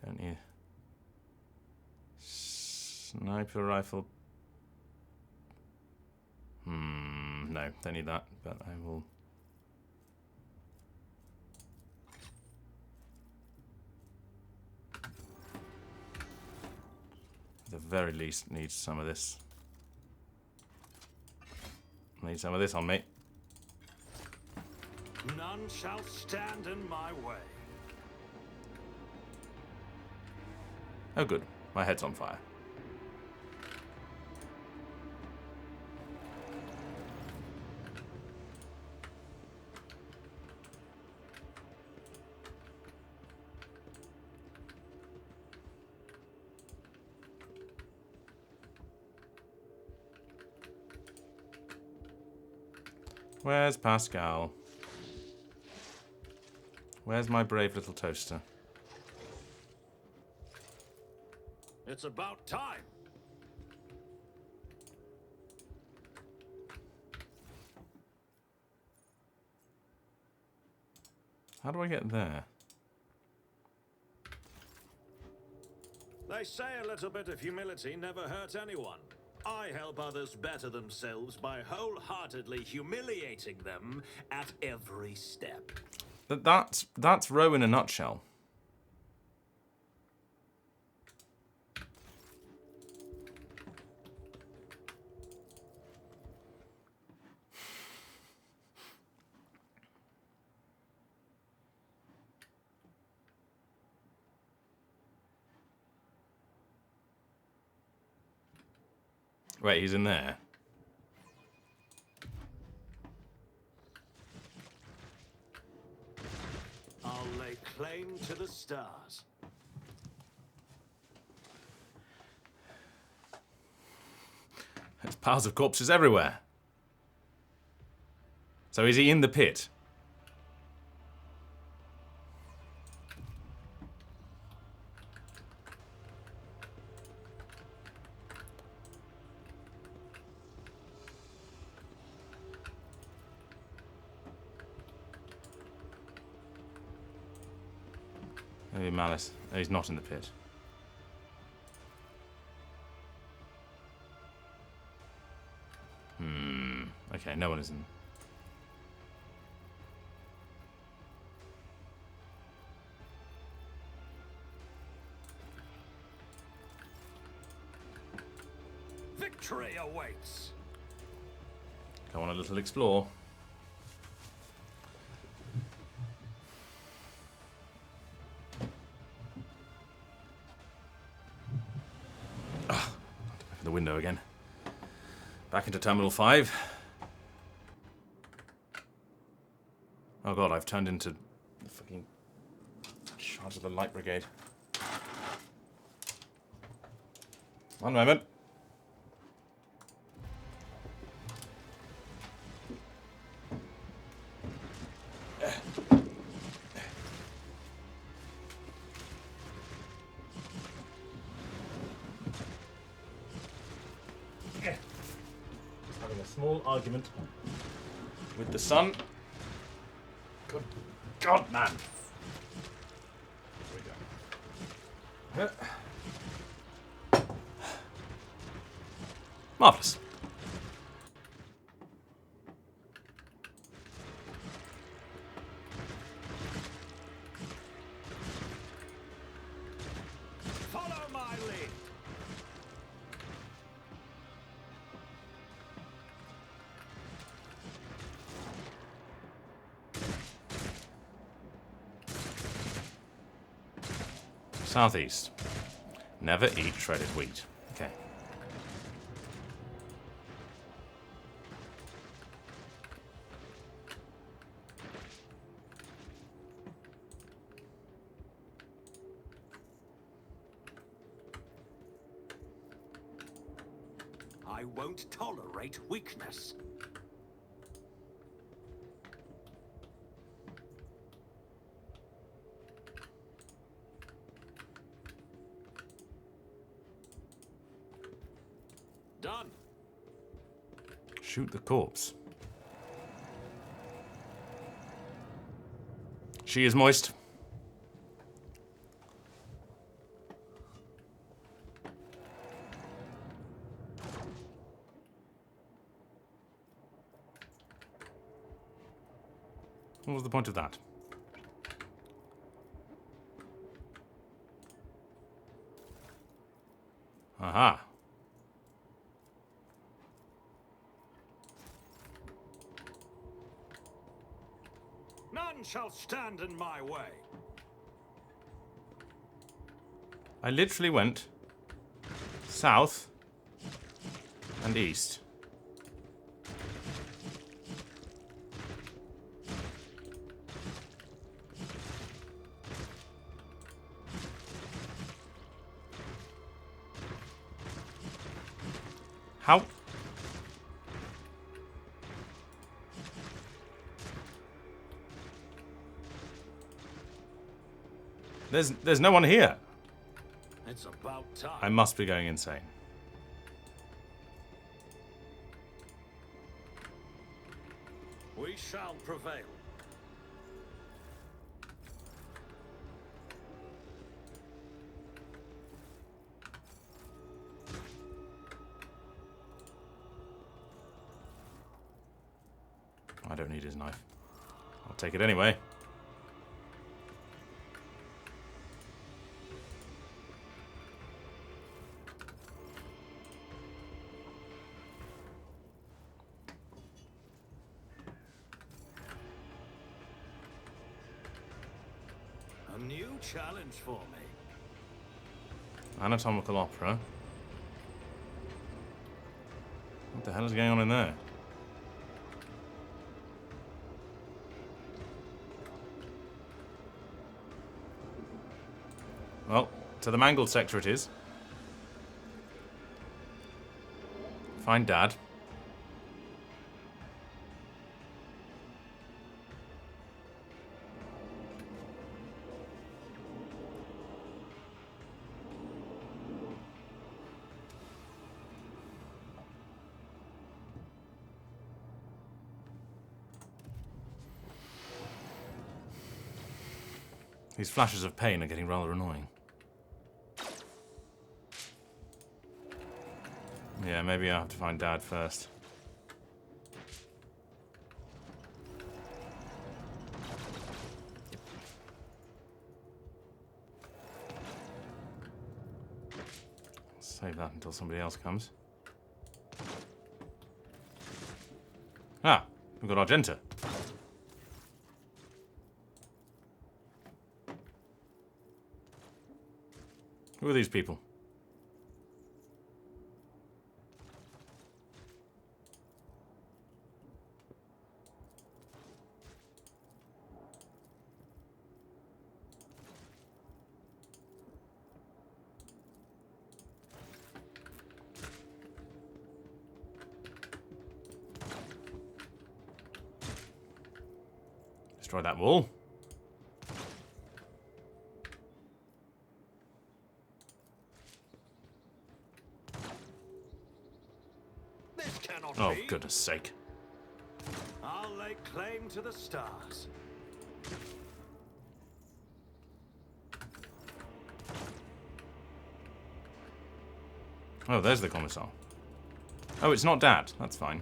Don't you? Sniper rifle. No, don't need that, but I will. At the very least, need some of this. Need some of this on me. None shall stand in my way. Oh good, my head's on fire. Where's Pascal? Where's my brave little toaster? It's about time. How do I get there? They say a little bit of humility never hurt anyone. I help others better themselves by wholeheartedly humiliating them at every step. That's Roe in a nutshell. Wait, he's in there. I'll lay claim to the stars. Piles of corpses everywhere. So is he in the pit? Maybe Malice. No, he's not in the pit. Okay, no one is in. Victory awaits. Go on a little explore. Open the window again. Back into Terminal 5. Oh god, I've turned into the fucking charge of the Light Brigade. One moment. Having a small argument with the sun. Good God, man. There we go. Marvelous. Follow my lead. Southeast. Never eat shredded wheat. Okay. I won't tolerate weakness. Done. Shoot the corpse. She is moist. What was the point of that? Aha. None shall stand in my way. I literally went south and east. How? There's no one here. It's about time. I must be going insane. We shall prevail. I don't need his knife. I'll take it anyway. A new challenge for me. Anatomical opera. What the hell is going on in there? Well, to the mangled sector it is. Find Dad. These flashes of pain are getting rather annoying. Yeah, maybe I have to find Dad first. Save that until somebody else comes. Ah, we've got Argenta. Who are these people? Destroy that wall. This cannot Oh, be. goodness sake. I'll lay claim to the stars. Oh, there's the commissar. Oh, it's not Dad. That's fine.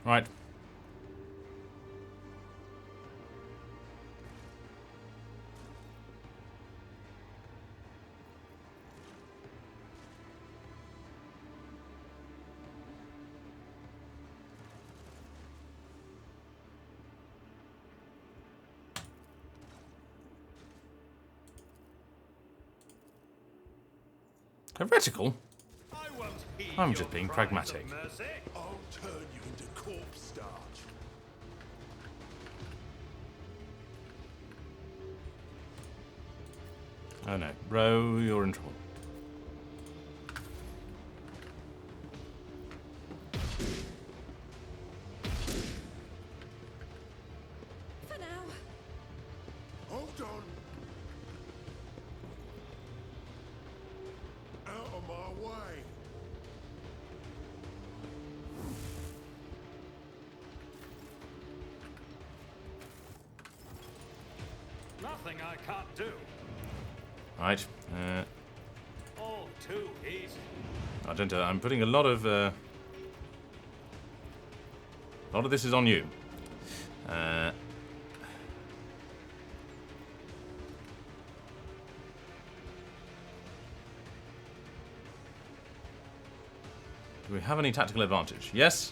Right. Heretical? I won't heed I'm your just being cries of pragmatic. mercy. I'll turn you into corpse starch. Oh no. Bro, you're in trouble. For now. Hold on. Out of my way. Nothing I can't do. Right. All too easy. Argenta, I'm putting a lot of this is on you. Do we have any tactical advantage? Yes.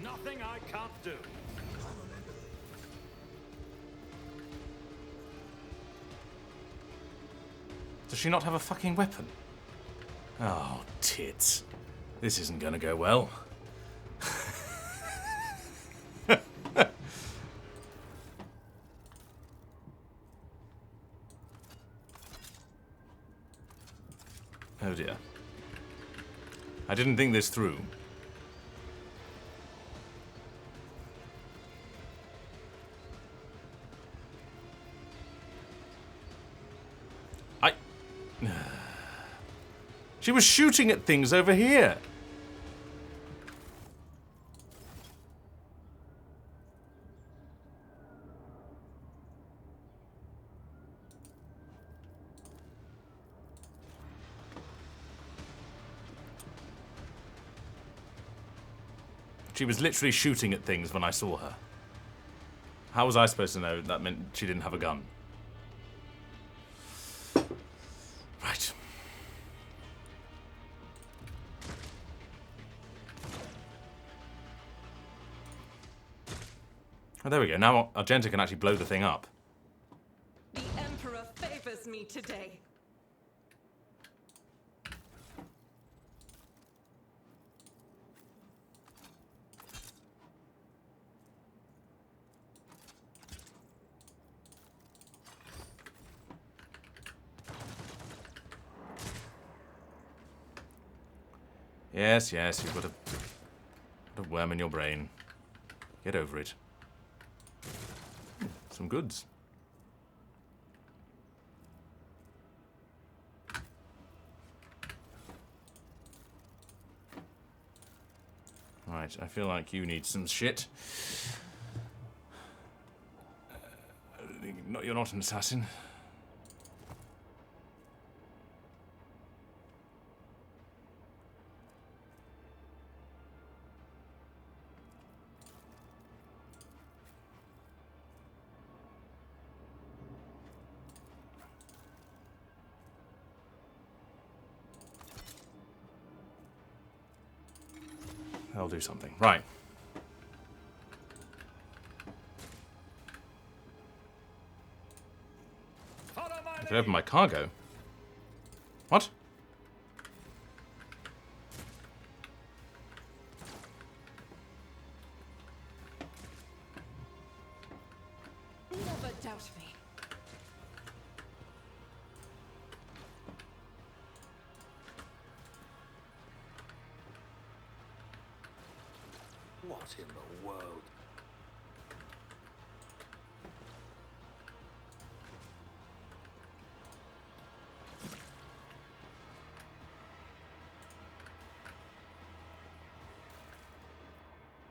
Nothing I can't do. Does she not have a fucking weapon? Oh, tits. This isn't gonna go well. dear. I didn't think this through. She was shooting at things over here. She was literally shooting at things when I saw her. How was I supposed to know that meant she didn't have a gun? Right. Oh, there we go. Now Argenta can actually blow the thing up. The Emperor favors me today. Yes, yes, you've got a worm in your brain. Get over it. Some goods. Right, I feel like you need some shit. You're not an assassin. I'll do something. Right. I can open my cargo. What? Never doubt me. What in the world?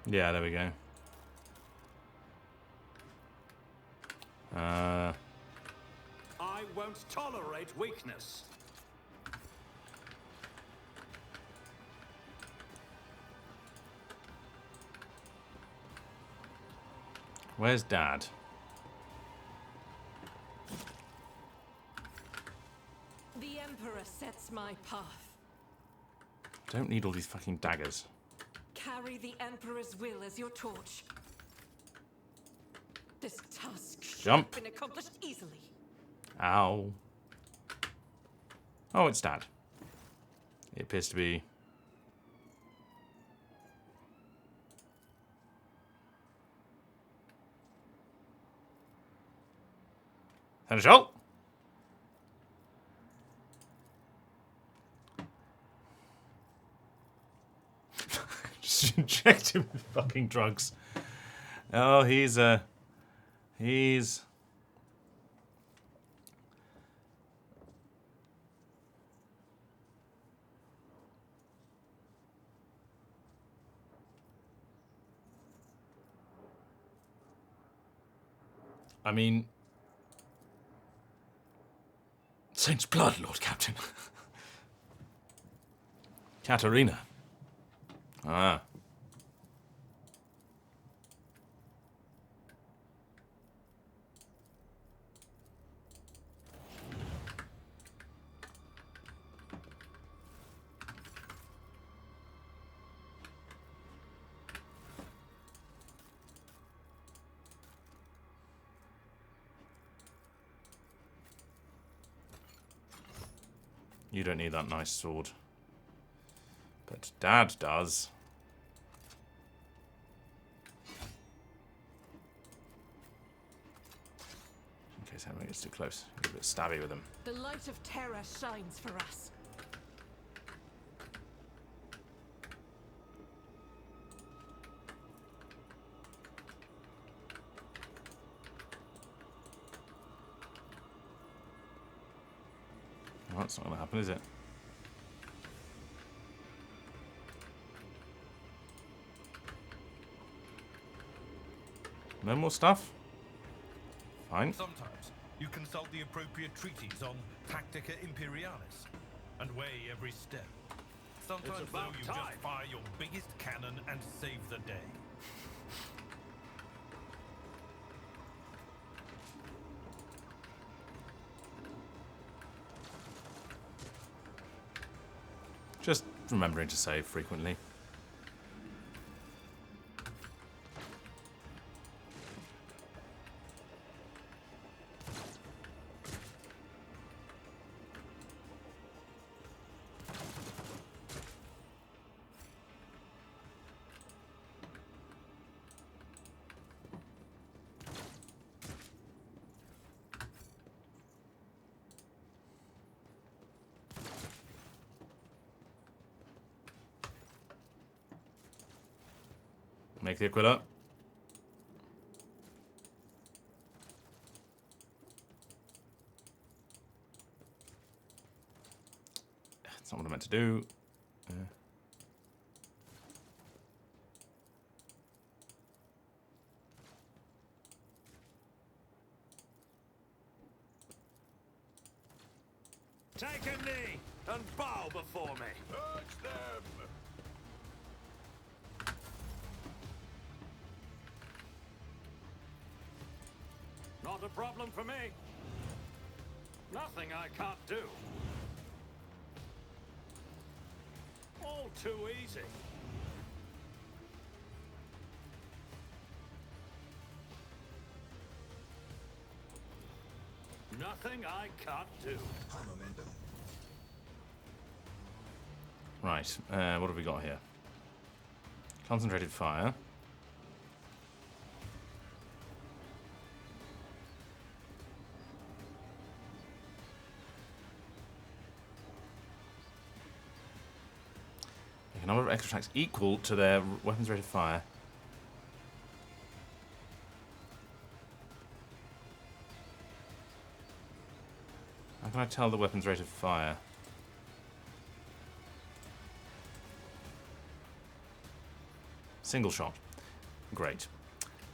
Yeah, there we go. I won't tolerate weakness. Where's Dad? The Emperor sets my path. Don't need all these fucking daggers. Carry the Emperor's will as your torch. This task should Jump. have been accomplished easily. Ow. Oh, it's Dad. It appears to be... Seneschal! Just inject him with fucking drugs. Oh, he's... I mean... Saint's blood, Lord Captain. Katarina. Ah. You don't need that nice sword. But Dad does. In case anyone gets too close. Get a bit stabby with him. The light of terror shines for us. Well, that's not going to happen, is it? No more stuff? Fine. Sometimes you consult the appropriate treaties on Tactica Imperialis and weigh every step. Sometimes, It's though, about you time. just fire your biggest cannon and save the day. Just remembering to save frequently. Make the Aquila. That's not what I meant to do. Take a knee and bow before me. Urge them! Not a problem for me. Nothing I can't do. All too easy. Nothing I can't do. Right, what have we got here? Concentrated fire. A number of extra attacks equal to their weapons rate of fire. How can I tell the weapons rate of fire? Single shot. Great.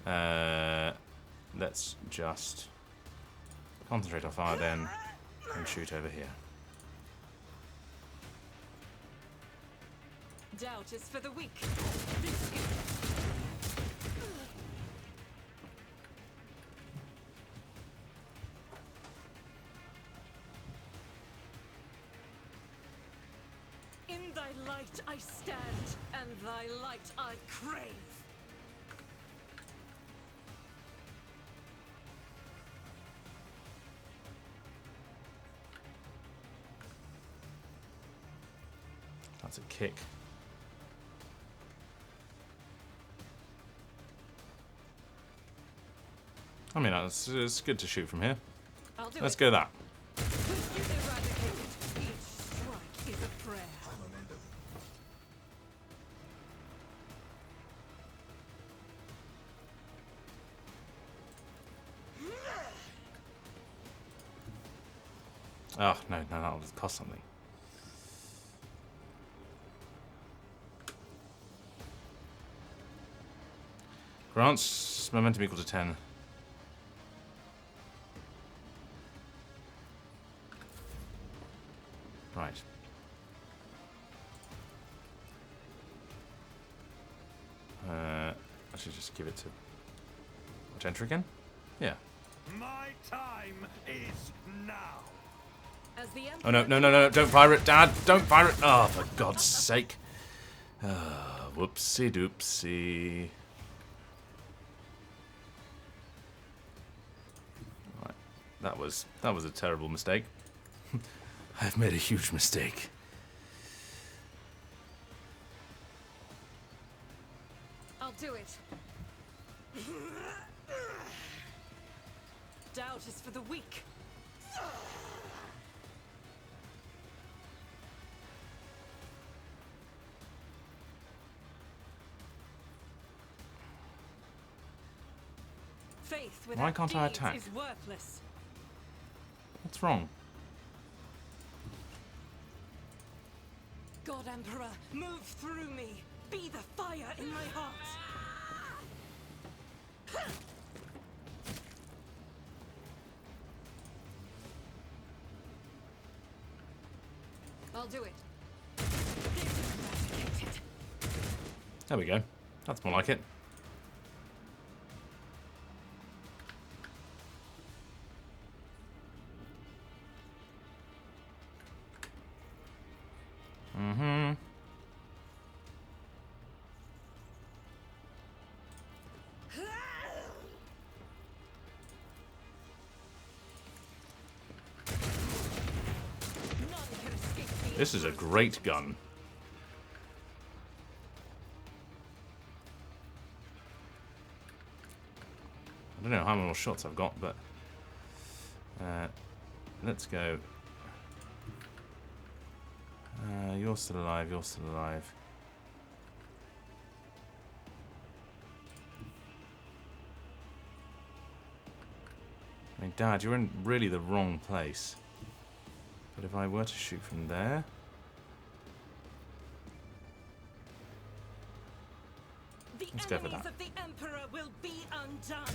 Let's just concentrate our fire then and shoot over here. Doubt is for the weak. In thy light I stand, and thy light I crave. That's a kick. I mean, it's good to shoot from here. I'll do Let's it. go that. With you eradicated, each strike is a prayer. Oh, no, that'll cost something. Grants momentum equal to 10. Right. I should just give it to... Which enter again? Yeah. My time is now. As the Oh, no, don't fire it, Dad! Don't fire it! Oh, for God's sake. Whoopsie doopsie. Right. That was a terrible mistake. I've made a huge mistake. I'll do it. Doubt is for the weak. Faith without can't I deeds attack? is worthless. What's wrong? God Emperor, move through me. Be the fire in my heart. I'll do it. This is eradicated. There we go. That's more like it. Mm-hmm. None can escape the This is a great gun. I don't know how many more shots I've got, but let's go. You're still alive, you're still alive. I mean, Dad, you're in really the wrong place. But if I were to shoot from there... Let's go for that. enemies of the Emperor will be undone.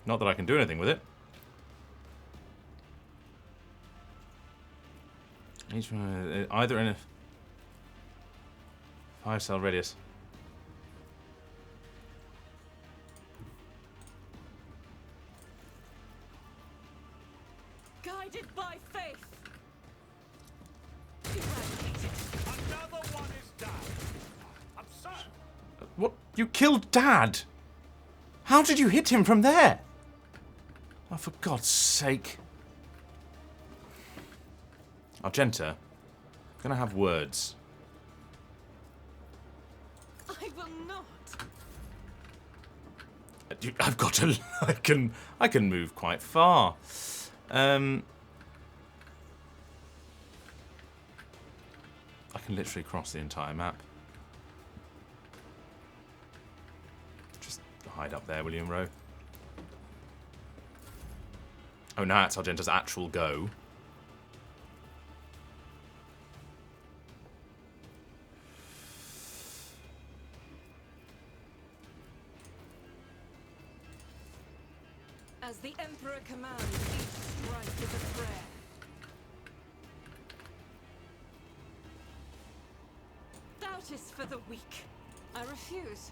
Not that I can do anything with it. Each one, either in a 5-cell radius. Guided by faith. Eradicated. Another one is down. Absurd. What? You killed Dad? How did you hit him from there? Oh, for God's sake. Argenta, I'm gonna have words. I will not. I've got to. I can move quite far. I can literally cross the entire map. Just hide up there, William Rowe. Oh, now it's Argenta's actual go. As the Emperor commands, each strike is a prayer. Doubt is for the weak. I refuse.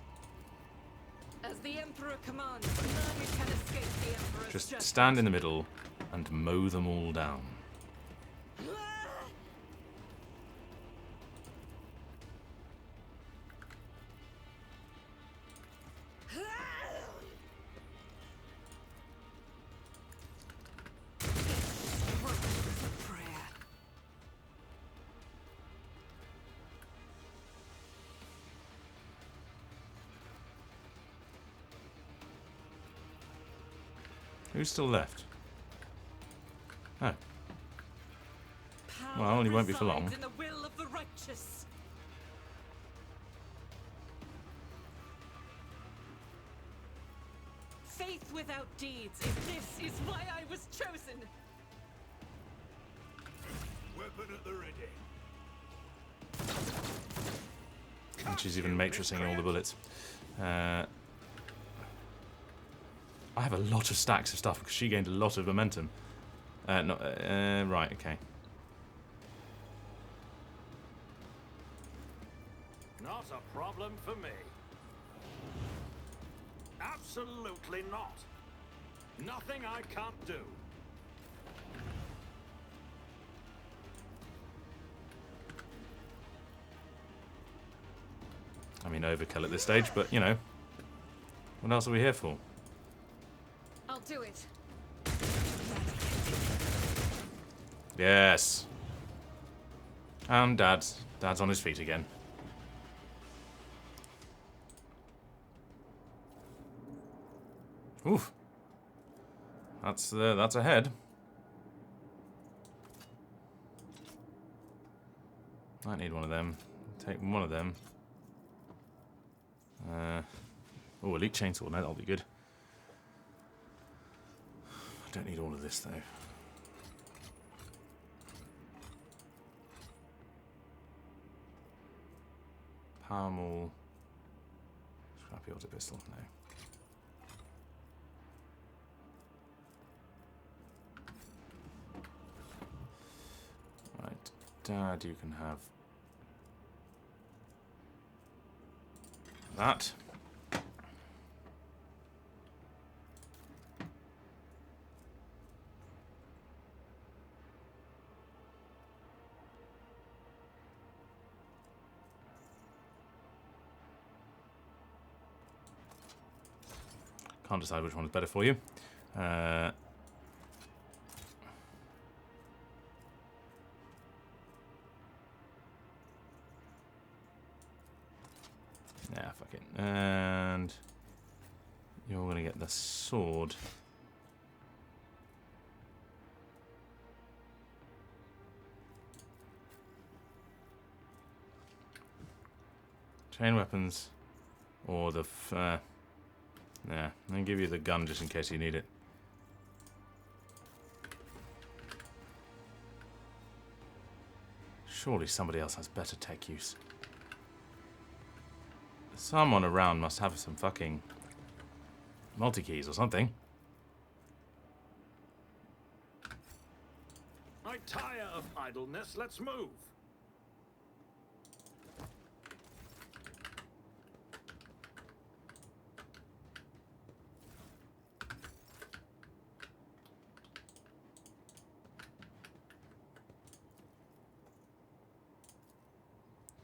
As the Emperor commands, none can escape the Emperor's Just judgment. stand in the middle and mow them all down. Who's still left? Oh. Well, he won't be for long. Resides in the will of the righteous. Faith without deeds. This is why I was chosen. Weapon at the ready. And she's even matrixing all the bullets. I have a lot of stacks of stuff because she gained a lot of momentum. Right, okay. Not a problem for me. Absolutely not. Nothing I can't do. I mean, overkill at this stage, but, you know. What else are we here for? I'll do it. Yes. And Dad's on his feet again. Oof. That's ahead. I need one of them. Take one of them. Oh, elite chainsaw. No, that'll be good. I don't need all of this though. Palmall. Scrappy auto pistol. No. Right, Dad, you can have that. Can't decide which one is better for you. Yeah, fuck it. And you're going to get the sword. Chain weapons. Or the... yeah, I'll give you the gun just in case you need it. Surely somebody else has better tech use. Someone around must have some fucking multi-keys or something. I tire of idleness. Let's move.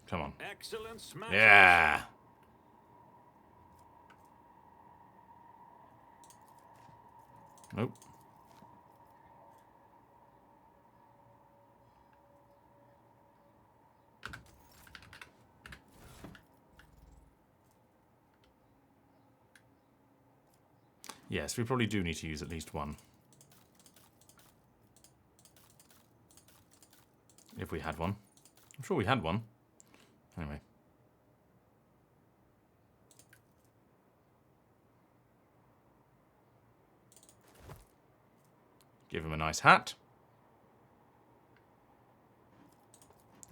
Come on. Excellent smash. Yeah. Nope. Yes, we probably do need to use at least one. If we had one. I'm sure we had one. Anyway. Give him a nice hat.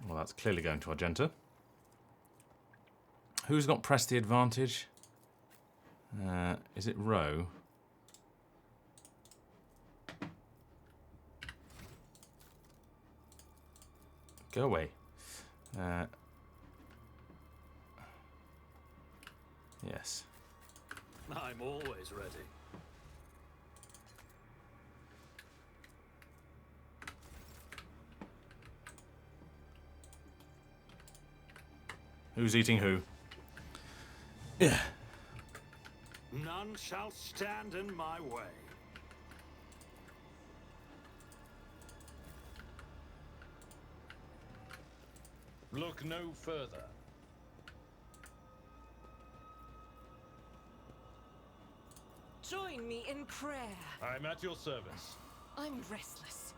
Well, that's clearly going to Argenta. Who's got press the advantage? Is it Roe? Go away. Yes. I'm always ready. Who's eating who? Yeah. None shall stand in my way. Look no further. Join me in prayer. I'm at your service. I'm restless.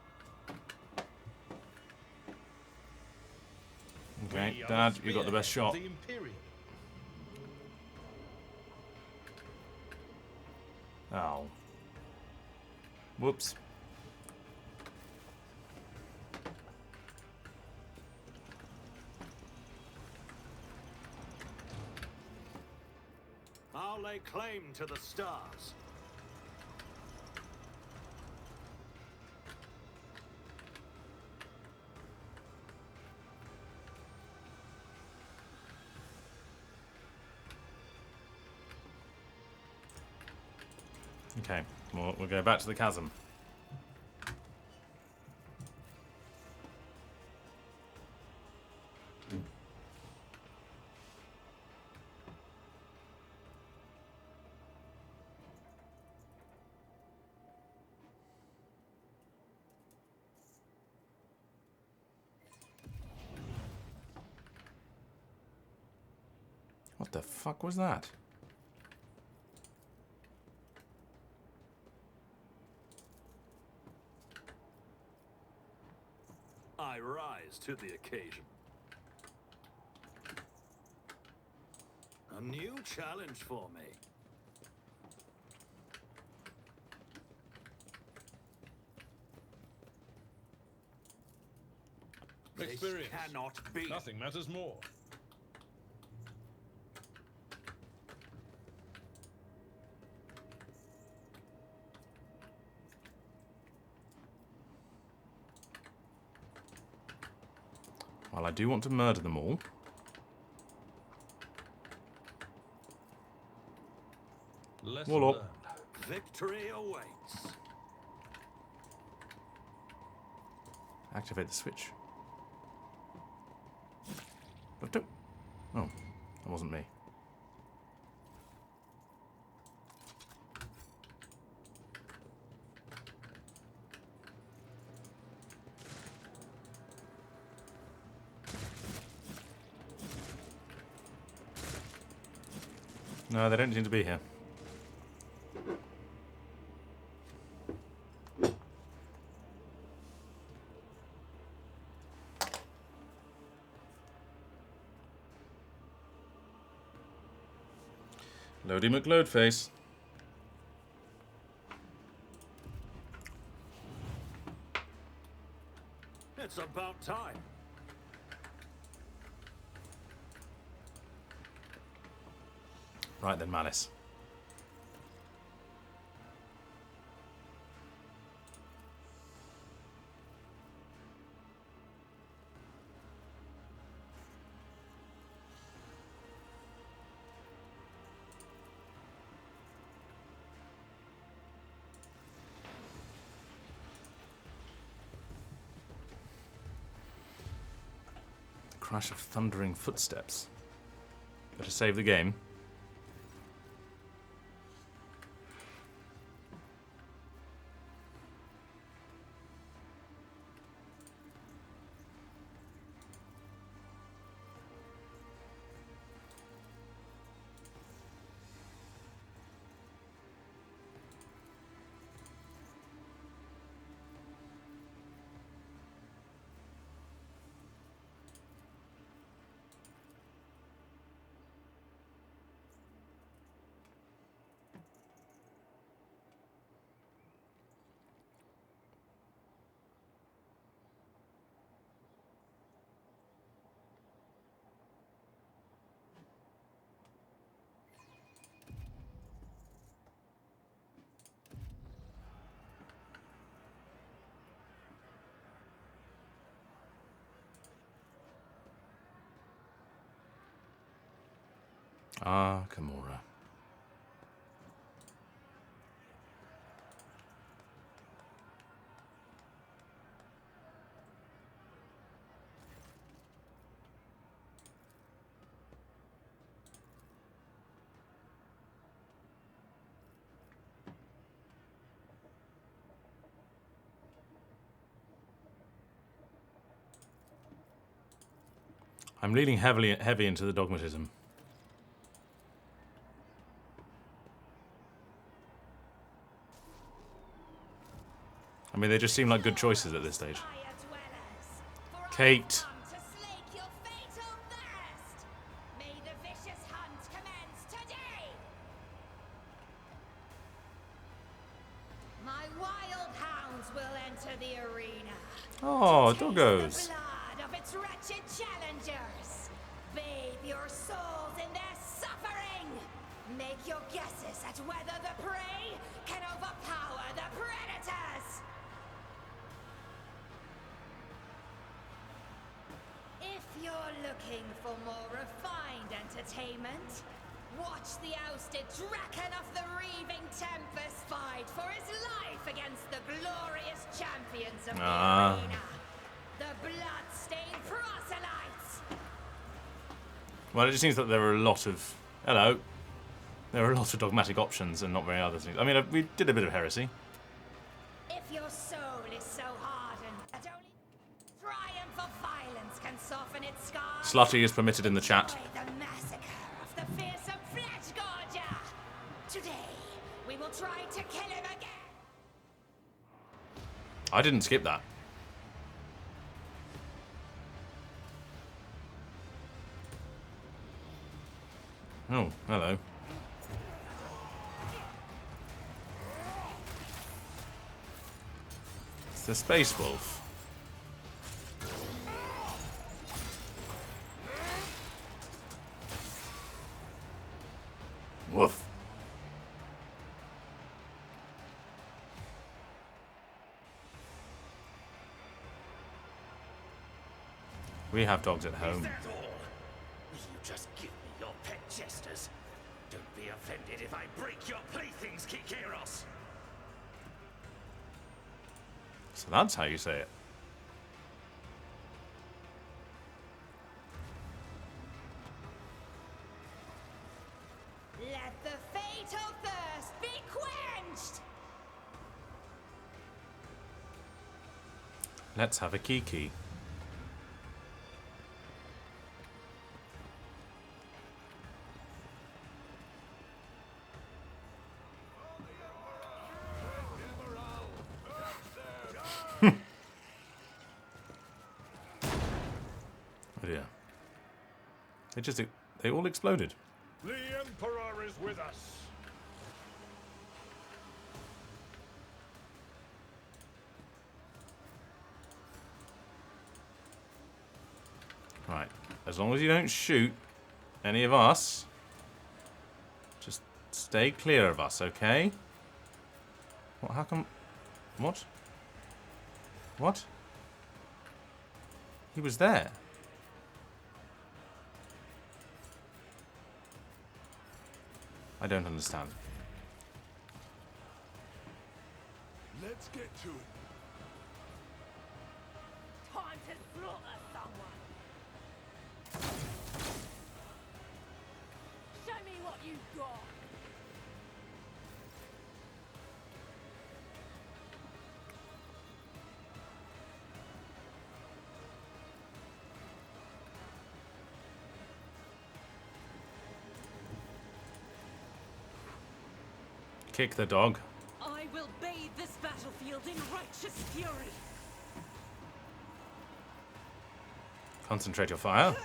Okay, We are Dad, you got the best shot. The Imperium. Oh. Whoops. I'll lay claim to the stars. Okay, we'll go back to the chasm. What the fuck was that? I rise to the occasion. A new challenge for me. Experience. This cannot be. Nothing matters more. Well, I do want to murder them all. Lesson Warlock. learned. Victory awaits. Activate the switch. But oh, that wasn't me. No, they don't seem to be here. Loady McLoadface. It's about time. Right then, Malice. Crash of thundering footsteps. Better save the game. Ah, Kimura. I'm leaning heavy into the dogmatism. I mean, they just seem like good choices at this stage. Kate. My wild hounds will enter the arena. Oh, to taste doggos. the blood of its wretched challengers. Bathe your souls in their suffering. Make your guesses at whether the prey can overpower the predators. If you're looking for more refined entertainment, watch the ousted Draken of the Reaving Tempest fight for his life against the glorious champions of the arena, the blood-stained proselytes. Well, it just seems that there are a lot of... Hello. There are a lot of dogmatic options and not very other things. I mean, we did a bit of heresy. If your soul is so hardened that only triumph of violence can soften its scars, Slutty is permitted in the chat. enjoy the massacre of the fearsome flesh gorger. Today, we will try to kill him again. I didn't skip that. Oh, hello. It's the Space Wolf. Woof. We have dogs at home. Is that all? Will you just give me your pet jesters? Don't be offended if I break your playthings, Kikeros. So that's how you say it. Let the fate of thirst be quenched! Let's have a kiki. Oh dear. They all exploded. The Emperor is with us. Right. As long as you don't shoot any of us, just stay clear of us, okay? What? How come? What? What? He was there. I don't understand. Let's get to it. Time to slaughter someone! Show me what you've got! Kick the dog. I will bathe this battlefield in righteous fury. Concentrate your fire.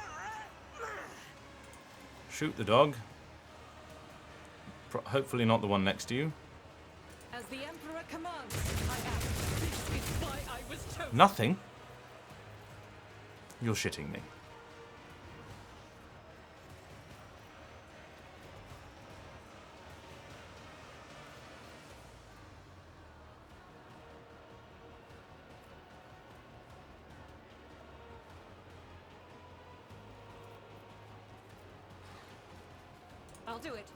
Shoot the dog. Hopefully not the one next to you. As the Emperor commands, I act. This is why I was chosen. Nothing? You're shitting me. I'll do it.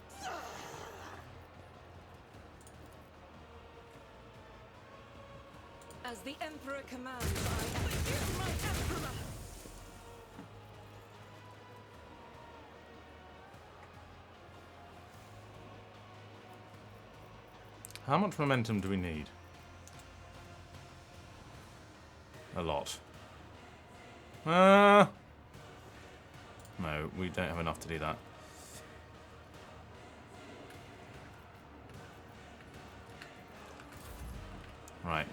As the Emperor commands, I execute my Emperor! How much momentum do we need? A lot. No, we don't have enough to do that. Right.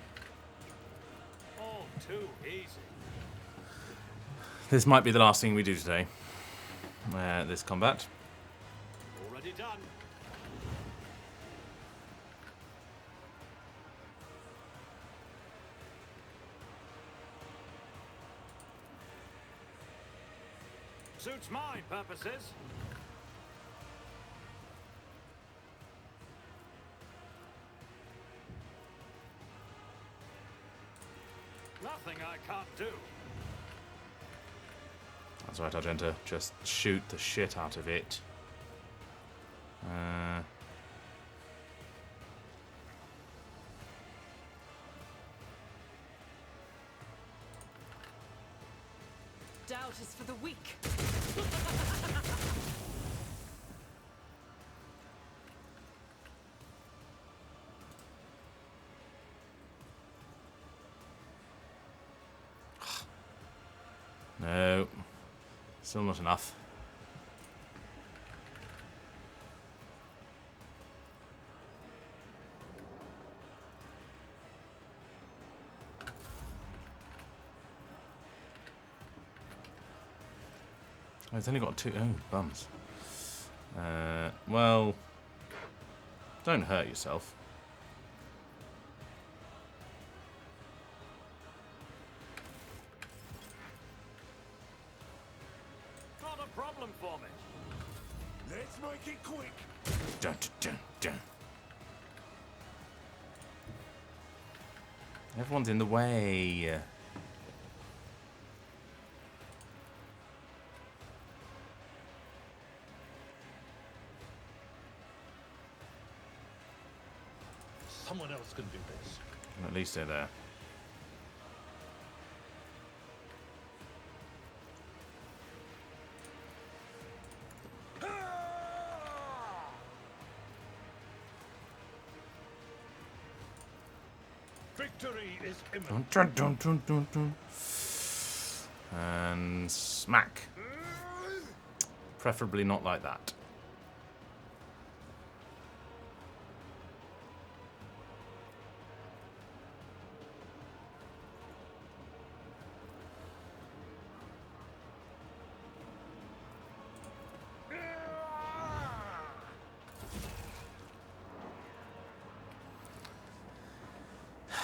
All too easy. This might be the last thing we do today. This combat. Already done. Suits my purposes. Nothing I can't do. That's right, Argenta. Just shoot the shit out of it. Doubt is for the weak. No. Still not enough. Oh, it's only got two. Oh, bums. Well, don't hurt yourself. Not a problem for me. Let's make it quick. Dun, dun, dun. Everyone's in the way. Someone else can do this. At least they're there. Victory is imminent. Dun, dun, dun, dun, dun. And smack. Preferably not like that.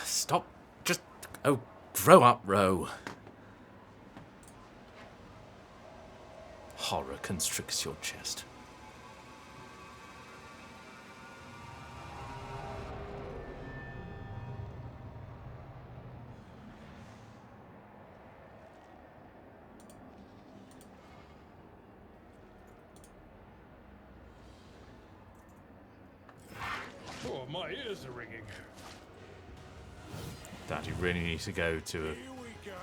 Stop. Just... Oh, grow up, Ro. Horror constricts your chest. Oh, my ears are ringing. Dad, you really need to go to Here we go.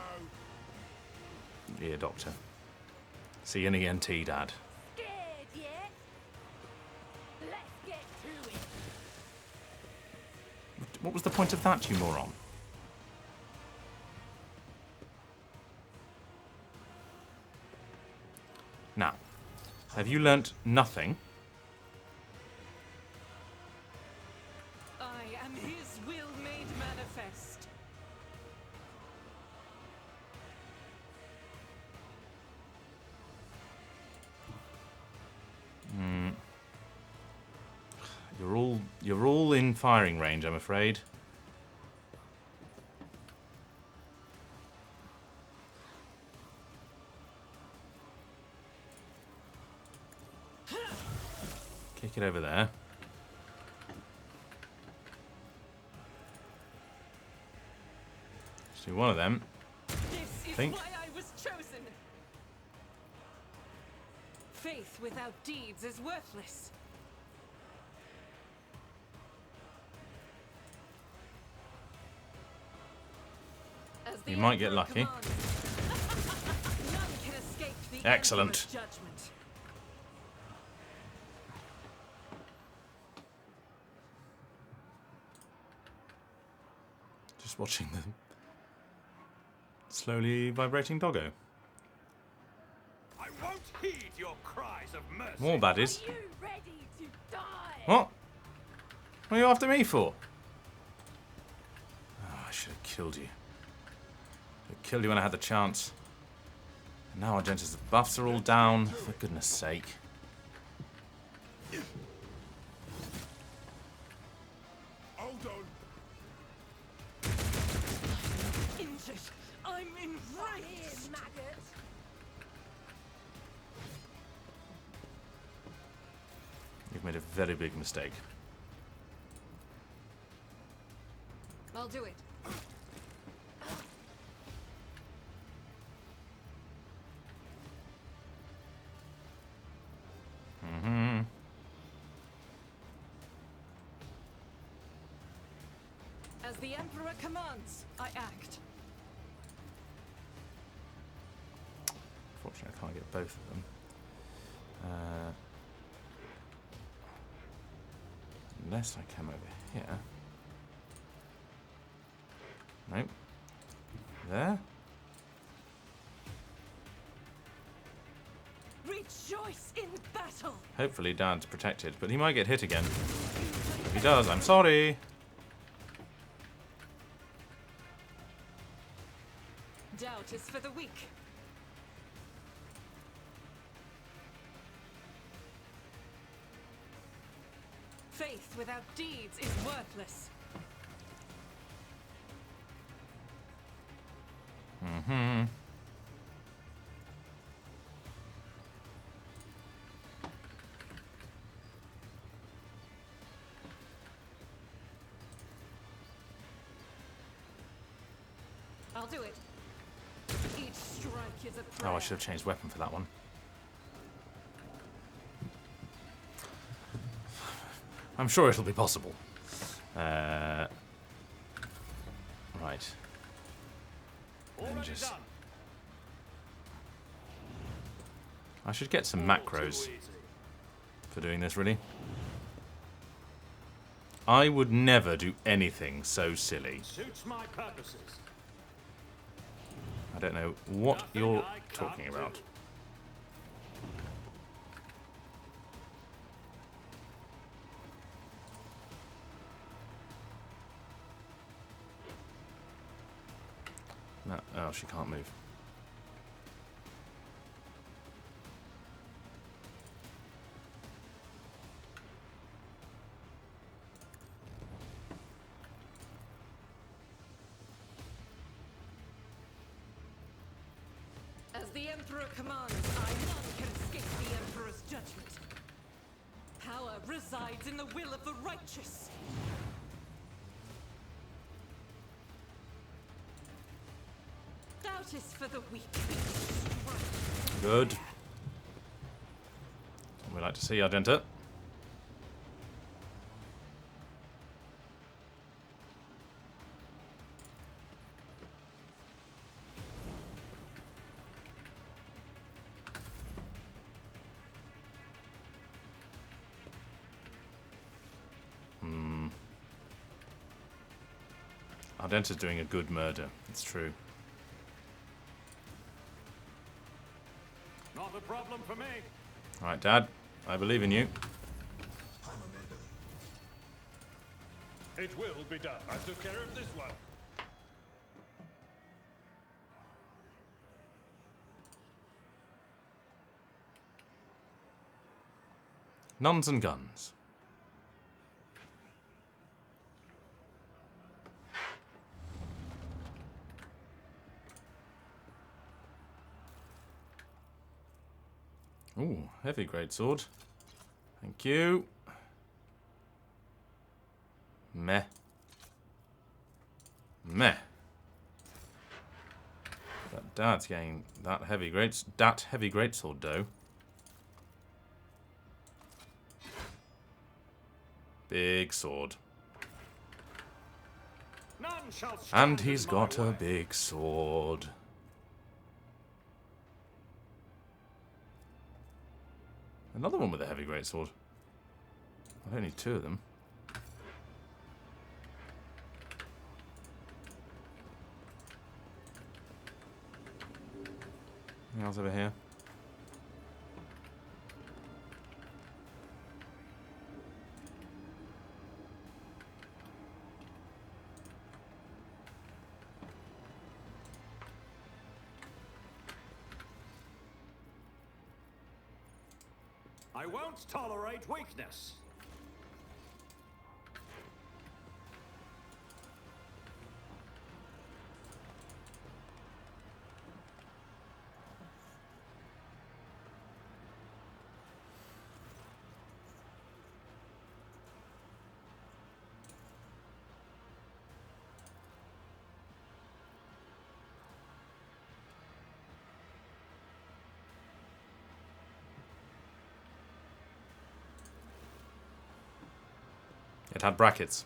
a ear doctor. See an ENT, Dad. Scared yet? Let's get to it. What was the point of that, you moron? Now, have you learnt nothing? I am his will made manifest. You're all in firing range, I'm afraid. Kick it over there. Just do one of them. This is Think. why I was chosen. Faith without deeds is worthless. As the You might get Emperor lucky. commands. None can escape the Excellent. Emperor's judgment. Just watching the slowly vibrating doggo. I won't heed your cries of mercy. More baddies. Are you ready to die? What? What are you after me for? Oh, I should have killed you. I killed you when I had the chance. And now Argenta's buffs are all down. For goodness sake. Hold on. Injured. I'm Here, enraged. maggot. You've made a very big mistake. I'll do it. As the Emperor commands, I act. Unfortunately, I can't get both of them. Unless I come over here. Nope. There. Rejoice in battle. Hopefully Dad's protected, but he might get hit again. If he does, I'm sorry. Doubt is for the weak. Faith without deeds is worthless. Mm-hmm. I'll do it. Each strike is a prayer. Oh, I should have changed weapon for that one. I'm sure it'll be possible. Right. And Already just... done. I should get some All macros too easy. for doing this, really. I would never do anything so silly. Suits my purposes. I don't know what Nothing you're I can't talking do. about. No, oh, she can't move. As the Emperor commands, none can escape the Emperor's judgment. Power resides in the will of the righteous. Doubt is for the weak. Good. We like to see Argenta. Ardenta's doing a good murder. It's true. Not a problem for me. All right, Dad. I believe in you. It will be done. I took care of this one. Nuns and guns. Ooh, heavy greatsword. Thank you. Meh. Meh. But Dad's getting that heavy greatsword though. Big sword. None shall stand And he's in got my a way. big sword. Another one with a heavy greatsword. I don't need two of them. Anything else over here? I won't tolerate weakness. It had brackets.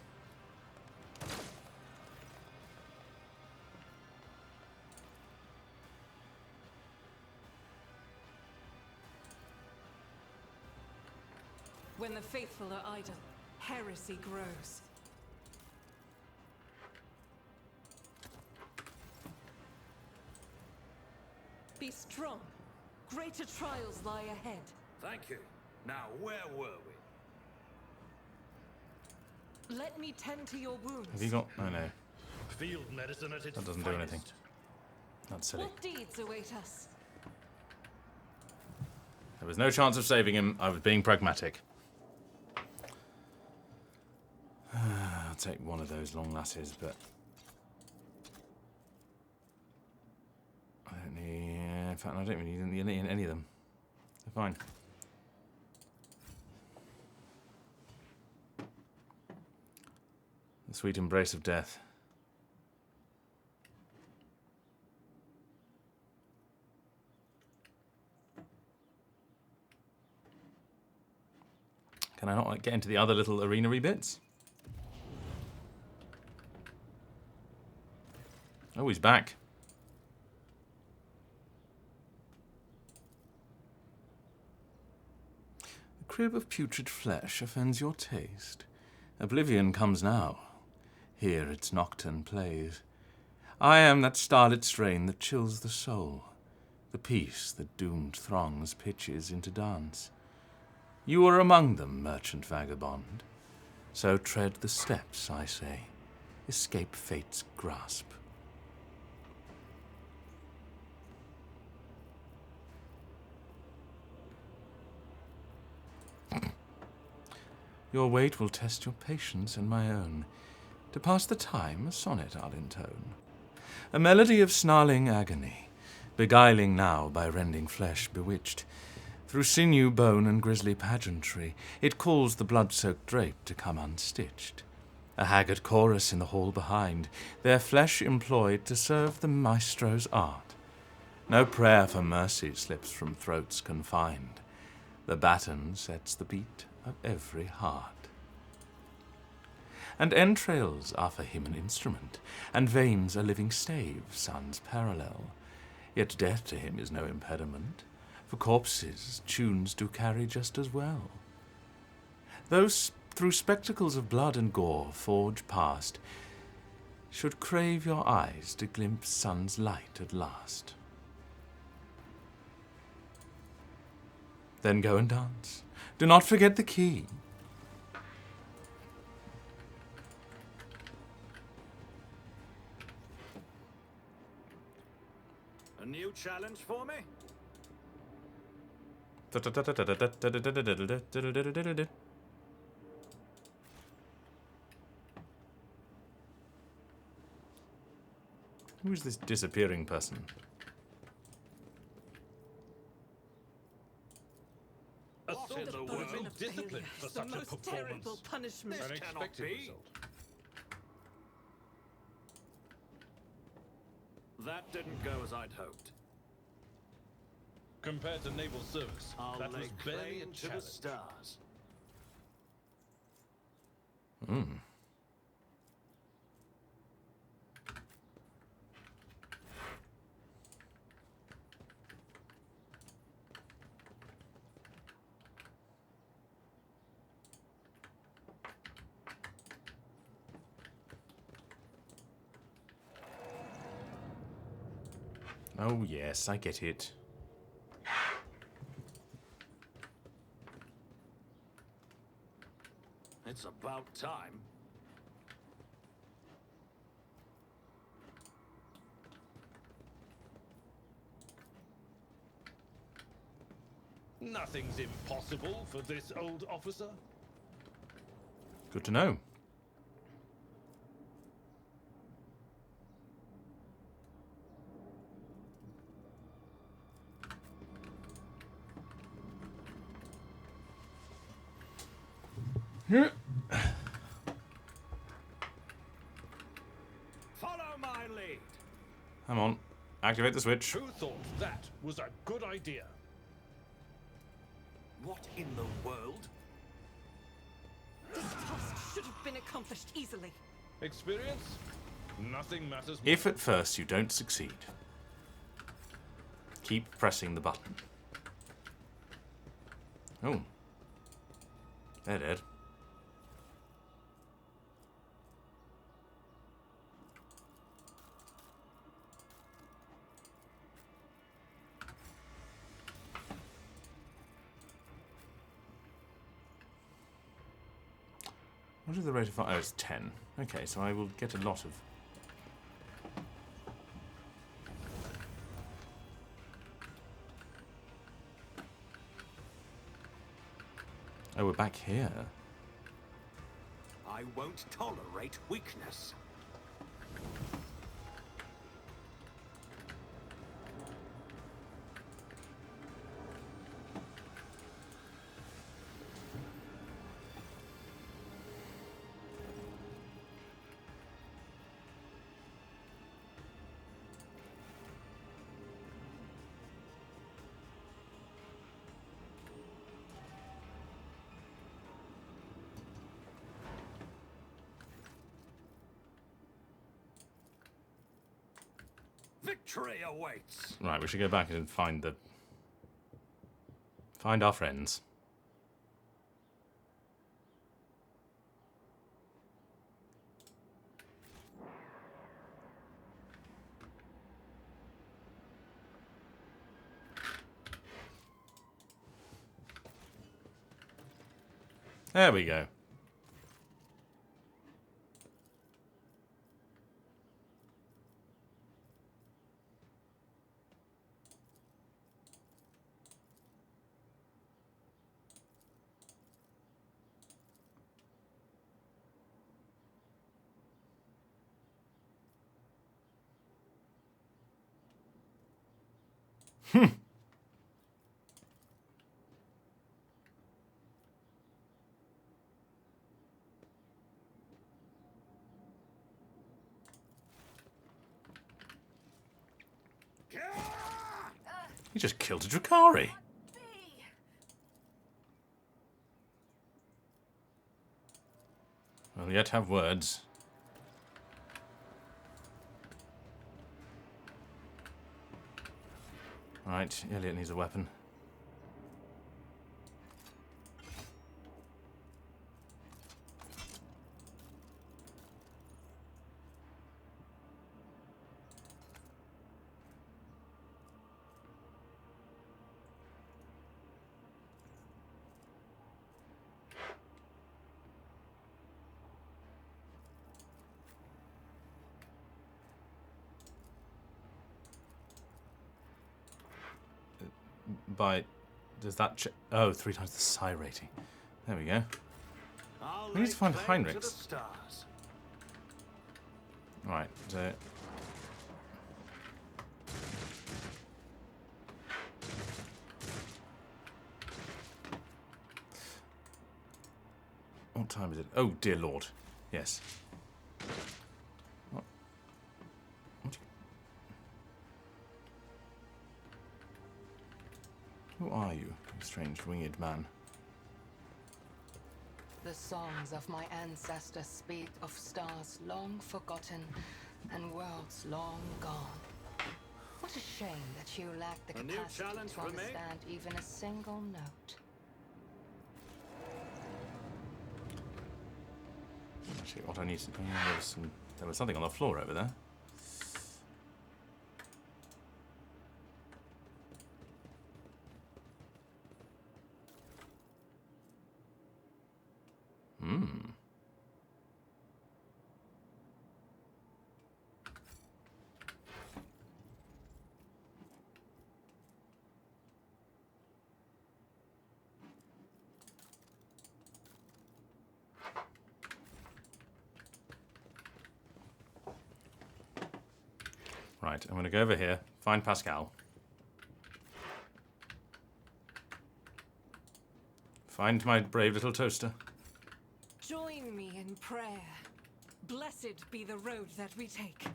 When the faithful are idle, heresy grows. Be strong. Greater trials lie ahead. Thank you. Now, where were we? Let me tend to your wounds. Have you got... Oh no, Field medicine at its that doesn't do finest. anything. That's silly. What deeds await us? There was no chance of saving him. I was being pragmatic. I'll take one of those long lasses, but... I don't need... In fact, I don't really need any of them. They're fine. The sweet embrace of death. Can I not like, get into the other little arena-y bits? Oh, he's back. The crib of putrid flesh offends your taste. Oblivion comes now. Here its nocturne plays. I am that starlit strain that chills the soul, the peace that doomed throngs pitches into dance. You are among them, merchant vagabond. So tread the steps, I say. Escape fate's grasp. Your weight will test your patience and my own. To pass the time, a sonnet I'll intone. A melody of snarling agony, beguiling now by rending flesh bewitched. Through sinew, bone, and grisly pageantry, it calls the blood-soaked drape to come unstitched. A haggard chorus in the hall behind, their flesh employed to serve the maestro's art. No prayer for mercy slips from throats confined. The baton sets the beat of every heart. And entrails are for him an instrument, and veins a living stave, suns parallel. Yet death to him is no impediment, for corpses tunes do carry just as well. Those through spectacles of blood and gore forge past, should crave your eyes to glimpse sun's light at last. Then go and dance. Do not forget the key. A new challenge for me? Who is this disappearing person? Assault in the would have been world? disciplined for The such a most performance. terrible punishment. This An cannot expected be. result. That didn't go as I'd hoped. Compared to naval service, I'll that was lay barely a claim to the challenge. stars. Oh yes, I get it. It's about time. Nothing's impossible for this old officer. Good to know. Follow my lead. Come on. Activate the switch. Who thought that was a good idea? What in the world? This task should have been accomplished easily. Experience? Nothing matters more. If at first you don't succeed, keep pressing the button. Oh. They're dead. What is the rate of fire? Oh, it's 10. Okay, so I will get a lot of... Oh, we're back here. I won't tolerate weakness. victory awaits. Right, we should go back and find our friends. There we go. He just killed a Drakari. We'll yet have words. Right, Elliot needs a weapon. Does that oh, 3 times the psi rating. There we go. We need to find Heinrichs. Right, so... What time is it? Oh, dear Lord. Yes. What? Who are you, you strange winged man? The songs of my ancestors speak of stars long forgotten and worlds long gone. What a shame that you lack the capacity to understand even a single note. Actually, what I need to... there was something on the floor over there. Right, I'm going to go over here, find Pascal. Find my brave little toaster. Join me in prayer. Blessed be the road that we take.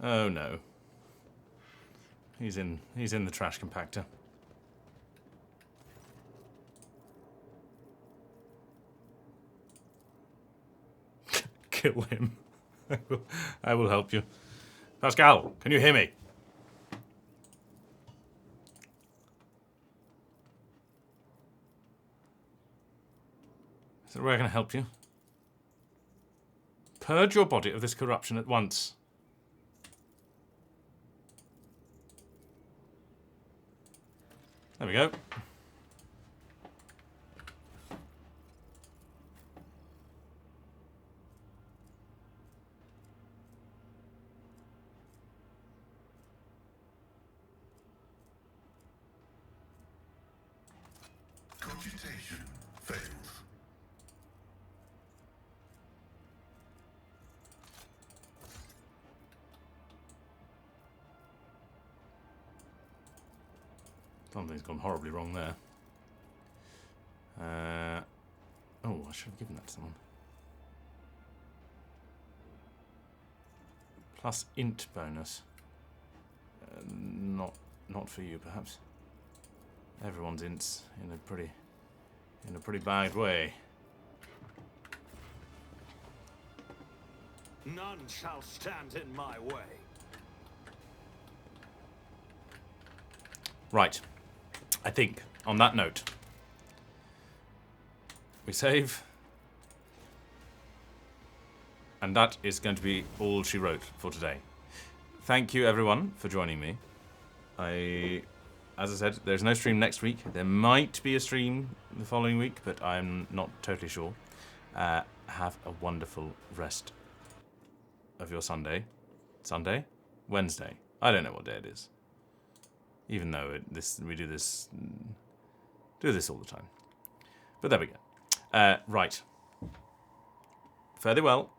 Oh no. He's in the trash compactor. Kill him. I will help you. Pascal, can you hear me? Is there a way I can help you? Purge your body of this corruption at once. There we go. Cogitation fails. Something's gone horribly wrong there. Oh, I should have given that to someone. Plus int bonus. Not for you, perhaps. Everyone's ints in a pretty bad way. None shall stand in my way. Right. I think, on that note, we save. And that is going to be all she wrote for today. Thank you, everyone, for joining me. As I said, there's no stream next week. There might be a stream the following week, but I'm not totally sure. Have a wonderful rest of your Sunday. Sunday? Wednesday. I don't know what day it is. Even though we do this all the time. But there we go. Right. Fare thee well.